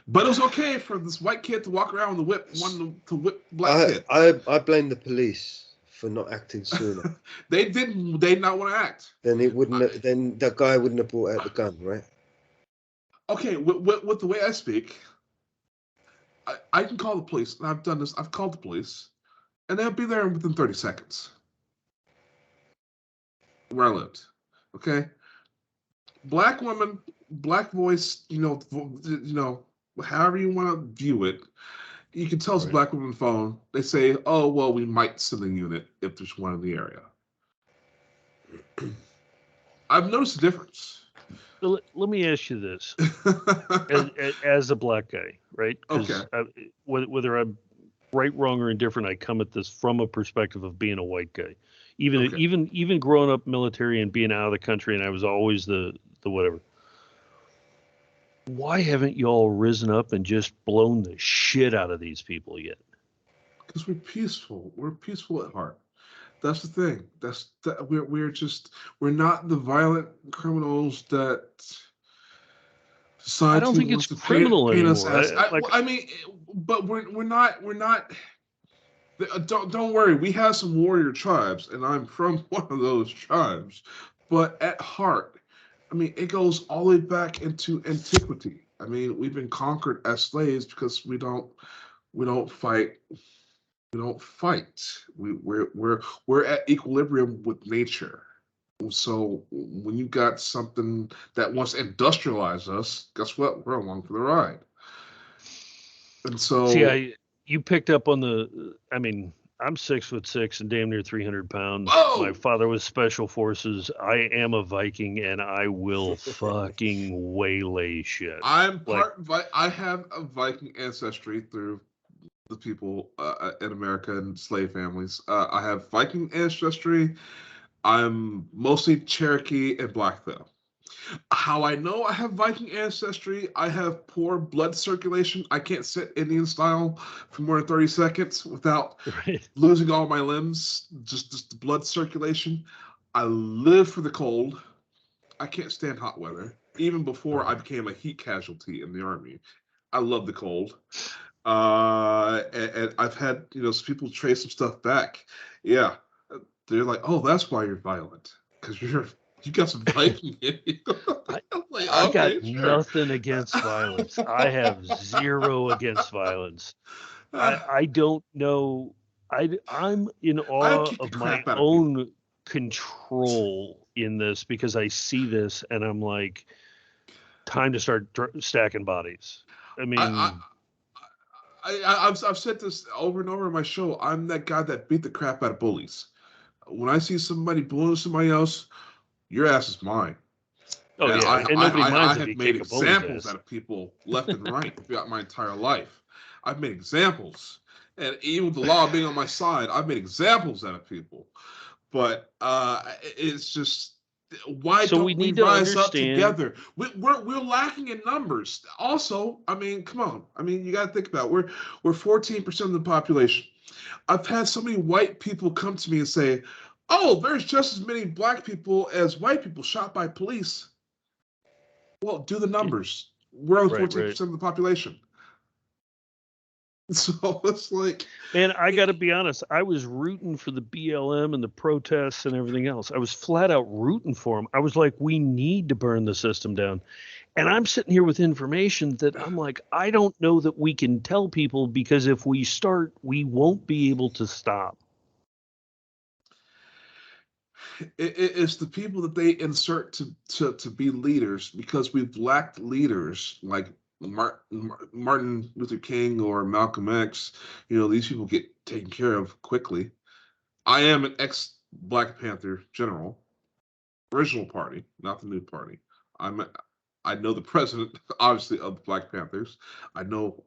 But it was okay for this white kid to walk around with a whip, wanting to whip black kid. I blame the police for not acting sooner. They didn't. They did not want to act. Then it wouldn't. Then that guy wouldn't have brought out the gun, right? Okay, with the way I speak, I can call the police, and I've done this. I've called the police, and they'll be there within 30 seconds. Where I lived, okay. Black woman, black voice. However you want to view it. You can tell it's a black woman phone. They say, "Oh, well, we might send a unit if there's one in the area." I've noticed a difference. Let me ask you this, as a black guy, right? Because whether I'm right, wrong, or indifferent, I come at this from a perspective of being a white guy. Even growing up military and being out of the country, and I was always the whatever. Why haven't you all risen up and just blown the shit out of these people yet? Because we're peaceful. We're peaceful at heart. That's the thing. We're not the violent criminals that society I don't think it's criminal paint anymore. us as. But we're not. Don't worry. We have some warrior tribes, and I'm from one of those tribes. But at heart, it goes all the way back into antiquity. We've been conquered as slaves because we don't fight. We don't fight. We're at equilibrium with nature. So when you got something that wants to industrialize us, guess what? We're along for the ride. And so, you picked up on the. I'm 6'6" and damn near 300 pounds. Whoa! My father was special forces. I am a Viking, and I will fucking waylay shit. I'm I have a Viking ancestry through the people in America and slave families. I have Viking ancestry. I'm mostly Cherokee and Blackfell. How I know I have Viking ancestry, I have poor blood circulation. I can't sit Indian style for more than 30 seconds without losing all my limbs, just the blood circulation. I live for the cold. I can't stand hot weather. Even before I became a heat casualty in the Army, I love the cold. And I've had some people trace some stuff back. Yeah, they're like, "Oh, that's why you're violent, because you got some Viking in you." I got nothing against violence. I have zero against violence. I don't know. I'm in awe of my own control in this, because I see this and I'm like, time to start stacking bodies. I've said this over and over in my show. I'm that guy that beat the crap out of bullies. When I see somebody bullying somebody else, your ass is mine. Oh, and yeah, and nobody minds if you made kick a bully's examples ass. out of people left and right throughout my entire life. I've made examples, and even with the law being on my side, I've made examples out of people. But it's just, why don't we rise up together? We're lacking in numbers. Also, come on. You got to think about it. We're 14% of the population. I've had so many white people come to me and say, "Oh, there's just as many black people as white people shot by police." Well, do the numbers. We're only 14% of the population. So it's like... Man, I got to be honest. I was rooting for the BLM and the protests and everything else. I was flat out rooting for them. I was like, we need to burn the system down. And I'm sitting here with information that I'm like, I don't know that we can tell people, because if we start, we won't be able to stop. It's the people that they insert to be leaders, because we've lacked leaders like Martin Luther King or Malcolm X. These people get taken care of quickly. I am an ex-Black Panther general, original party, not the new party. I know the president, obviously, of the Black Panthers. I know,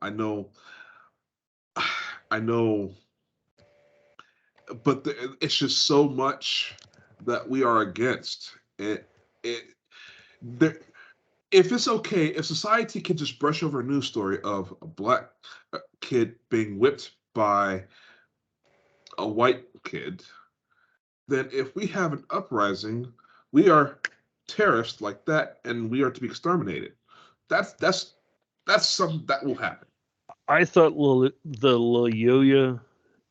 but it's just so much that we are against. If it's okay, if society can just brush over a news story of a black kid being whipped by a white kid, then if we have an uprising, we are terrorists like that, and we are to be exterminated. That's something that will happen. I thought the Loyola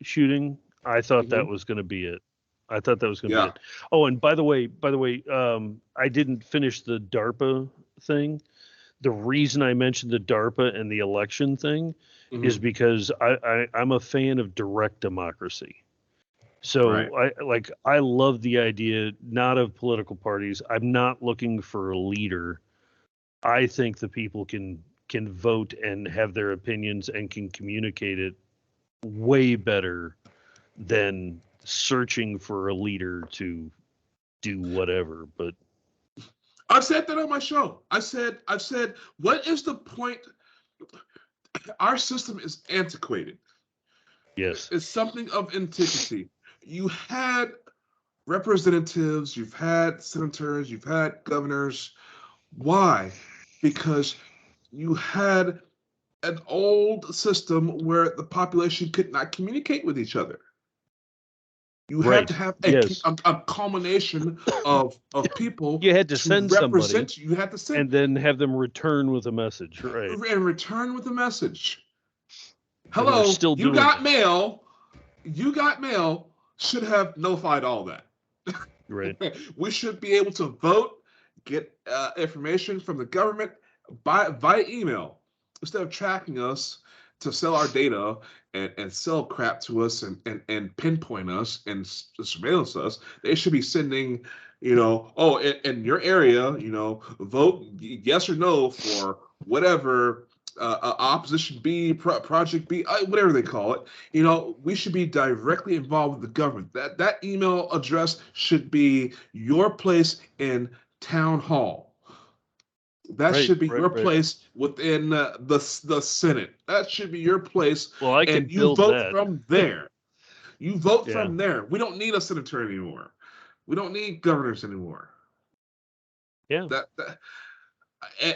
shooting I thought that was going to be it. I thought that was going to be it. Oh, and by the way, I didn't finish the DARPA thing. The reason I mentioned the DARPA and the election thing is because I'm a fan of direct democracy. So I love the idea, not of political parties. I'm not looking for a leader. I think the people can vote and have their opinions and can communicate it way better than searching for a leader to do whatever. But I've said that on my show. I've said, what is the point? Our system is antiquated. Yes. It's something of antiquity. You had representatives, you've had senators, you've had governors. Why? Because you had an old system where the population could not communicate with each other. You had to have a culmination of people. You had to send represent somebody. You had to send, and then have them return with a message, right? And return with a message. Hello, you got mail. You got mail. Should have notified all that. Right. We should be able to vote, get information from the government via email instead of tracking us to sell our data and sell crap to us and pinpoint us and surveillance us. They should be sending, in your area, vote yes or no for whatever opposition B, project B, whatever they call it. We should be directly involved with the government. That email address should be your place in town hall. That should be your place within the Senate. That should be your place. Well, I can you vote from there. You vote from there. We don't need a senator anymore. We don't need governors anymore. Yeah.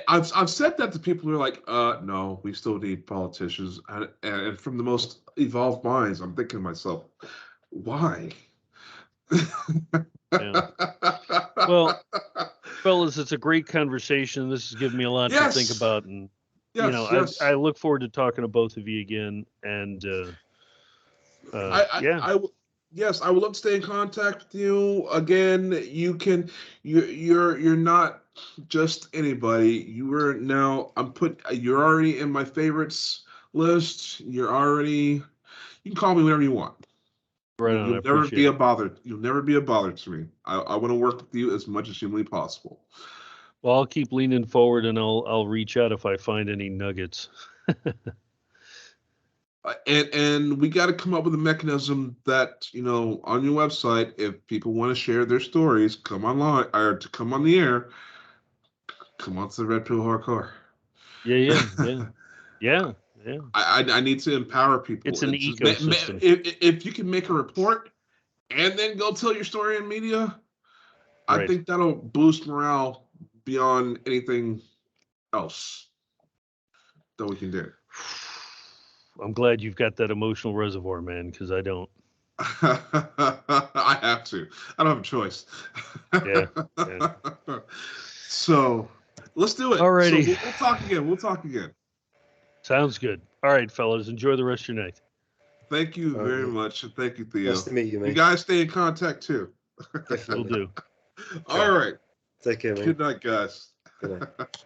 I've said that to people who are like, no, we still need politicians. And from the most evolved minds, I'm thinking to myself, why? Yeah. Well, fellas, it's a great conversation. This has given me a lot to think about, and I look forward to talking to both of you again. And I would love to stay in contact with you again. You're not just anybody. You're already in my favorites list. You can call me whenever you want. Right on. You'll never be a bother. You'll never be a bother to me. I want to work with you as much as humanly possible. Well, I'll keep leaning forward, and I'll reach out if I find any nuggets. And we got to come up with a mechanism that, on your website, if people want to share their stories, come online or to come on the air, come on to the Red Pill Hardcore. Yeah. I need to empower people. It's an ecosystem. If you can make a report and then go tell your story in media, I think that'll boost morale beyond anything else that we can do. I'm glad you've got that emotional reservoir, man, because I don't. I have to. I don't have a choice. Yeah. So let's do it. Alrighty. So we'll talk again. Sounds good. All right, fellas. Enjoy the rest of your night. Thank you very much. Thank you, Theo. Nice to meet you, man. You guys stay in contact too. We'll do. All right. Take care, man. Good night, guys. Good night.